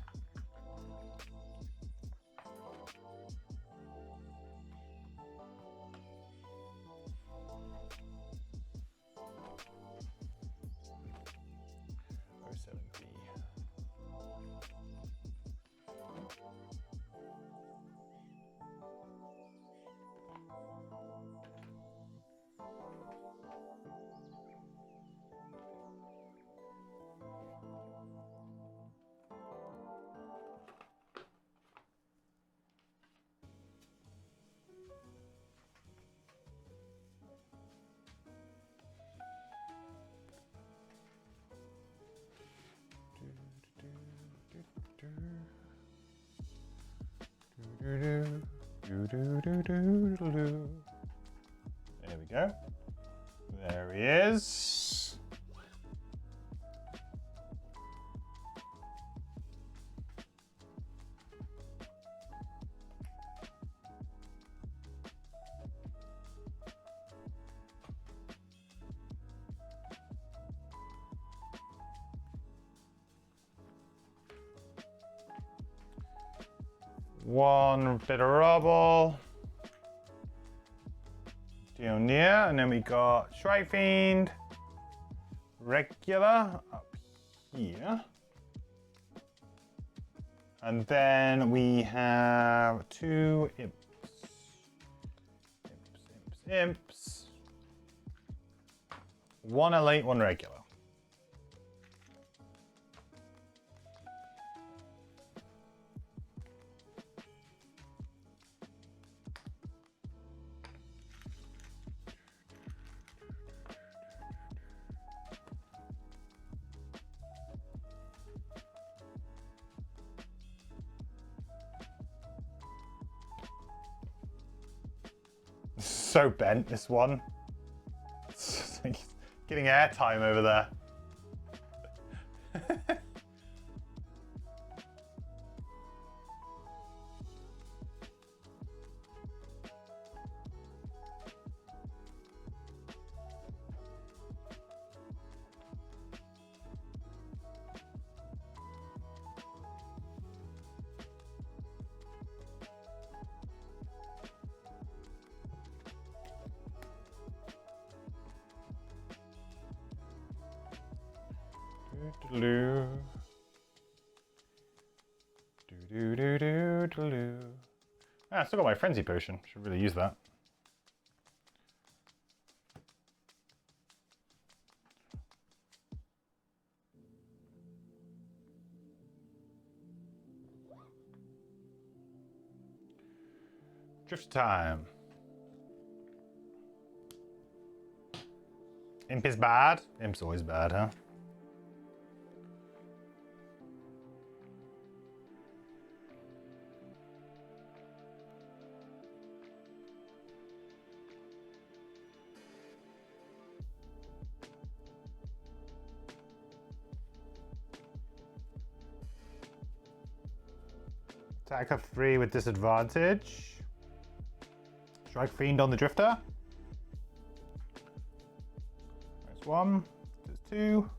There we go. There he is. One bit of rubble. Down there, and then we got Shrike Fiend, regular up here. And then we have two imps. Imps. One elite, one regular. So bent, this one. It's like getting airtime over there. Ah, I still got my frenzy potion. Should really use that. Drift time. Imp is bad. Imp's always bad, huh? Attack of 3 with disadvantage. Strike Fiend on the Drifter. That's 1. There's 2.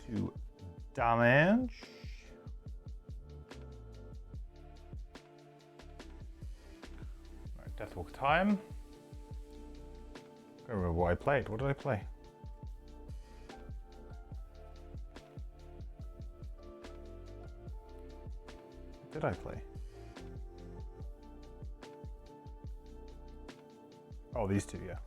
2 damage. Right, Deathwalk time. I don't remember what I played. What did I play? Did I play? Oh, these two, yeah.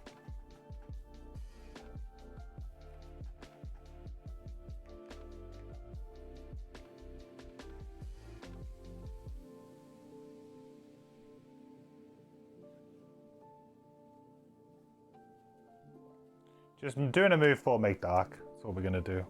Just doing a move 4, make dark. That's all we're gonna do.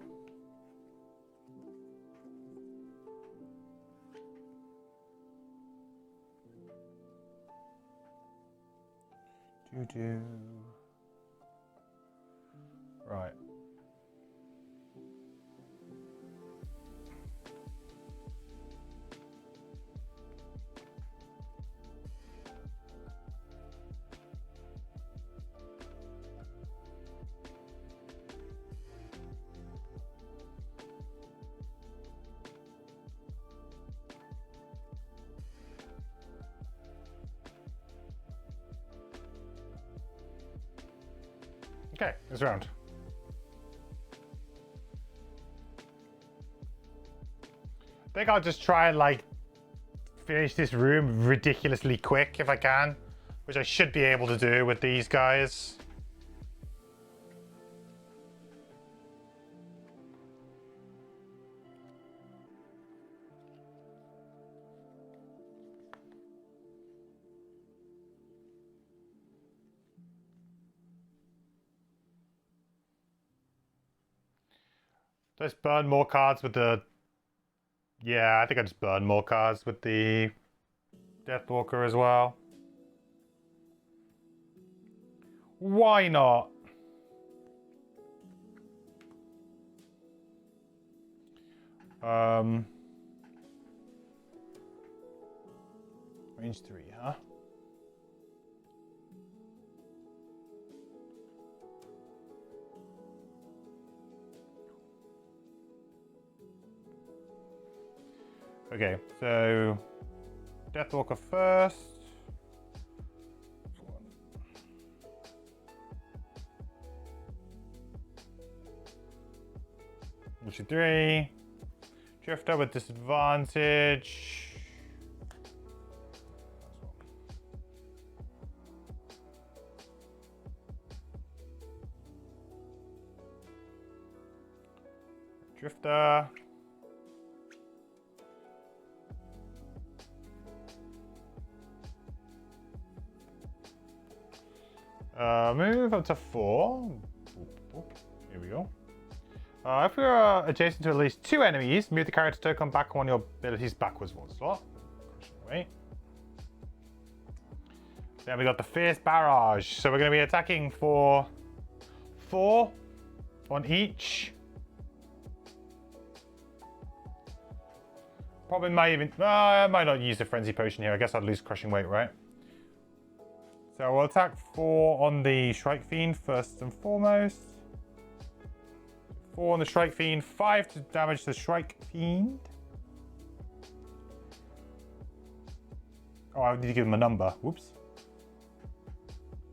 Right. Okay, this round. I think I'll just try and like finish this room ridiculously quick if I can, which I should be able to do with these guys. Just burn more cards with the... Yeah, I think I just burn more cards with the Deathwalker as well. Why not? Range 3, huh? Okay, so Deathwalker first. Issue 3. Drifter with disadvantage. Drifter. Move up to 4. Here we go. If we are adjacent to at least 2 enemies, move the character token back on your abilities backwards 1 slot. Wait. Then we got the Fierce Barrage. So we're going to be attacking for 4 on each. Probably might even... I might not use the Frenzy Potion here. I guess I'd lose Crushing Weight, right? So we'll attack 4 on the Shrike Fiend first and foremost. 4 on the Shrike Fiend, 5 to damage the Shrike Fiend. Oh, I need to give him a number. Whoops.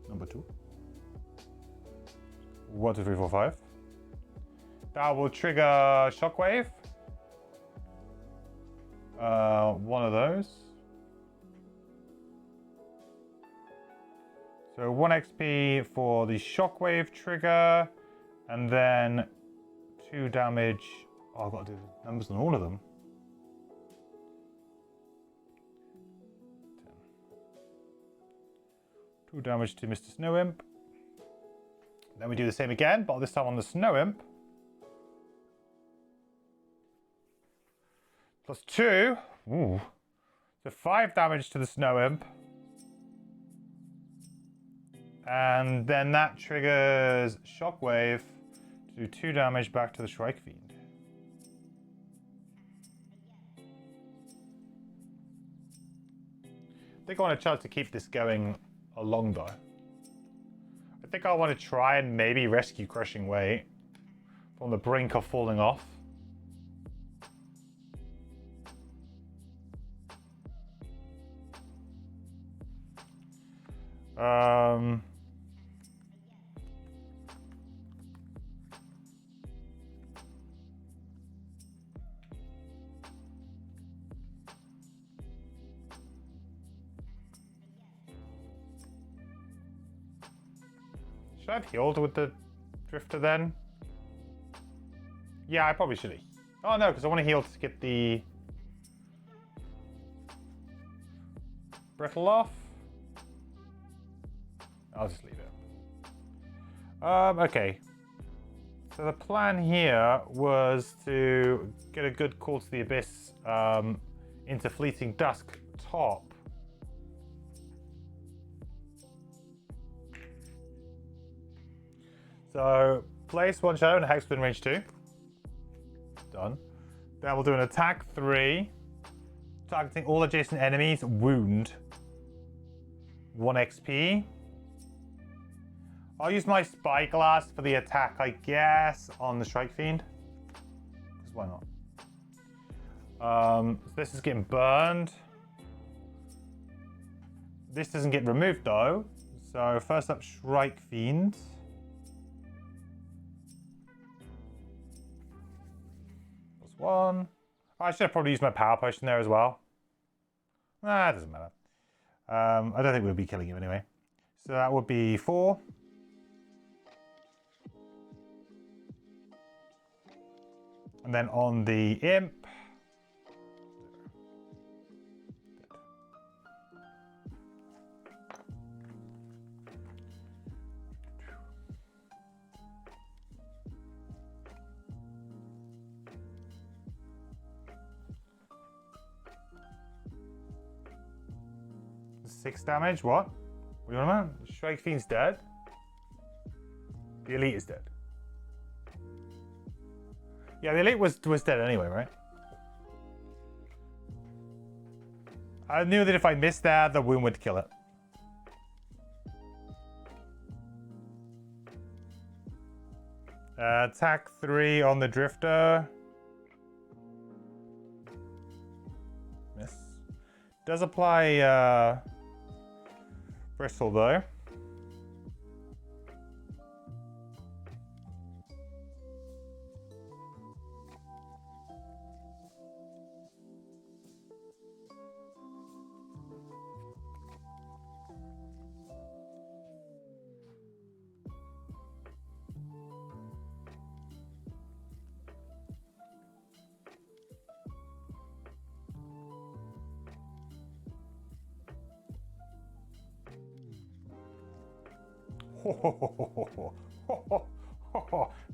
Number 2. 1, 2, 3, 4, 5. That will trigger Shockwave. One of those. So 1 XP for the Shockwave trigger, and then 2 damage. Oh, I've got to do the numbers on all of them. 10. 2 damage to Mr. Snow Imp. Then we do the same again, but this time on the Snow Imp. Plus 2. Ooh. So 5 damage to the Snow Imp. And then that triggers Shockwave to do 2 damage back to the Shrike Fiend. I think I want to try to keep this going along though. I think I want to try and maybe rescue Crushing Weight from the brink of falling off. Should I have healed with the Drifter then? Yeah, I probably should have. Oh no, because I want to heal to get the Brittle off. I'll just leave it. Okay. So the plan here was to get a good call to the Abyss into Fleeting Dusk top. So place 1 shadow in a Hexblood range 2. Done. Then we'll do an attack 3. Targeting all adjacent enemies. Wound. 1 XP. I'll use my Spyglass for the attack, I guess, on the Shrike Fiend. Because why not? So this is getting burned. This doesn't get removed though. So first up, Shrike Fiend. 1. I should have probably used my power potion there as well. Nah, it doesn't matter. I don't think we'll be killing you anyway. So that would be 4. And then on the imp. 6 damage, what? What do you want about? Strike Fiend's dead? The Elite is dead. Yeah, the Elite was dead anyway, right? I knew that if I missed that, the wound would kill it. Attack 3 on the Drifter. Miss. Does apply Bristle though.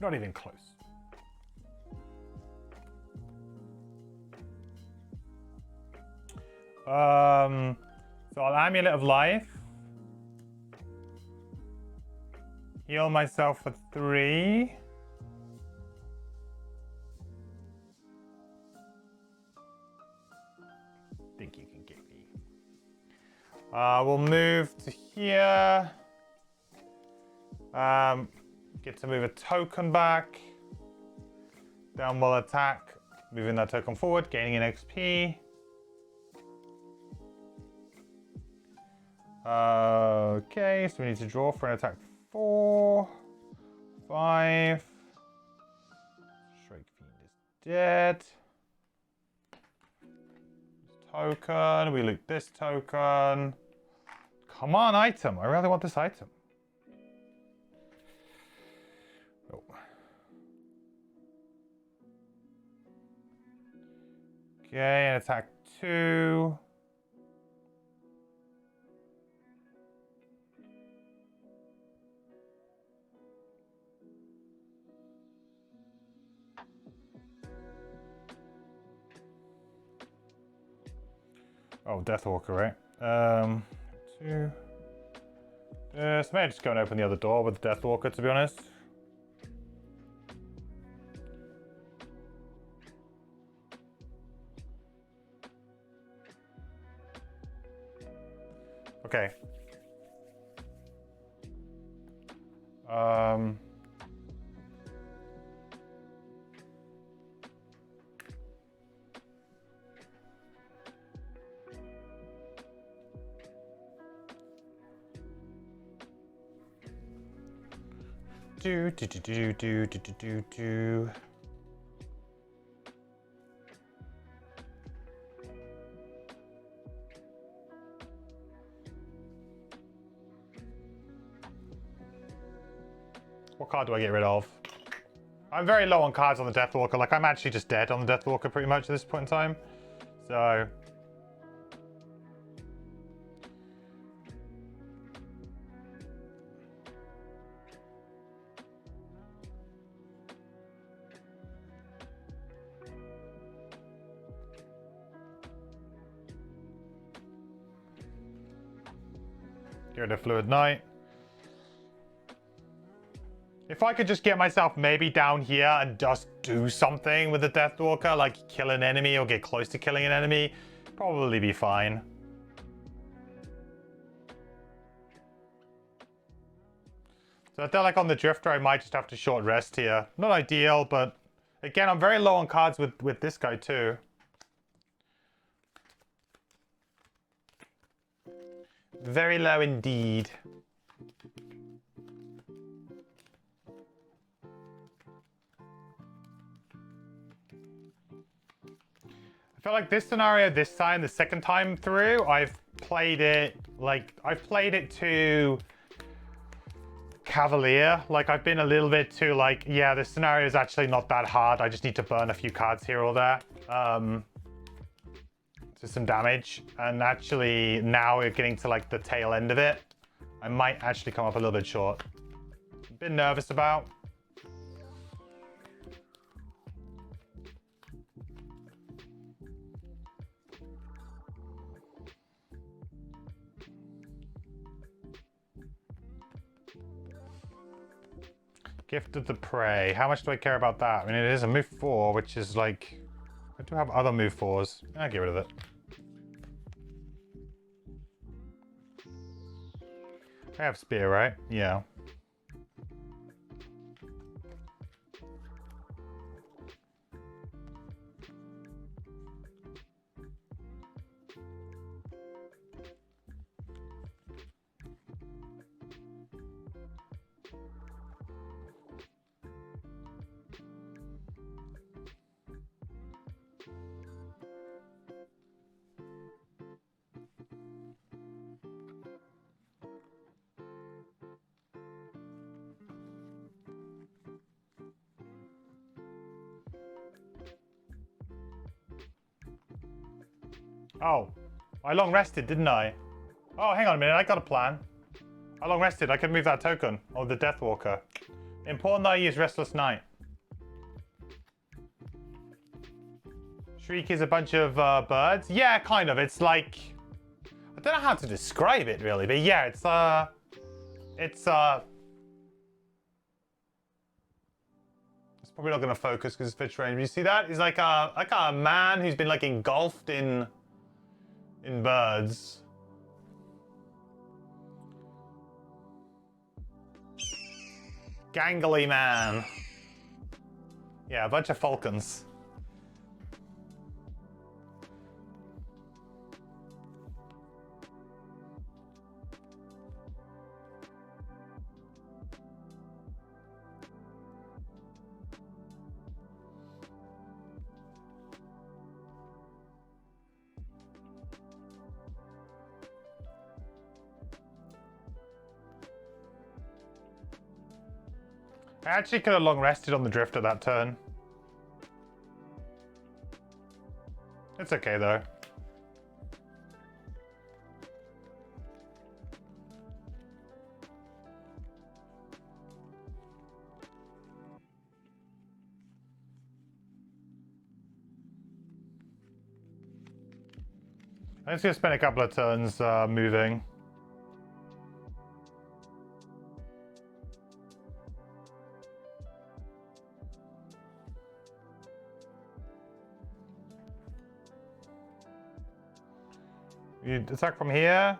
Not even close. So I'll Amulet of Life. Heal myself for 3. Think you can get me. We'll move to here. Get to move a token back. Then we'll attack, moving that token forward, gaining an XP. Okay, so we need to draw for an attack 4, 5. Strike Fiend is dead. This token, we loot this token. Come on, item. I really want this item. Okay, and attack 2. Oh, Deathwalker, right? 2. So maybe just go and open the other door with the Deathwalker, to be honest. Okay. Do. What card do I get rid of? I'm very low on cards on the Deathwalker. Like, I'm actually just dead on the Deathwalker pretty much at this point in time. So... get rid of Fluid Knight. If I could just get myself maybe down here and just do something with the Deathwalker, like kill an enemy or get close to killing an enemy, probably be fine. So I feel like on the Drifter, I might just have to short rest here. Not ideal, but again, I'm very low on cards with this guy too. Very low indeed. feel like this scenario this time, the second time through, I've played it too cavalier. Like, I've been a little bit too like, yeah, this scenario is actually not that hard. I just need to burn a few cards here or there. To some damage. And actually, now we're getting to like the tail end of it. I might actually come up a little bit short. A bit nervous about. Gift of the Prey. How much do I care about that? I mean, it is a move 4, which is like... I do have other move 4s. I'll get rid of it. I have Spear, right? Yeah. Oh, I long rested, didn't I? Oh, hang on a minute, I got a plan. I long rested, I can move that token. Oh, the Deathwalker. Important that I use Restless Night. Shriek is a bunch of birds? Yeah, kind of. It's like... I don't know how to describe it, really, but yeah, it's probably not going to focus because it's fit range. You see that? He's like a man who's been like engulfed in birds. Gangly man. Yeah, a bunch of falcons. I actually could have long rested on the Drifter that turn. It's okay though. I'm just gonna spend a couple of turns moving. You attack from here.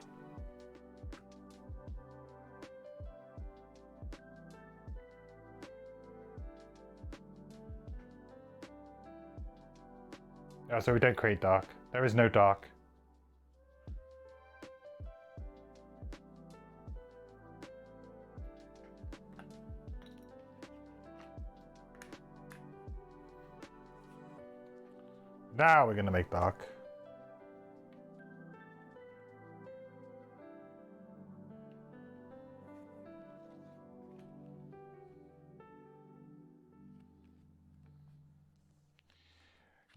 Oh, so we don't create dark. There is no dark. Now we're gonna make dark.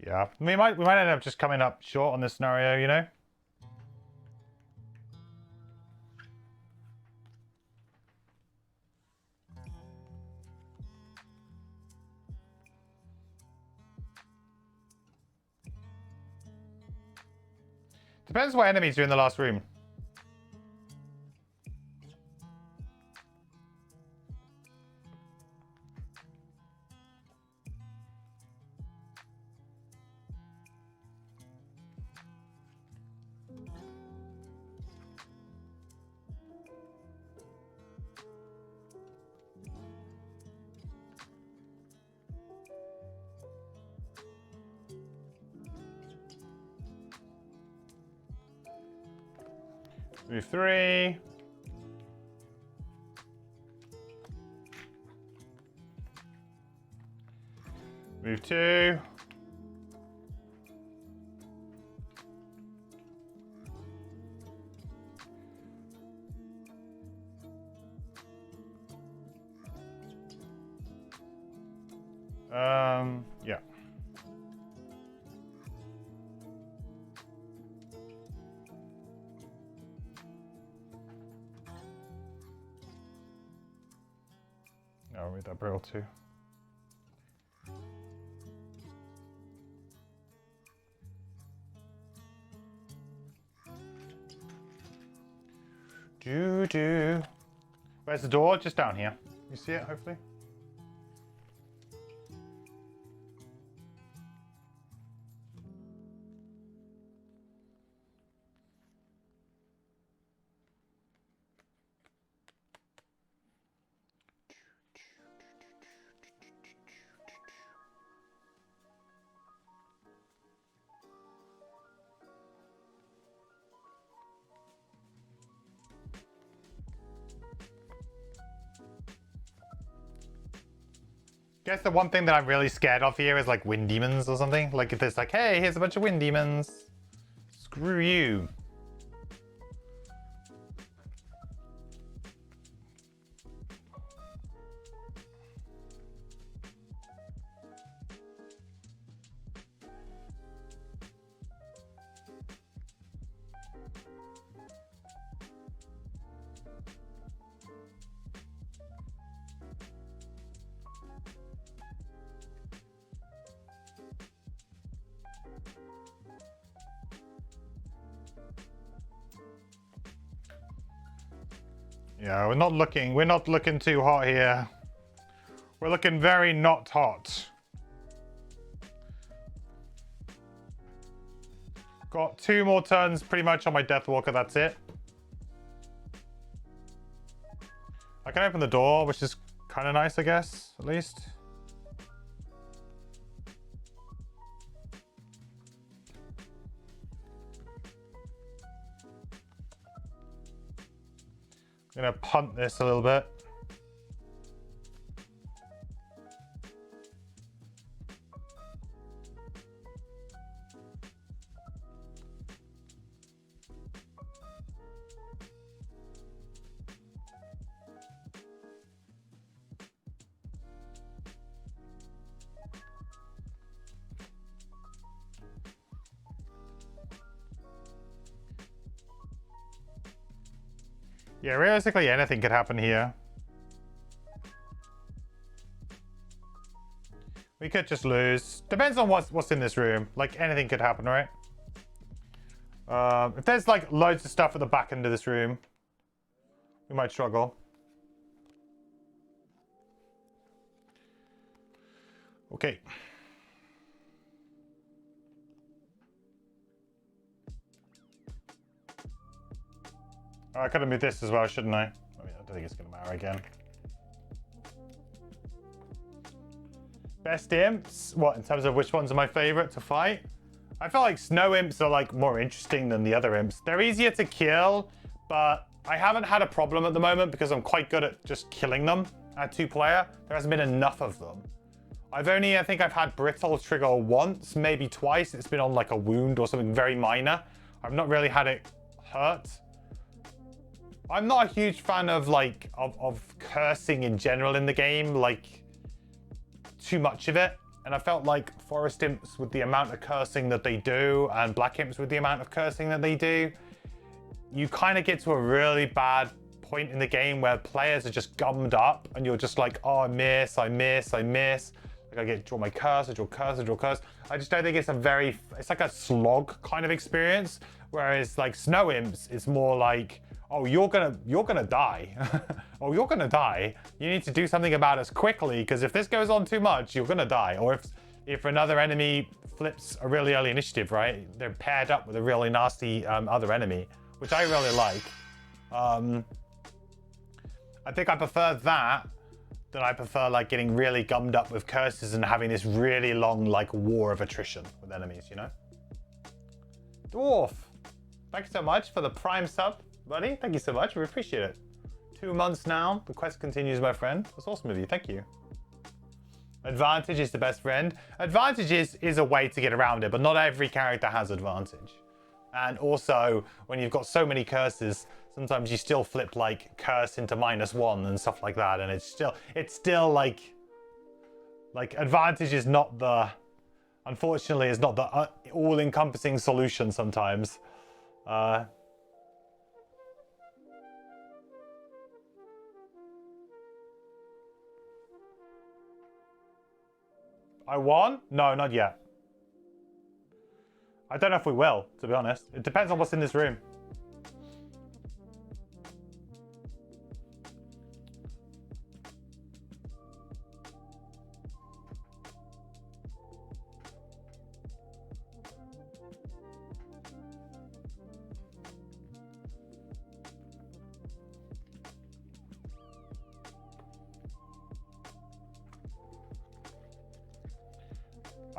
Yeah, we might end up just coming up short on this scenario, you know? Depends what enemies do in the last room. Move 3. Move 2. Yeah. I'll read that braille too. Do. Where's the door? Just down here. You see it, hopefully? Guess the one thing that I'm really scared of here is like wind demons or something. Like if it's like, hey, here's a bunch of wind demons. Screw you. Yeah, we're not looking too hot here. We're looking very not hot. Got 2 more turns pretty much on my Deathwalker, that's it. I can open the door, which is kind of nice, I guess, at least. I'm gonna punt this a little bit. Yeah, realistically anything could happen here. We could just lose. Depends on what's in this room. Like anything could happen, right? If there's like loads of stuff at the back end of this room, we might struggle. Okay. Oh, I could have moved this as well, shouldn't I? I mean, I don't think it's going to matter again. Best imps? What, in terms of which ones are my favorite to fight? I feel like snow imps are like more interesting than the other imps. They're easier to kill, but I haven't had a problem at the moment because I'm quite good at just killing them at 2-player. There hasn't been enough of them. I think I've had brittle trigger once, maybe twice. It's been on like a wound or something very minor. I've not really had it hurt. I'm not a huge fan of like of cursing in general in the game, like too much of it. And I felt like forest imps with the amount of cursing that they do and black imps with the amount of cursing that they do, you kind of get to a really bad point in the game where players are just gummed up and you're just like, oh, I miss. Like I draw my curse, I draw curse, I draw curse. I just don't think it's it's like a slog kind of experience. Whereas like snow imps, it's more like, oh, you're gonna die. Oh, you're gonna die. You need to do something about us quickly, because if this goes on too much, you're gonna die. Or if another enemy flips a really early initiative, right? They're paired up with a really nasty other enemy, which I really like. I think I prefer that than I prefer like getting really gummed up with curses and having this really long like war of attrition with enemies, you know? Dwarf, thank you so much for the Prime sub. Buddy, thank you so much. We appreciate it. 2 months now. The quest continues, my friend. That's awesome of you. Thank you. Advantage is the best friend. Advantage is a way to get around it, but not every character has advantage. And also, when you've got so many curses, sometimes you still flip like curse into -1 and stuff like that, and it's still Like, advantage is not the... Unfortunately, is not the all-encompassing solution sometimes. I won? No, not yet. I don't know if we will, to be honest. It depends on what's in this room.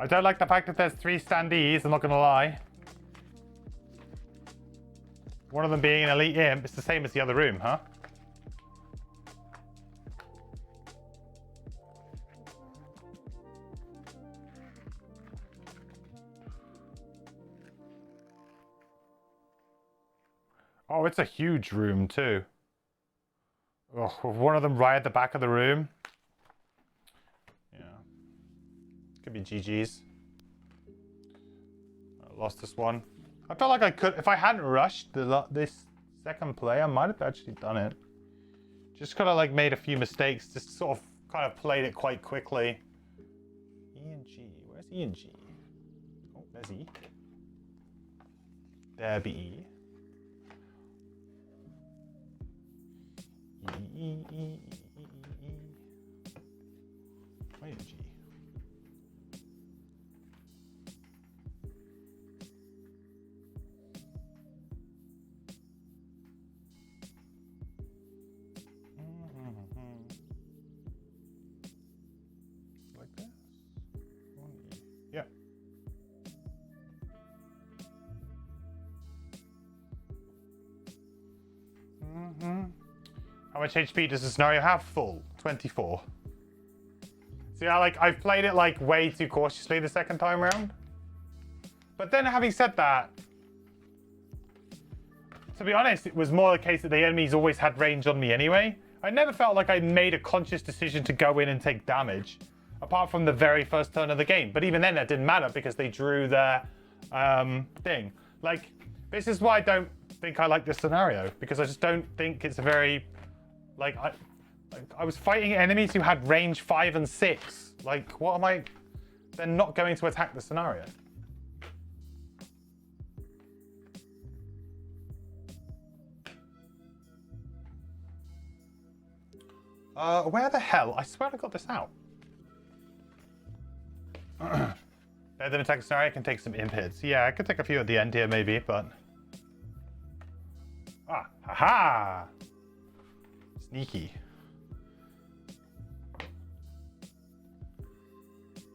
I don't like the fact that there's 3 standees, I'm not gonna lie. One of them being an elite imp, it's the same as the other room, huh? Oh, it's a huge room too. Oh, with one of them right at the back of the room. Yeah. Could be GG's. I lost this one. I felt like I could, if I hadn't rushed this second play, I might have actually done it. Just kind of like made a few mistakes, just sort of kind of played it quite quickly. E and G, where's E and G? Oh, there's E. There be E. E. Wait, G. Like this? Yeah. How much HP does the scenario have? Full. 24. See, I've played it like way too cautiously the second time around. But then having said that, to be honest, it was more the case that the enemies always had range on me anyway. I never felt like I made a conscious decision to go in and take damage, apart from the very first turn of the game. But even then, that didn't matter because they drew their thing. Like, this is why I don't think I like this scenario, because I just don't think it's a very... Like, I was fighting enemies who had range 5 and 6. Like, what am I... They're not going to attack the scenario. Where the hell? I swear I got this out. Better than attack scenario, I can take some imp hits. Yeah, I could take a few at the end here maybe, but... Ah, haha! Sneaky.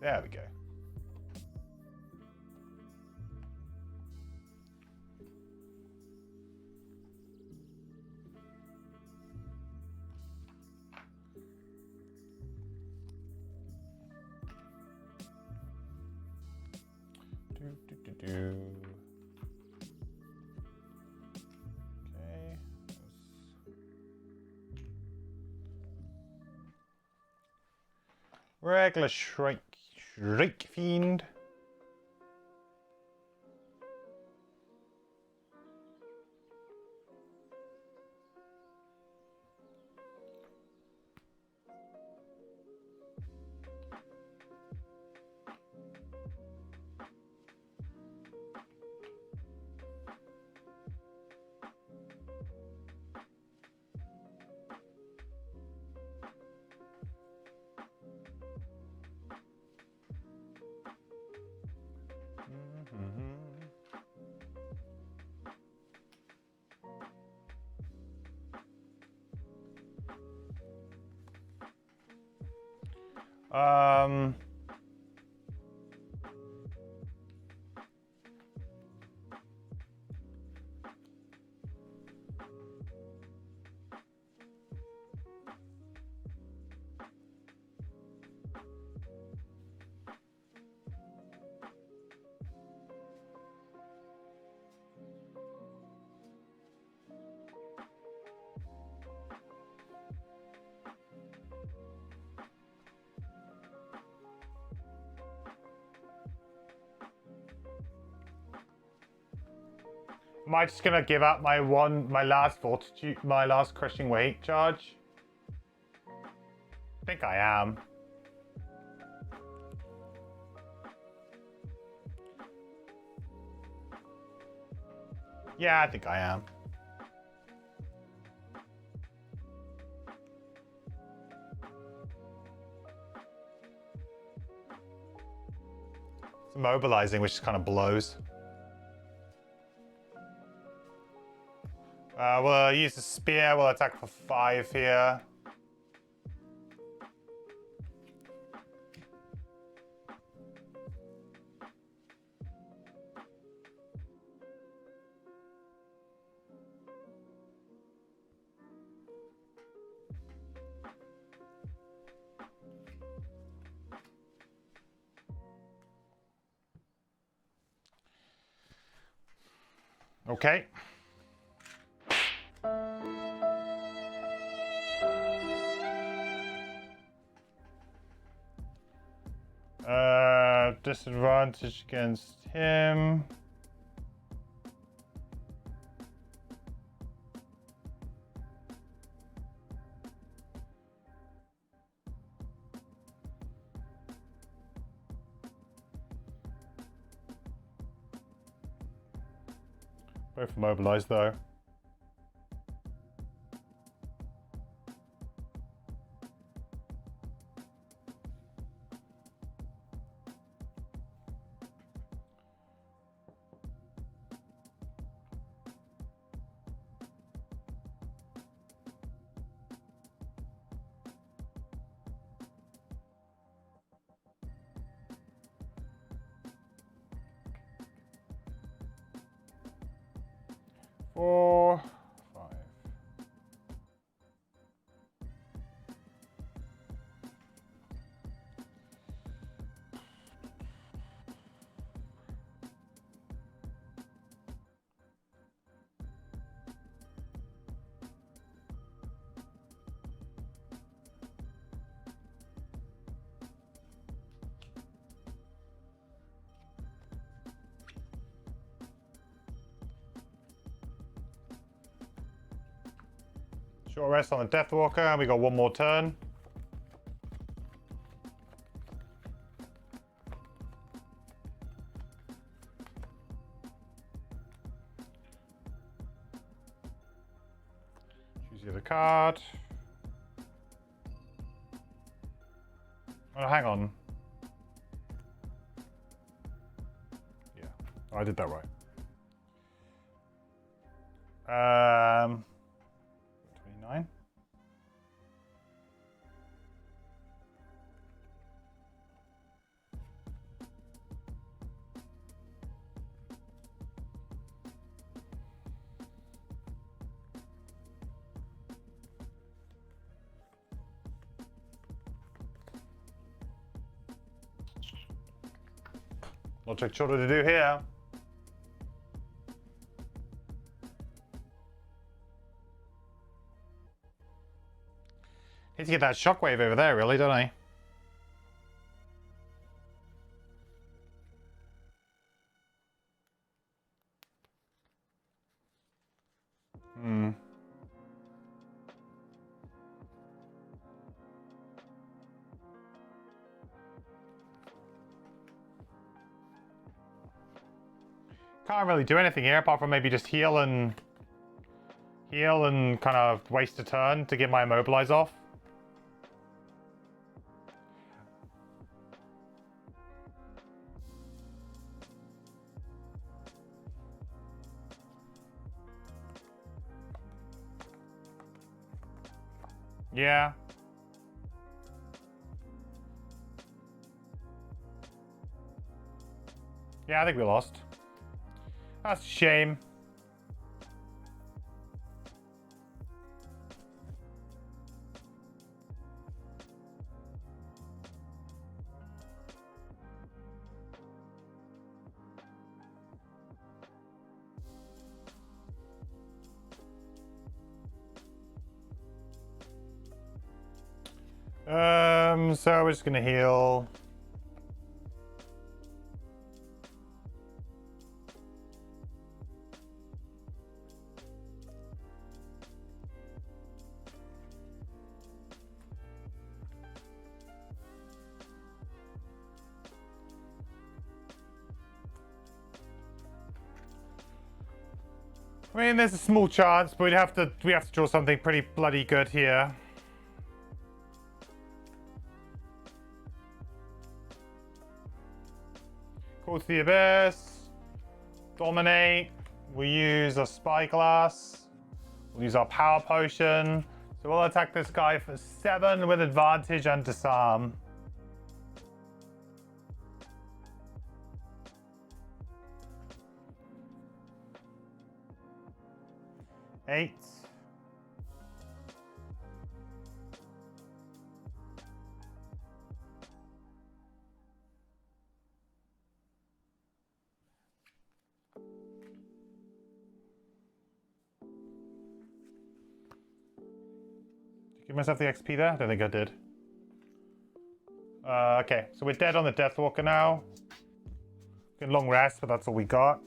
There we go. Okay. Regular Shrike Fiend. Um, Am I just gonna give up my last fortitude, my last crushing weight charge? I think I am. Yeah, I think I am. It's immobilizing, which kind of blows. We'll use the spear. We'll attack for 5 here. Okay. Disadvantage against him. Both mobilized though. Four, 5. Short rest on the Deathwalker, and we got one more turn. Choose the other card. Oh, hang on. Yeah, I did that right. 29. Not too sure what to do here. Need to get that shockwave over there, really, don't I? Can't really do anything here apart from maybe just heal and kind of waste a turn to get my immobilize off. Yeah. Yeah, I think we lost. That's a shame. So we're just gonna heal. I mean, there's a small chance, but we have to draw something pretty bloody good here. Call to the Abyss. Dominate. We use a Spyglass. We'll use our Power Potion. So we'll attack this guy for 7 with advantage and disarm. 8. Give myself the XP there? I don't think I did. Okay, so we're dead on the Deathwalker now. Good long rest, but that's all we got.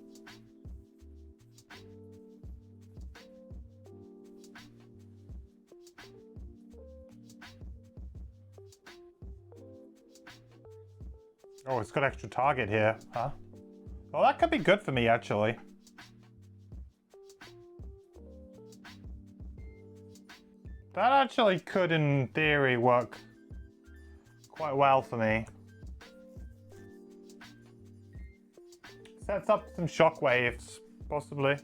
Oh, it's got extra target here, huh? Well, that could be good for me, actually. That actually could, in theory, work quite well for me. Sets up some shockwaves, possibly.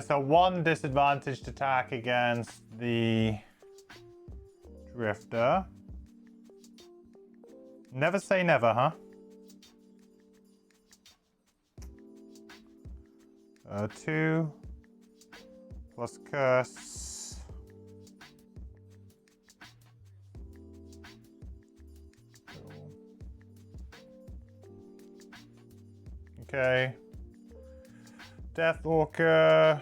So 1 disadvantaged attack against the Drifter. Never say never, huh? 2 plus curse. Okay. Deathwalker.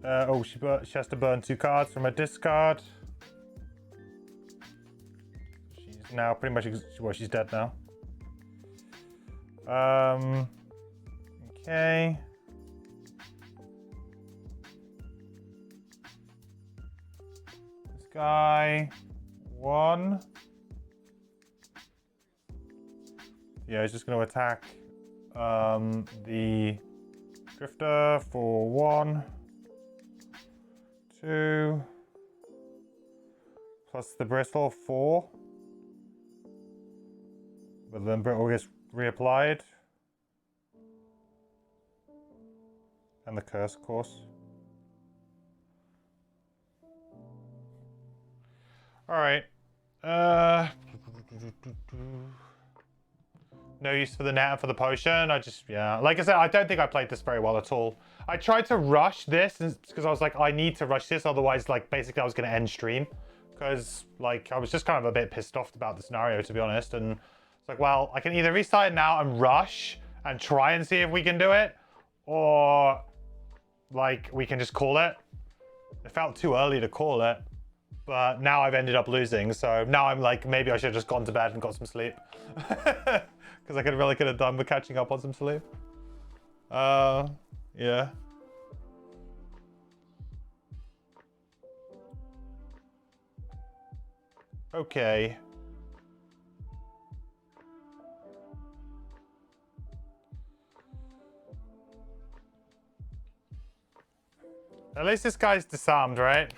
Oh, she has to burn 2 cards from her discard. She's now pretty much, well, she's dead now. Okay. This guy, 1. Yeah, he's just going to attack the Drifter for 1. 2 plus the bristle 4, but then brittle gets reapplied, and the curse, of course. All right. No use for the net and for the potion. Yeah. Like I said, I don't think I played this very well at all. I tried to rush this because I was like, I need to rush this. Otherwise, like, basically I was going to end stream. Because, like, I was just kind of a bit pissed off about the scenario, to be honest. And it's like, well, I can either restart it now and rush and try and see if we can do it. Or, like, we can just call it. It felt too early to call it. But now I've ended up losing. So now I'm like, maybe I should have just gone to bed and got some sleep. Because I could have done with catching up on some sleep. Yeah. Okay. At least this guy's disarmed, right?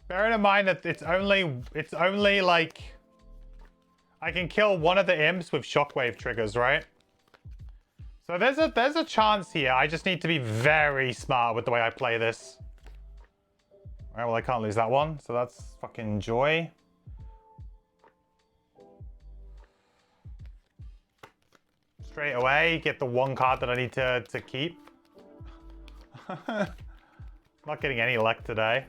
Bearing in mind that it's only like I can kill one of the imps with shockwave triggers, right? So there's a chance here. I just need to be very smart with the way I play this. Alright, well I can't lose that one, so that's fucking joy. Straight away, get the 1 card that I need to keep. Not getting any luck today.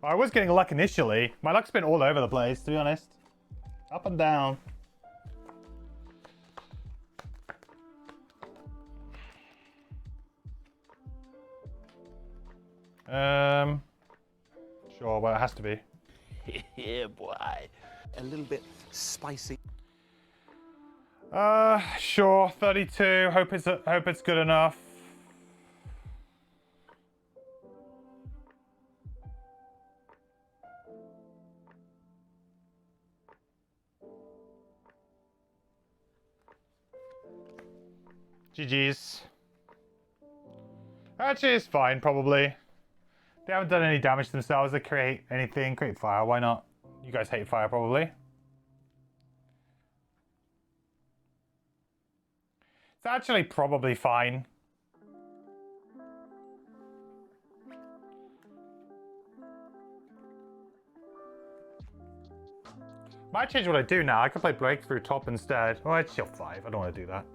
I was getting luck initially. My luck's been all over the place, to be honest. Up and down. Sure, well, it has to be. Yeah, boy. A little bit spicy. Sure, 32. Hope it's good enough. GG's. Actually, it's fine, probably. They haven't done any damage themselves to create anything. Create fire, why not? You guys hate fire, probably. It's actually probably fine. Might change what I do now. I could play Breakthrough top instead. Oh, it's shield 5. I don't want to do that.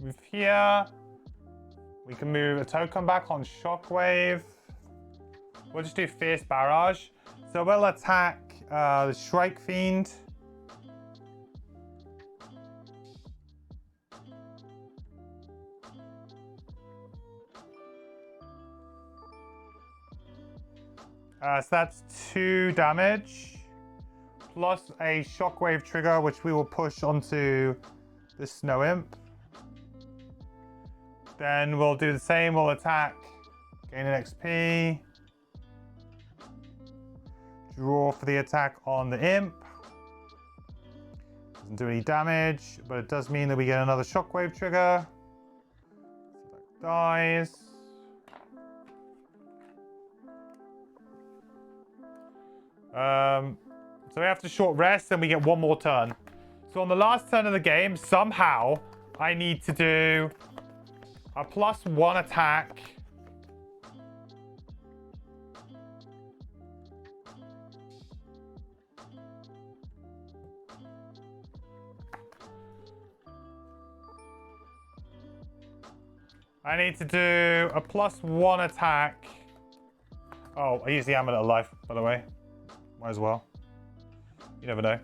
Move here. We can move a token back on Shockwave. We'll just do Fierce Barrage. So we'll attack the Shrike Fiend. So that's 2 damage. Plus a Shockwave trigger, which we will push onto the Snow Imp. Then we'll do the same, we'll attack, gain an XP. Draw for the attack on the Imp. Doesn't do any damage, but it does mean that we get another Shockwave trigger. So that dies. So we have to short rest and we get 1 more turn. So on the last turn of the game, somehow I need to do a +1 attack. I need to do a +1 attack. Oh, I use the Amulet of Life, by the way. Might as well. You never know.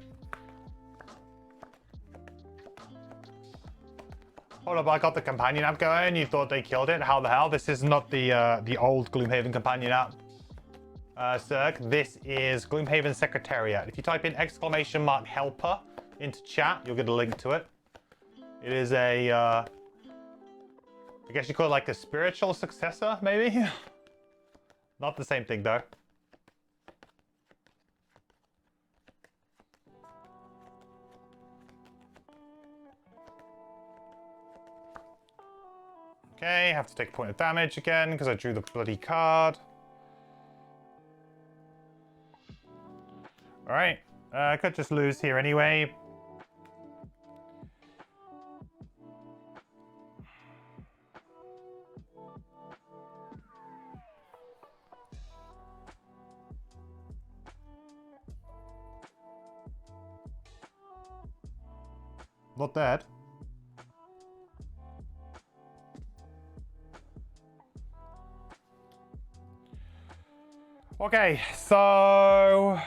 Hold up, I got the companion app going. You thought they killed it? How the hell? This is not the old Gloomhaven companion app. Cirque, this is Gloomhaven Secretariat. If you type in !helper into chat, you'll get a link to it. It is a, I guess you call it like a spiritual successor, maybe? Not the same thing, though. Okay, have to take a point of damage again because I drew the bloody card. Alright, I could just lose here anyway. Not dead. Okay, so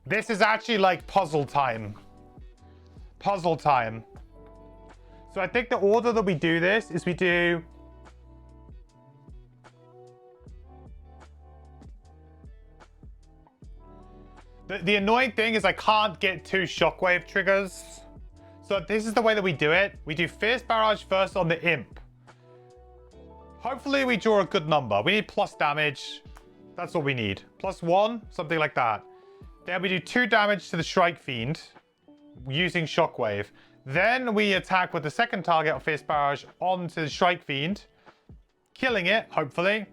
this is actually like puzzle time. Puzzle time. So I think the order that we do this is we do... The annoying thing is I can't get 2 shockwave triggers. So this is the way that we do it. We do Fierce Barrage first on the Imp. Hopefully we draw a good number. We need plus damage. That's what we need. +1, something like that. Then we do 2 damage to the Shrike Fiend using Shockwave. Then we attack with the second target of Fierce Barrage onto the Strike Fiend, killing it, hopefully.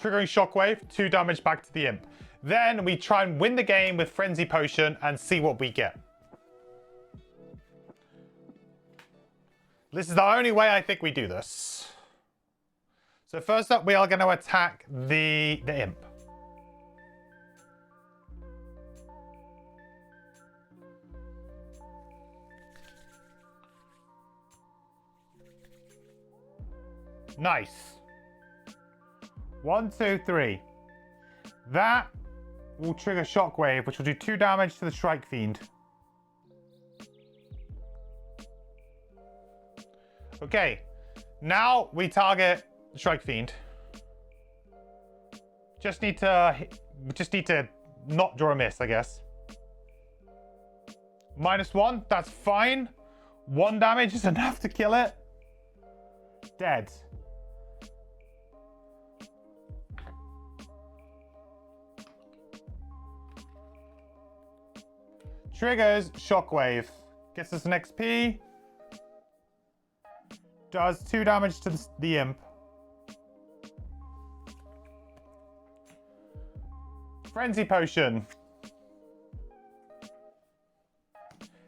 Triggering Shockwave, 2 damage back to the Imp. Then we try and win the game with Frenzy Potion and see what we get. This is the only way I think we do this. So first up, we are going to attack the Imp. Nice. 1, 2, 3. That will trigger Shockwave, which will do 2 damage to the Strike Fiend. Okay, now we target the Strike Fiend. Just need to not draw a miss, I guess. -1, that's fine. 1 damage is enough to kill it. Dead. Triggers Shockwave. Gets us an XP. Does 2 damage to the Imp. Frenzy Potion.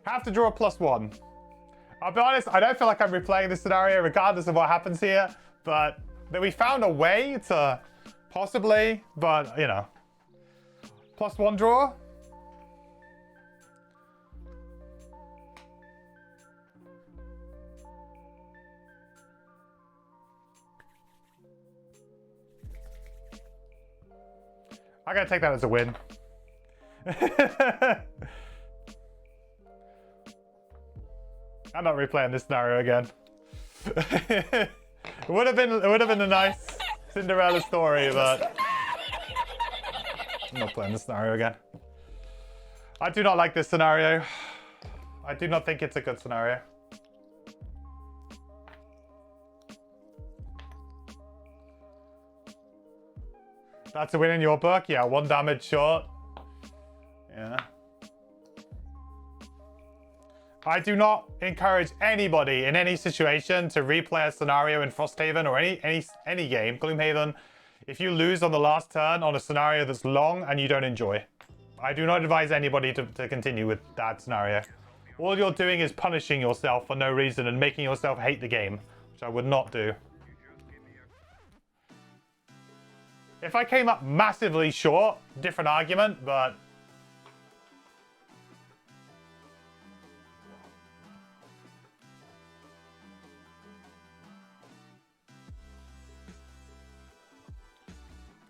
Have to draw a +1. I'll be honest, I don't feel like I'm replaying this scenario regardless of what happens here, but we found a way to possibly, but you know. +1 draw. I gotta take that as a win. I'm not replaying this scenario again. It would have been a nice Cinderella story, but I'm not playing this scenario again. I do not like this scenario. I do not think it's a good scenario. That's a win in your book? Yeah, 1 damage short. Yeah. I do not encourage anybody in any situation to replay a scenario in Frosthaven or any game, Gloomhaven, if you lose on the last turn on a scenario that's long and you don't enjoy. I do not advise anybody to continue with that scenario. All you're doing is punishing yourself for no reason and making yourself hate the game, which I would not do. If I came up massively short, different argument, but...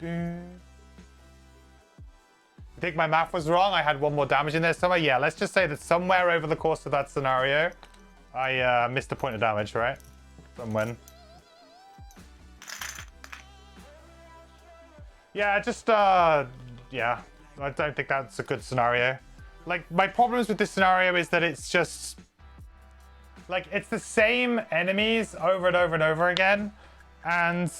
I think my math was wrong. I had 1 more damage in there somewhere. Yeah, let's just say that somewhere over the course of that scenario, I missed a point of damage, right? Somewhere. Yeah, just, yeah. I don't think that's a good scenario. Like, my problems with this scenario is that it's just... Like, it's the same enemies over and over and over again. And...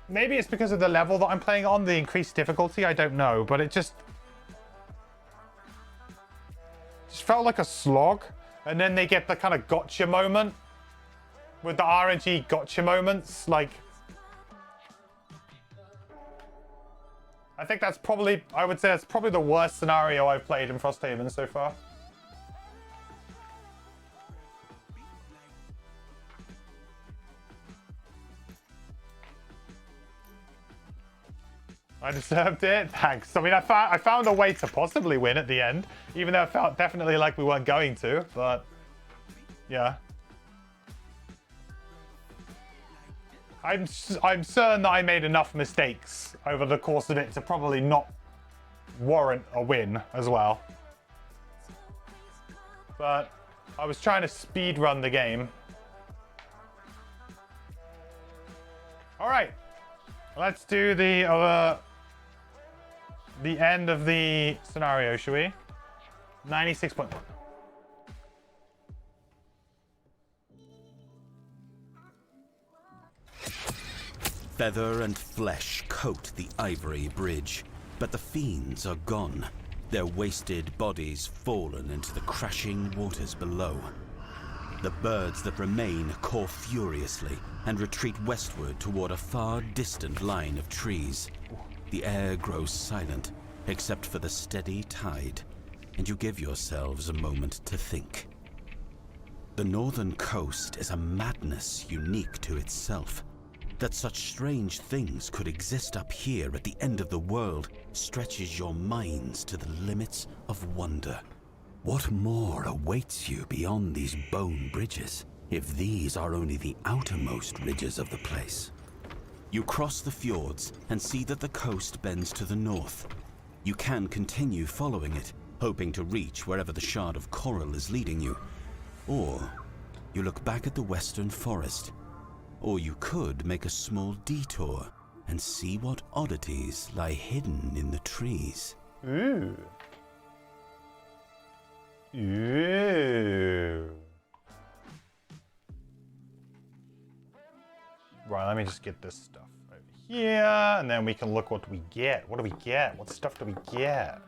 maybe it's because of the level that I'm playing on, the increased difficulty, I don't know. But it just felt like a slog. And then they get the kind of gotcha moment. With the RNG gotcha moments, like... I think that's probably, I would say that's probably the worst scenario I've played in Frosthaven so far. I deserved it. Thanks. I mean, I found a way to possibly win at the end, even though it felt definitely like we weren't going to, but yeah. I'm certain that I made enough mistakes over the course of it to probably not warrant a win as well. But I was trying to speed run the game. All right, let's do the end of the scenario, shall we? 96.1. Feather and flesh coat the ivory bridge, but the fiends are gone. their wasted bodies fallen into the crashing waters below. The birds that remain caw furiously and retreat westward toward a far distant line of trees. The air grows silent, except for the steady tide, and you give yourselves a moment to think. The northern coast is a madness unique to itself. That such strange things could exist up here at the end of the world stretches your minds to the limits of wonder. What more awaits you beyond these bone bridges, if these are only the outermost ridges of the place? You cross the fjords and see that the coast bends to the north. You can continue following it, hoping to reach wherever the shard of coral is leading you. Or you look back at the western forest. Or you could make a small detour and see what oddities lie hidden in the trees. Ooh. Ooh. Right, let me just get this stuff over here, and then we can look what we get. What do we get? What stuff do we get?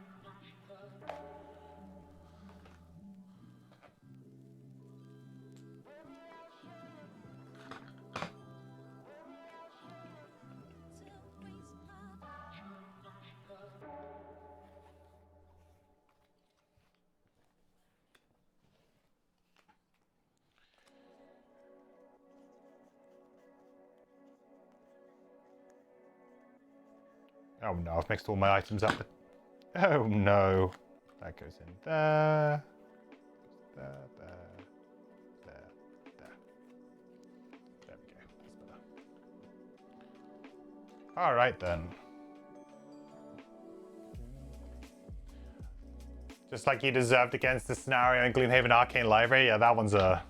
Oh no, I've mixed all my items up. Oh no. That goes in there. There. There we go. That's better. Alright then. Just like you deserved against the scenario in Gloomhaven Arcane Library. Yeah, that one's a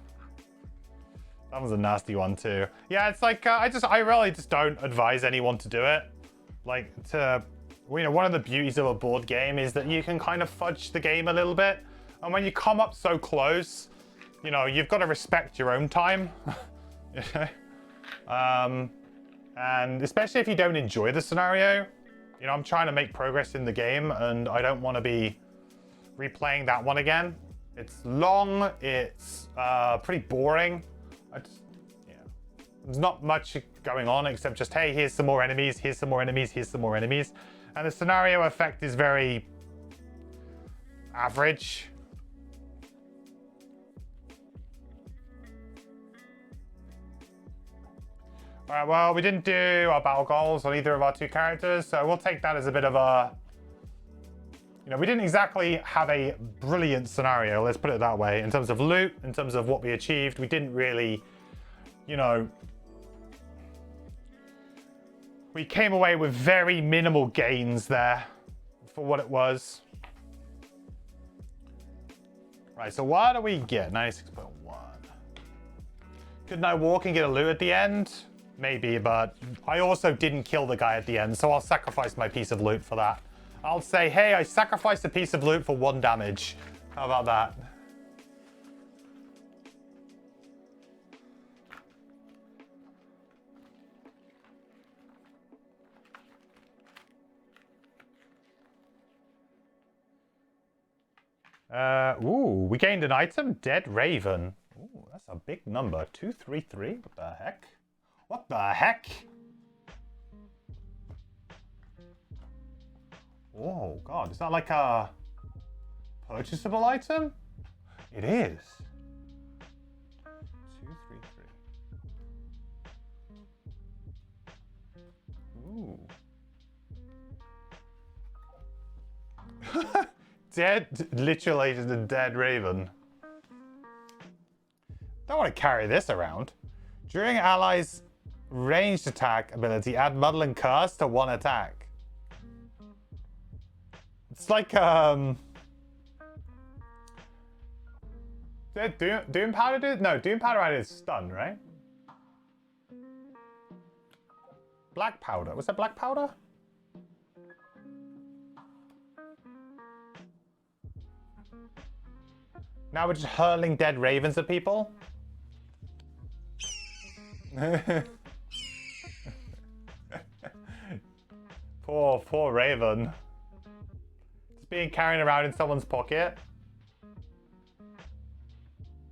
nasty one too. Yeah, it's like I really just don't advise anyone to do it. Like, one of the beauties of a board game is that you can kind of fudge the game a little bit. And when you come up so close, you've got to respect your own time. And especially if you don't enjoy the scenario. I'm trying to make progress in the game, and I don't want to be replaying that one again. It's long, it's pretty boring. There's not much going on except just, hey, here's some more enemies, here's some more enemies, here's some more enemies. And the scenario effect is very average. Alright, well, we didn't do our battle goals on either of our two characters, so we'll take that as a bit of a... we didn't exactly have a brilliant scenario, let's put it that way, in terms of loot, in terms of what we achieved. We didn't really, we came away with very minimal gains there for what it was. Right, so what do we get? 96.1. Couldn't I walk and get a loot at the end? Maybe, but I also didn't kill the guy at the end, so I'll sacrifice my piece of loot for that. I'll say, hey, I sacrificed a piece of loot for 1 damage. How about that? Ooh, we gained an item, Dead Raven. Ooh, that's a big number. 233. What the heck? What the heck? Oh god, is that like a purchasable item? It is. 233. Ooh. Literally just a dead raven. Don't want to carry this around. During allies' ranged attack ability, add Muddle and Curse to 1 attack. It's like Doom Powder did? No, Doom Powder added stun, right? Black Powder. Was that Black Powder? Now we're just hurling dead ravens at people. Poor raven. being carried around in someone's pocket.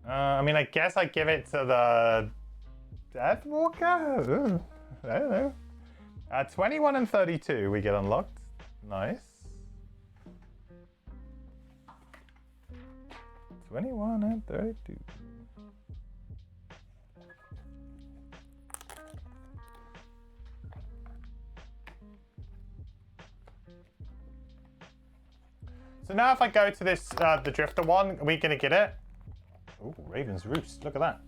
I mean, I guess I give it to the Deathwalker? I don't know. 21 and 32 we get unlocked. Nice. 21 and 32. So now if I go to this, the Drifter one, are we going to get it? Oh, Raven's Roost. Look at that.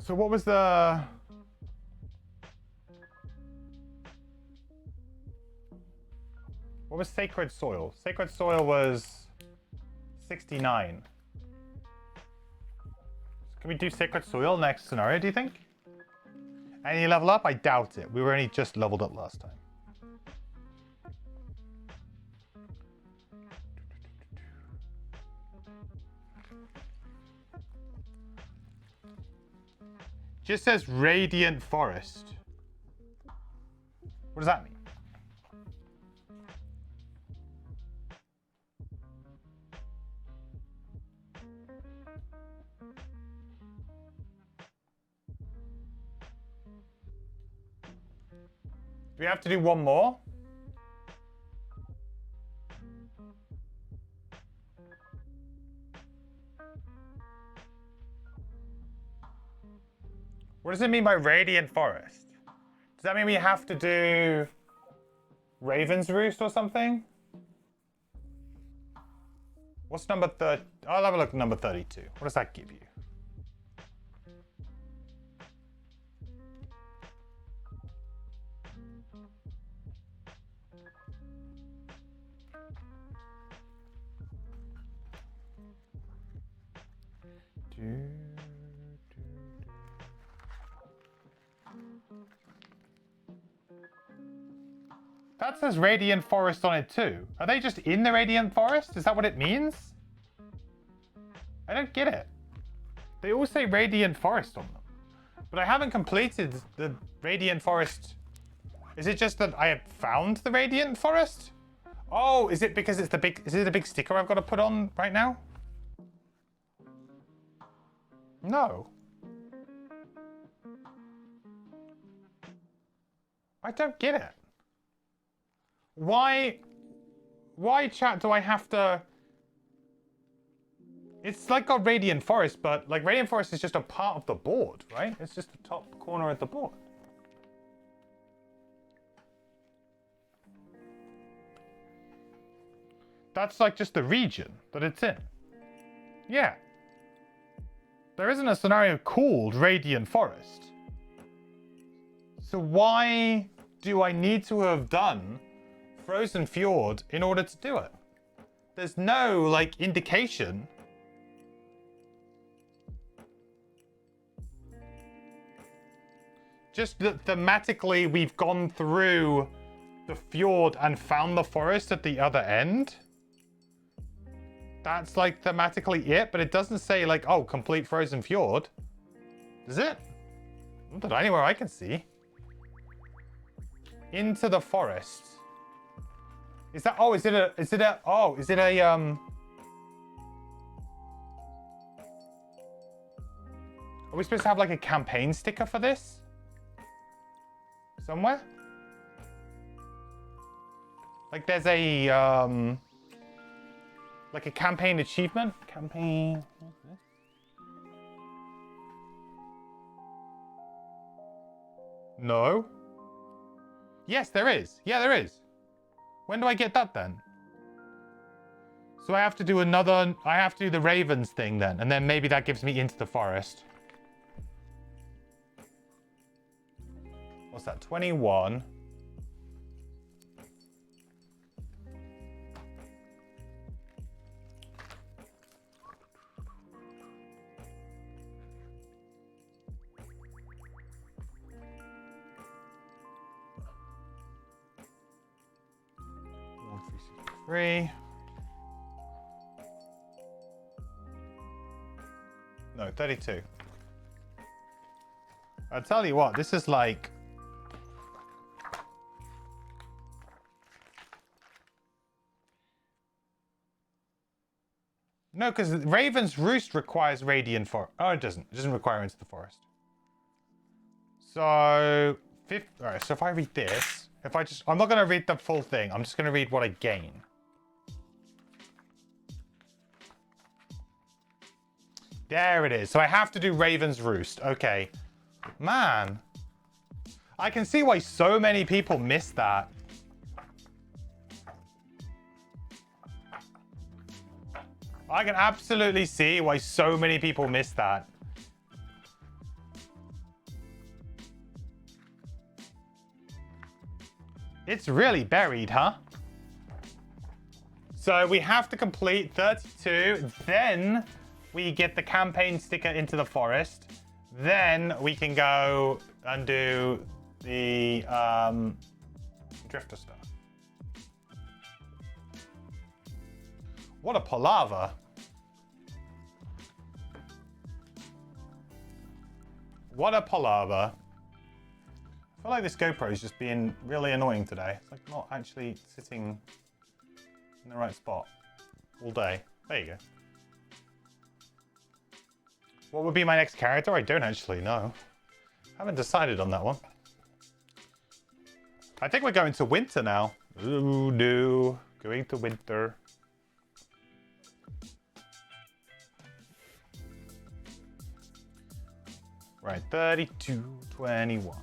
So what was the... What was Sacred Soil? Sacred Soil was 69. Can we do Sacred Soil next scenario, do you think? Any level up? I doubt it. We were only just leveled up last time. Just says Radiant Forest. What does that mean? Do we have to do one more? What does it mean by Radiant Forest? Does that mean we have to do Raven's Roost or something? What's number 30? I'll have a look at number 32. What does that give you? That says Radiant Forest on it too. Are they just in the Radiant Forest? Is that what it means? I don't get it. They all say Radiant Forest on them. But I haven't completed the Radiant Forest. Is it just that I have found the Radiant Forest? Oh, is it because it's the big... Is it a big sticker I've got to put on right now? No. I don't get it. Why, chat, do I have to... It's like got Radiant Forest, but like Radiant Forest is just a part of the board, right? It's just the top corner of the board. That's like just the region that it's in. Yeah. There isn't a scenario called Radiant Forest. So why do I need to have done Frozen Fjord in order to do it? There's no, like, indication. Just that thematically we've gone through the fjord and found the forest at the other end. That's, like, thematically it, but it doesn't say, like, oh, complete Frozen Fjord. Does it? Not anywhere I can see. Into the forest. Is that, oh, is it a, are we supposed to have like a campaign sticker for this? Somewhere? Like there's a, like a campaign achievement? Campaign, what's this? No. Yes, there is. Yeah, there is. When do I get that then? So I have to do another... I have to do the Ravens thing then. And then maybe that gives me into the forest. What's that? 21. Three. No, 32. I'll tell you what, this is like... No, because Raven's Roost requires Radiant Forest. Oh, it doesn't. It doesn't require into the forest. So... Alright, so if I read this... I'm not going to read the full thing. I'm just going to read what I gain. There it is. So I have to do Raven's Roost. Okay. Man. I can see why so many people miss that. I can absolutely see why so many people miss that. It's really buried, huh? So we have to complete 32, then we get the campaign sticker into the forest. Then we can go and do the drifter stuff. What a palaver. What a palaver. I feel like this GoPro is just being really annoying today. It's like not actually sitting in the right spot all day. There you go. What would be my next character? I don't actually know. I haven't decided on that one. I think we're going to winter now. Ooh, no. Going to winter. Right, 32:21.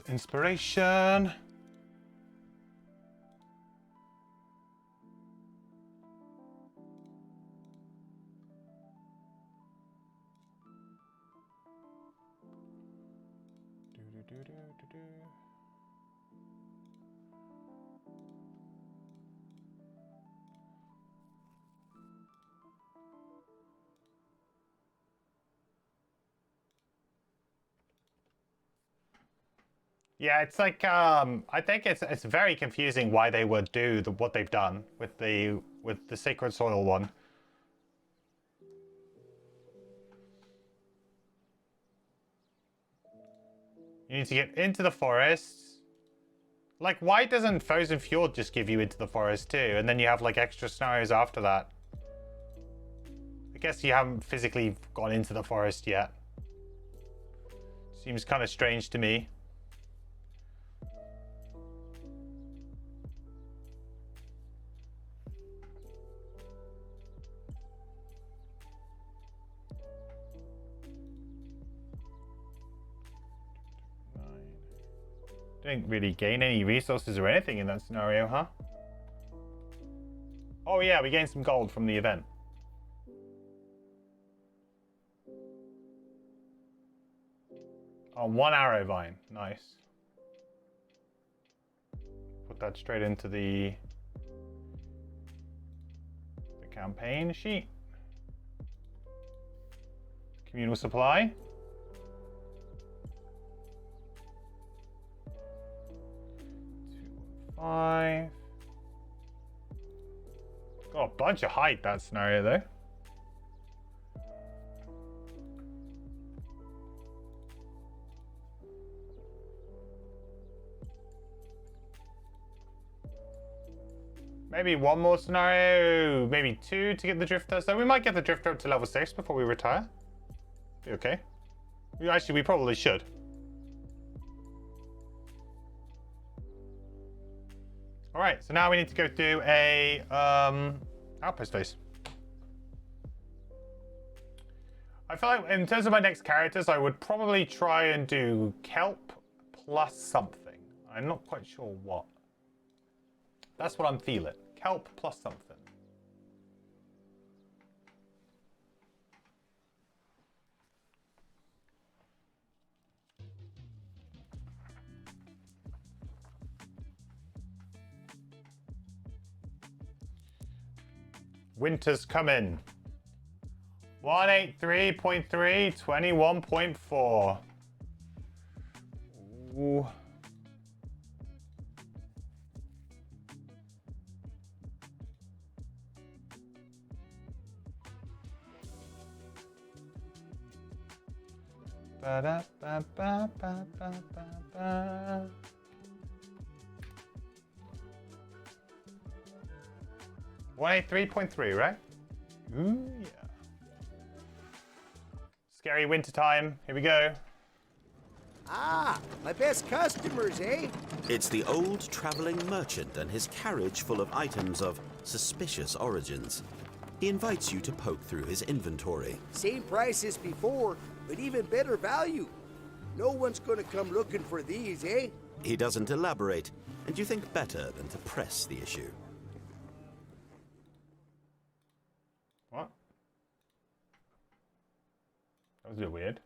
Inspiration. Yeah, it's like I think it's very confusing why they would do what they've done with the Sacred Soil one. You need to get into the forest. Like, why doesn't Frozen Fjord just give you into the forest too, and then you have like extra scenarios after that? I guess you haven't physically gone into the forest yet. Seems kind of strange to me. Didn't really gain any resources or anything in that scenario, huh? Oh yeah, we gained some gold from the event. Oh, 1 arrow vine. Nice. Put that straight into the campaign sheet. Communal supply. Got a bunch of height that scenario though. Maybe one more scenario, maybe 2 to get the drifter. So we might get the drifter up to level 6 before we retire. Be okay. Actually, we probably should. All right, so now we need to go do a Outpost Phase. I feel like in terms of my next characters, I would probably try and do Kelp plus something. I'm not quite sure what. That's what I'm feeling. Kelp plus something. Winter's coming. 183.3, 21.4. Ooh. Ba ba ba ba ba ba ba. 183.3, right? Ooh, yeah. Scary winter time. Here we go. Ah, my best customers, eh? It's the old traveling merchant and his carriage full of items of suspicious origins. He invites you to poke through his inventory. Same price as before, but even better value. No one's gonna come looking for these, eh? He doesn't elaborate, and you think better than to press the issue. What? That was a bit weird.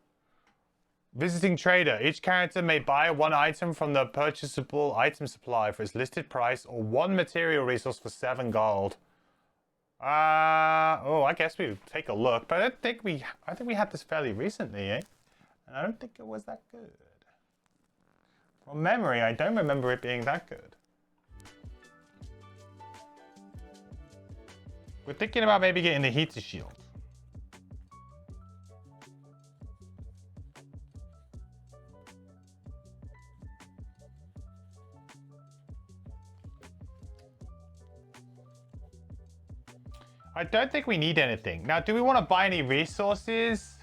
Visiting trader. Each character may buy one item from the purchasable item supply for its listed price or one material resource for 7 gold. Oh, I guess we'll take a look, but I think we had this fairly recently, eh? And I don't think it was that good. From memory, I don't remember it being that good. We're thinking about maybe getting the heater shield. I don't think we need anything. Now, do we want to buy any resources?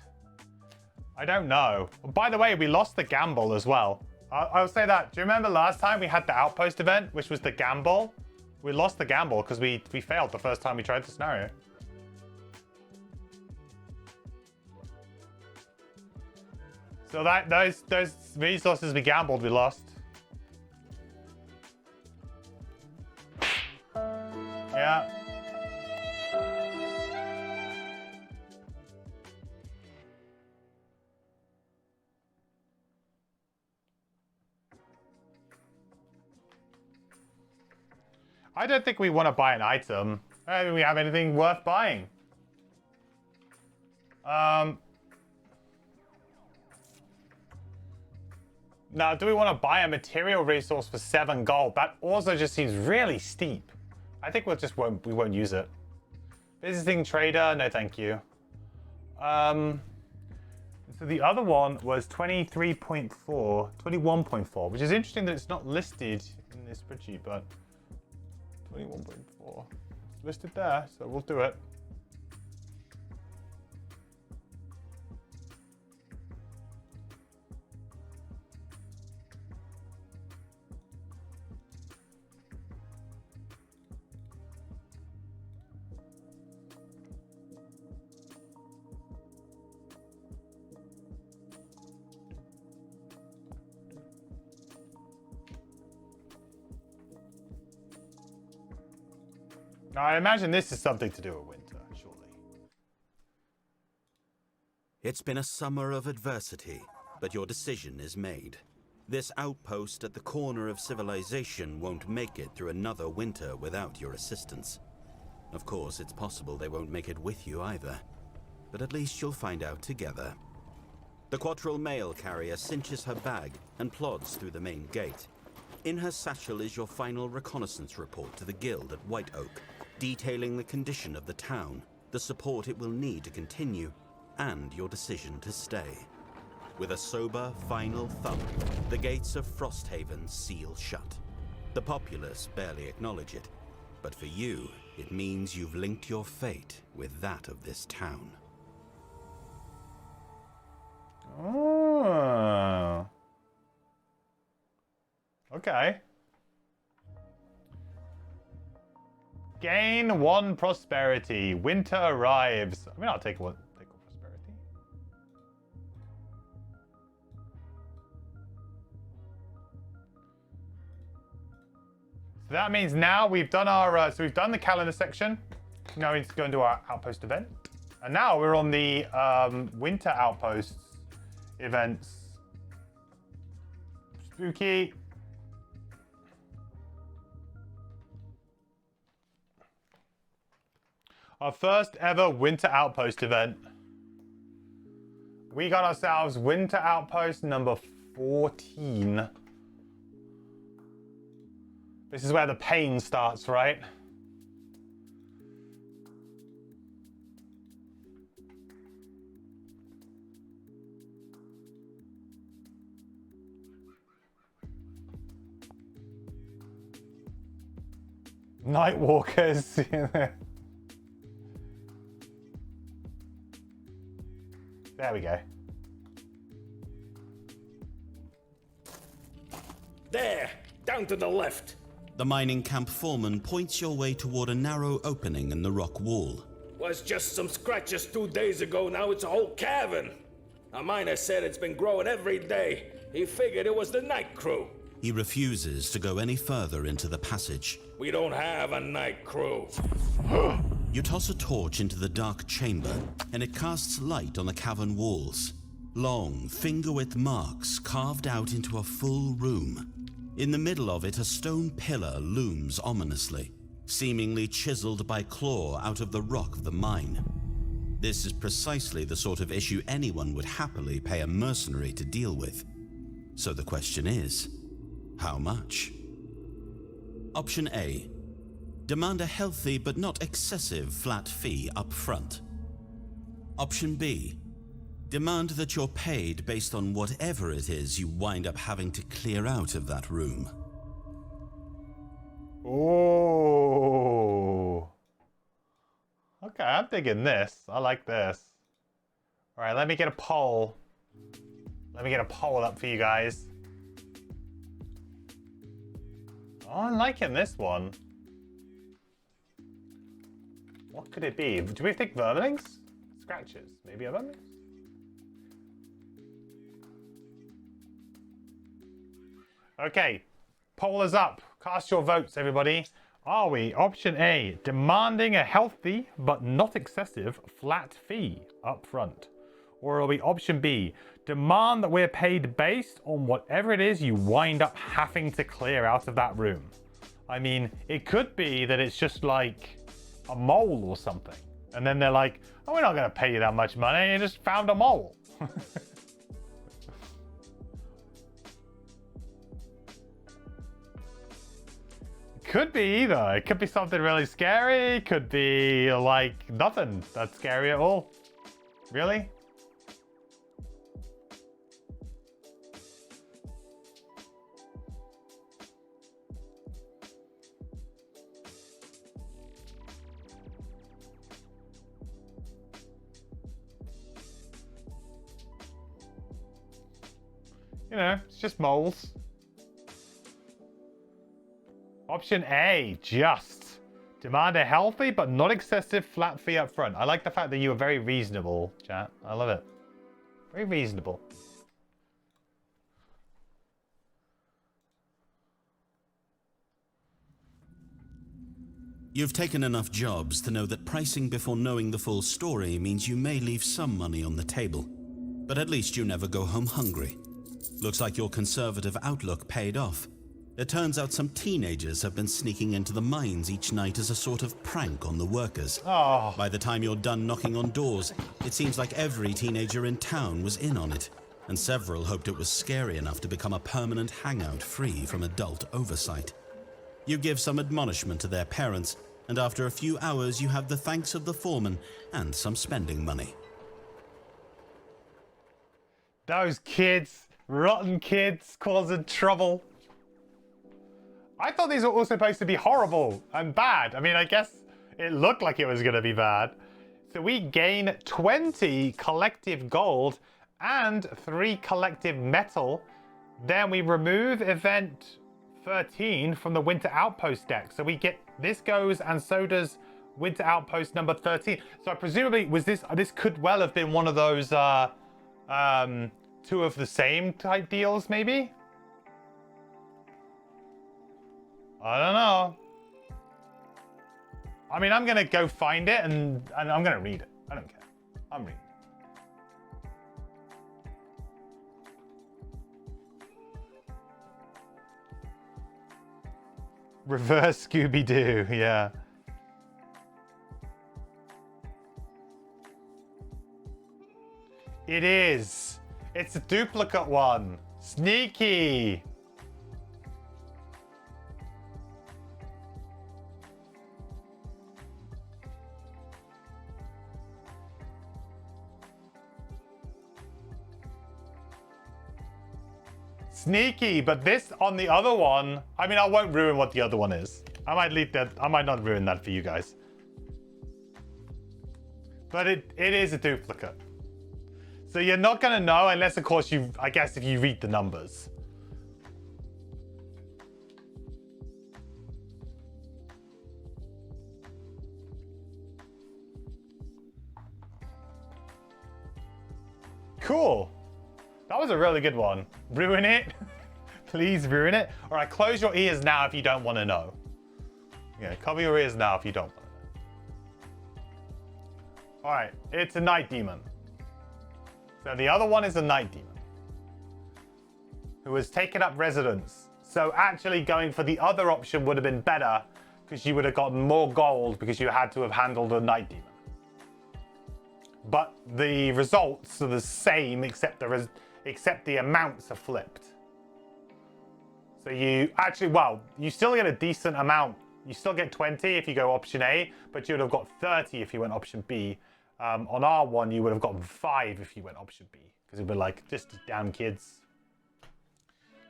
I don't know. By the way, we lost the gamble as well. I'll say that. Do you remember last time we had the Outpost event, which was the gamble? We lost the gamble because we failed the first time we tried the scenario. So those resources we gambled, we lost. Yeah. I don't think we want to buy an item. I don't think we have anything worth buying. Now, do we want to buy a material resource for 7 gold? That also just seems really steep. I think we won't use it. Visiting trader, no thank you. So the other one was 23.4, 21.4, which is interesting that it's not listed in this spreadsheet, but 21.4. It's listed there, so we'll do it. Now, I imagine this is something to do with winter, surely. It's been a summer of adversity, but your decision is made. This outpost at the corner of civilization won't make it through another winter without your assistance. Of course, it's possible they won't make it with you either, but at least you'll find out together. The Quattral mail carrier cinches her bag and plods through the main gate. In her satchel is your final reconnaissance report to the guild at White Oak, detailing the condition of the town, the support it will need to continue, and your decision to stay. With a sober final thump, the gates of Frosthaven seal shut. The populace barely acknowledge it, but for you, it means you've linked your fate with that of this town. Oh. Okay. Gain 1 prosperity. Winter arrives. I mean, I'll take one prosperity. So that means now we've done our. So we've done the calendar section. Now we need to go into our outpost event, and now we're on the winter outposts events. Spooky. Our first ever winter outpost event. We got ourselves Winter Outpost number 14. This is where the pain starts, right? Nightwalkers. There we go. There! Down to the left! The mining camp foreman points your way toward a narrow opening in the rock wall. Was just some scratches 2 days ago, now it's a whole cavern. A miner said it's been growing every day. He figured it was the night crew. He refuses to go any further into the passage. We don't have a night crew. You toss a torch into the dark chamber, and it casts light on the cavern walls. Long, finger-width marks carved out into a full room. In the middle of it, a stone pillar looms ominously, seemingly chiseled by claw out of the rock of the mine. This is precisely the sort of issue anyone would happily pay a mercenary to deal with. So the question is, how much? Option A. Demand a healthy but not excessive flat fee up front. Option B. Demand that you're paid based on whatever it is you wind up having to clear out of that room. Oh. Okay, I'm digging this. I like this. All right, let me get a poll. Let me get a poll up for you guys. Oh, I'm liking this one. What could it be? Do we think verminings? Scratches? Maybe a verminings? Okay, poll is up. Cast your votes, everybody. Are we, option A, demanding a healthy but not excessive flat fee up front? Or are we option B, demand that we're paid based on whatever it is you wind up having to clear out of that room? I mean, it could be that it's just like a mole or something. And then they're like, oh, we're not going to pay you that much money. You just found a mole. Could be either. It could be something really scary. Could be like nothing that's scary at all. Really? You know, it's just moles. Option A, just. Demand a healthy but not excessive flat fee up front. I like the fact that you were very reasonable, chat. I love it. Very reasonable. You've taken enough jobs to know that pricing before knowing the full story means you may leave some money on the table. But at least you never go home hungry. Looks like your conservative outlook paid off. It turns out some teenagers have been sneaking into the mines each night as a sort of prank on the workers. Oh. By the time you're done knocking on doors, it seems like every teenager in town was in on it, and several hoped it was scary enough to become a permanent hangout free from adult oversight. You give some admonishment to their parents, and after a few hours you have the thanks of the foreman and some spending money. Those kids, rotten kids, causing trouble. I thought these were all supposed to be horrible and bad. I mean, I guess it looked like it was going to be bad. So we gain 20 collective gold and 3 collective metal. Then we remove event 13 from the Winter Outpost deck. So we get, this goes, and so does Winter Outpost number 13. So presumably, was this could well have been one of those 2 of the same type deals, maybe? I don't know. I mean, I'm gonna go find it and I'm gonna read it. I don't care. I'm reading it. Reverse Scooby-Doo, yeah. It is. It's a duplicate one. Sneaky. Sneaky, but this on the other one, I mean, I won't ruin what the other one is. I might leave that, I might not ruin that for you guys. But it is a duplicate. So you're not gonna know unless, of course, I guess if you read the numbers. Cool. That was a really good one. Ruin it. Please ruin it. All right, close your ears now if you don't want to know. Yeah, cover your ears now if you don't want to know. All right, it's a night demon. So the other one is a night demon who has taken up residence. So actually going for the other option would have been better because you would have gotten more gold because you had to have handled a night demon. But the results are the same except the amounts are flipped. So you actually, well, you still get a decent amount. You still get 20 if you go option A, but you would have got 30 if you went option B. On our one, you would have gotten 5 if you went option B, because it would be like, just damn kids.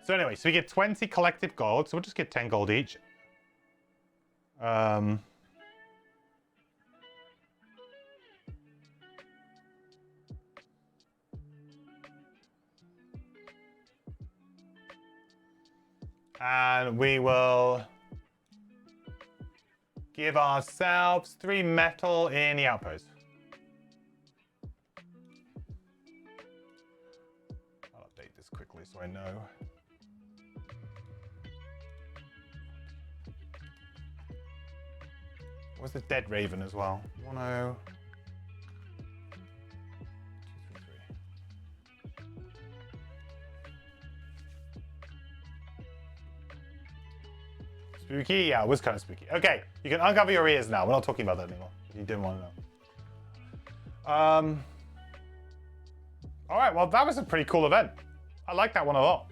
So anyway, so we get 20 collective gold, so we'll just get 10 gold each. And we will give ourselves 3 metal in the outpost. I'll update this quickly so I know. What's the dead raven as well? 10. Spooky? Yeah, it was kind of spooky. Okay, you can uncover your ears now. We're not talking about that anymore. You didn't want to know. All right, well, that was a pretty cool event. I like that one a lot.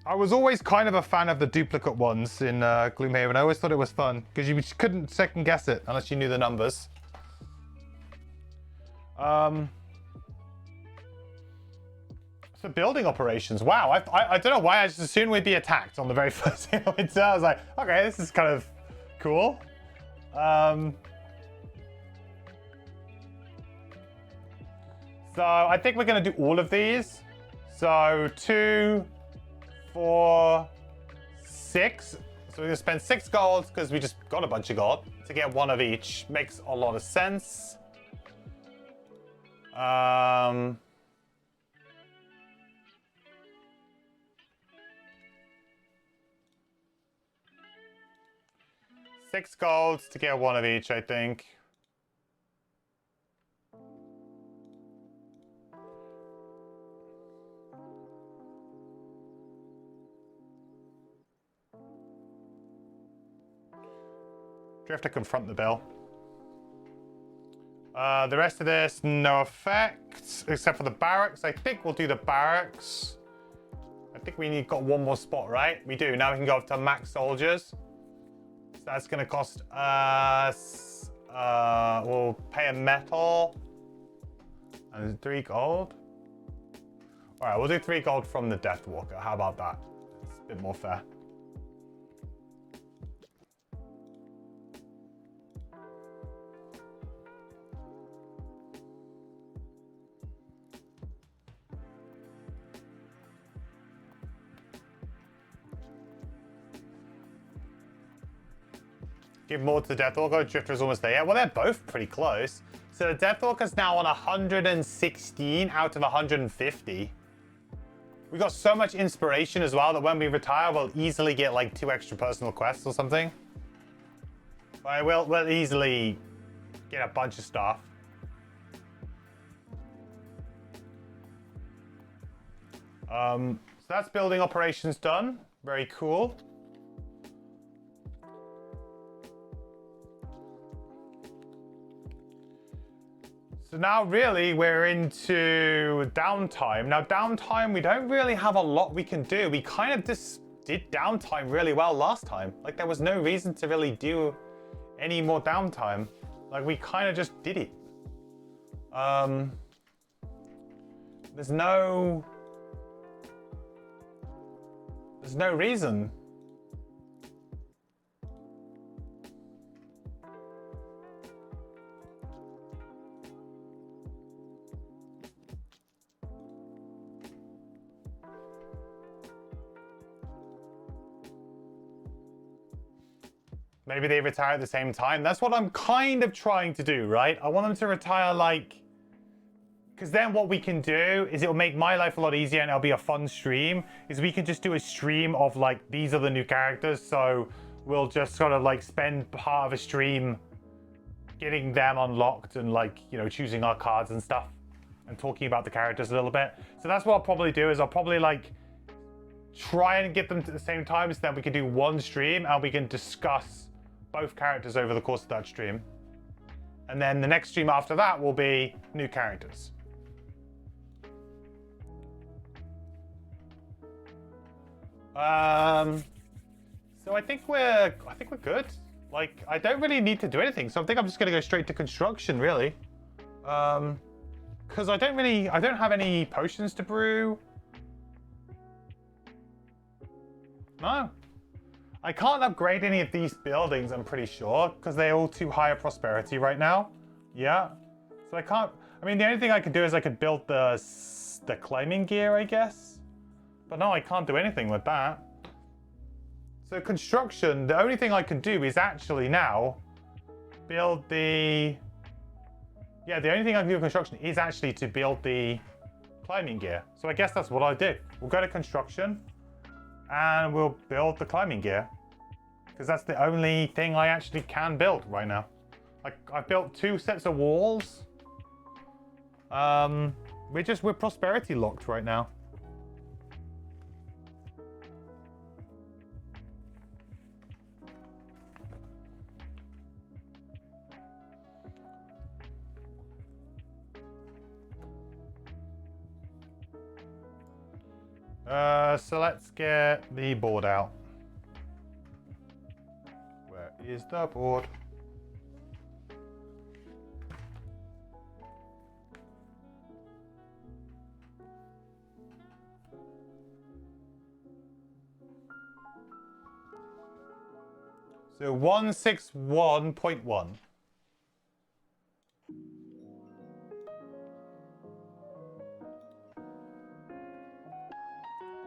I was always kind of a fan of the duplicate ones in Gloomhaven. I always thought it was fun because you couldn't second guess it unless you knew the numbers. So building operations, wow. I don't know why I just assumed we'd be attacked on the very first thing I went to. I was like, okay, this is kind of cool. So I think we're gonna do all of these. So 2, 4, 6. So we're gonna spend 6 gold because we just got a bunch of gold to get 1 of each. Makes a lot of sense. 6 golds to get 1 of each, I think. Do you have to confront the bill? The rest of this, no effect, except for the barracks. I think we'll do the barracks. I think we got 1 more spot, right? We do. Now we can go up to max soldiers. So that's going to cost us, we'll pay a metal and 3 gold. All right, we'll do 3 gold from the Deathwalker. How about that? It's a bit more fair. Give more to the Deathwalker. Drifter's almost there. Yeah, well, they're both pretty close. So the Deathwalker's now on 116 out of 150. We got so much inspiration as well that when we retire, we'll easily get like 2 extra personal quests or something. Right, we'll easily get a bunch of stuff. So that's building operations done. Very cool. So now really we're into downtime. Now downtime, we don't really have a lot we can do. We kind of just did downtime really well last time. Like there was no reason to really do any more downtime. Like we kind of just did it. There's no reason. Maybe they retire at the same time. That's what I'm kind of trying to do, right? I want them to retire like... Because then what we can do is it'll make my life a lot easier and it'll be a fun stream. Is we can just do a stream of like, these are the new characters. So we'll just sort of like spend part of a stream getting them unlocked and like, you know, choosing our cards and stuff. And talking about the characters a little bit. So that's what I'll probably do is I'll probably like try and get them at the same time. So then we can do one stream and we can discuss both characters over the course of that stream. And then the next stream after that will be new characters. So I think we're good. Like I don't really need to do anything. So I think I'm just gonna go straight to construction really. Because I don't have any potions to brew. No. I can't upgrade any of these buildings, I'm pretty sure, because they're all too high a prosperity right now. Yeah. So I can't... I mean, the only thing I could do is I could build the climbing gear, I guess. But no, I can't do anything with that. So construction, the only thing I can do is actually now build the... Yeah, the only thing I can do with construction is actually to build the climbing gear. So I guess that's what I do. We'll go to construction. And we'll build the climbing gear. Because that's the only thing I actually can build right now. Like, I've built 2 sets of walls. We're prosperity locked right now. So let's get the board out. Where is the board? So 161.1.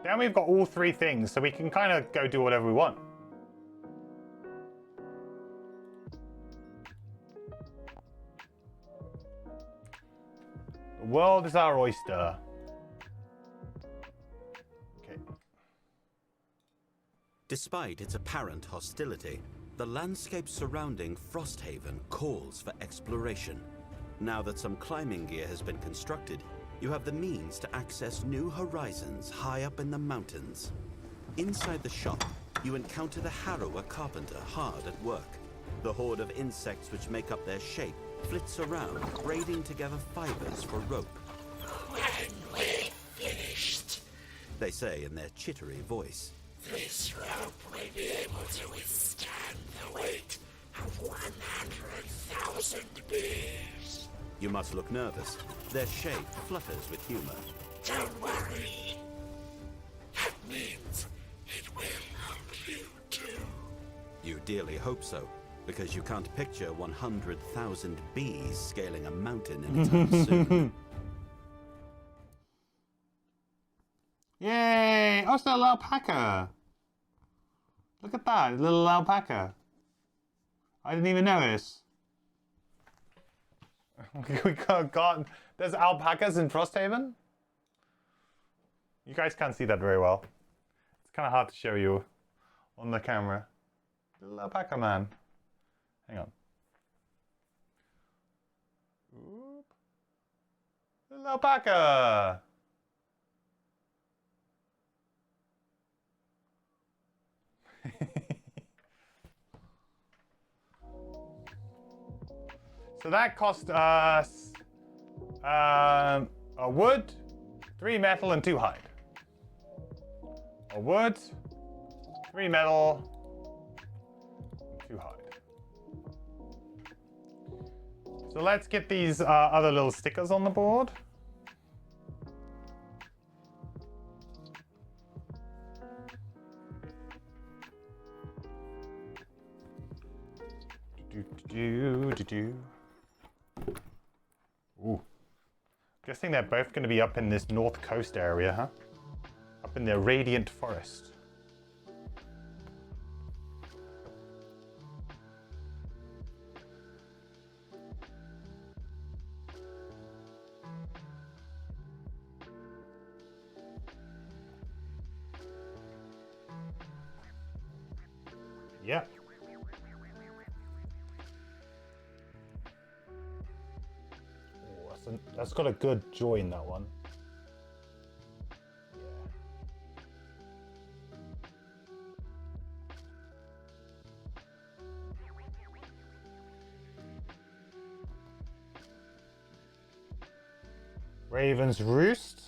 Then we've got all 3 things, so we can kind of go do whatever we want. The world is our oyster. Okay. Despite its apparent hostility, the landscape surrounding Frosthaven calls for exploration. Now that some climbing gear has been constructed, you have the means to access new horizons high up in the mountains. Inside the shop, you encounter the Harrower carpenter hard at work. The horde of insects which make up their shape flits around, braiding together fibers for rope. When we're finished, They say in their chittery voice. this rope will be able to withstand the weight of 100,000 bears. You must look nervous. Their shape flutters with humor. Don't worry. That means it will help you too. You dearly hope so, because you can't picture 100,000 bees scaling a mountain anytime soon. Yay! Oh, it's a little alpaca. Look at that, little alpaca. I didn't even notice. We got there's alpacas in Frosthaven. You guys can't see that very well. It's kind of hard to show you on the camera. Little alpaca man. Hang on. Oop. Little alpaca. So that cost us A wood, 3 metal, and 2 hide. A wood, 3 metal, 2 hide. So let's get these other little stickers on the board. Ooh. Guessing they're both going to be up in this north coast area, huh? Up in the Radiant Forest. Yeah. That's got a good join, that one. Yeah. Raven's Roost.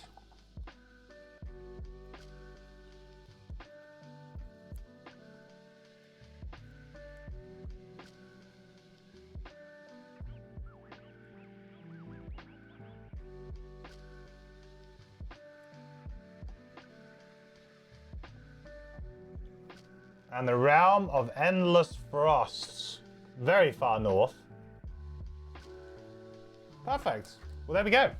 And the Realm of Endless Frosts. Very far north. Perfect. Well, there we go.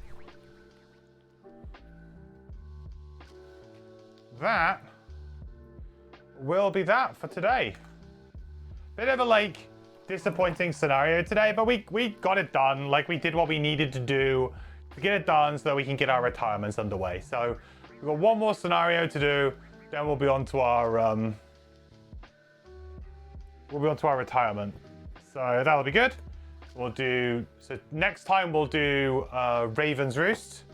That will be that for today. Bit of a, like, disappointing scenario today, but we got it done. Like, we did what we needed to do to get it done so that we can get our retirements underway. So we've got one more scenario to do, then we'll be on to our retirement. So that'll be good. We'll do, so next time we'll do Raven's Roost.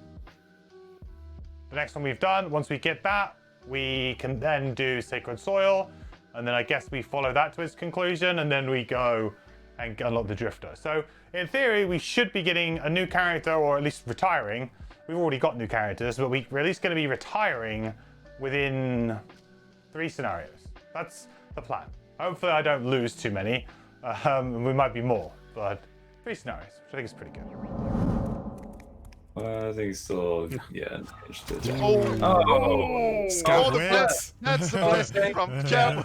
The next one we've done, once we get that, we can then do Sacred Soil. And then I guess we follow that to its conclusion, and then we go and unlock the Drifter. So in theory, we should be getting a new character, or at least retiring. We've already got new characters, but we're at least going to be retiring within 3 scenarios. That's the plan. Hopefully I don't lose too many. We might be more, but 3 scenarios, which I think is pretty good. I think still, yeah. Oh, Scott wins. That's the blessing from Jam.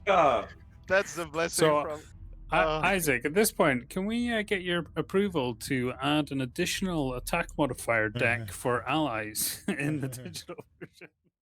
Yeah. That's the blessing So, from. Isaac, at this point, can we get your approval to add an additional attack modifier deck for allies in the digital version?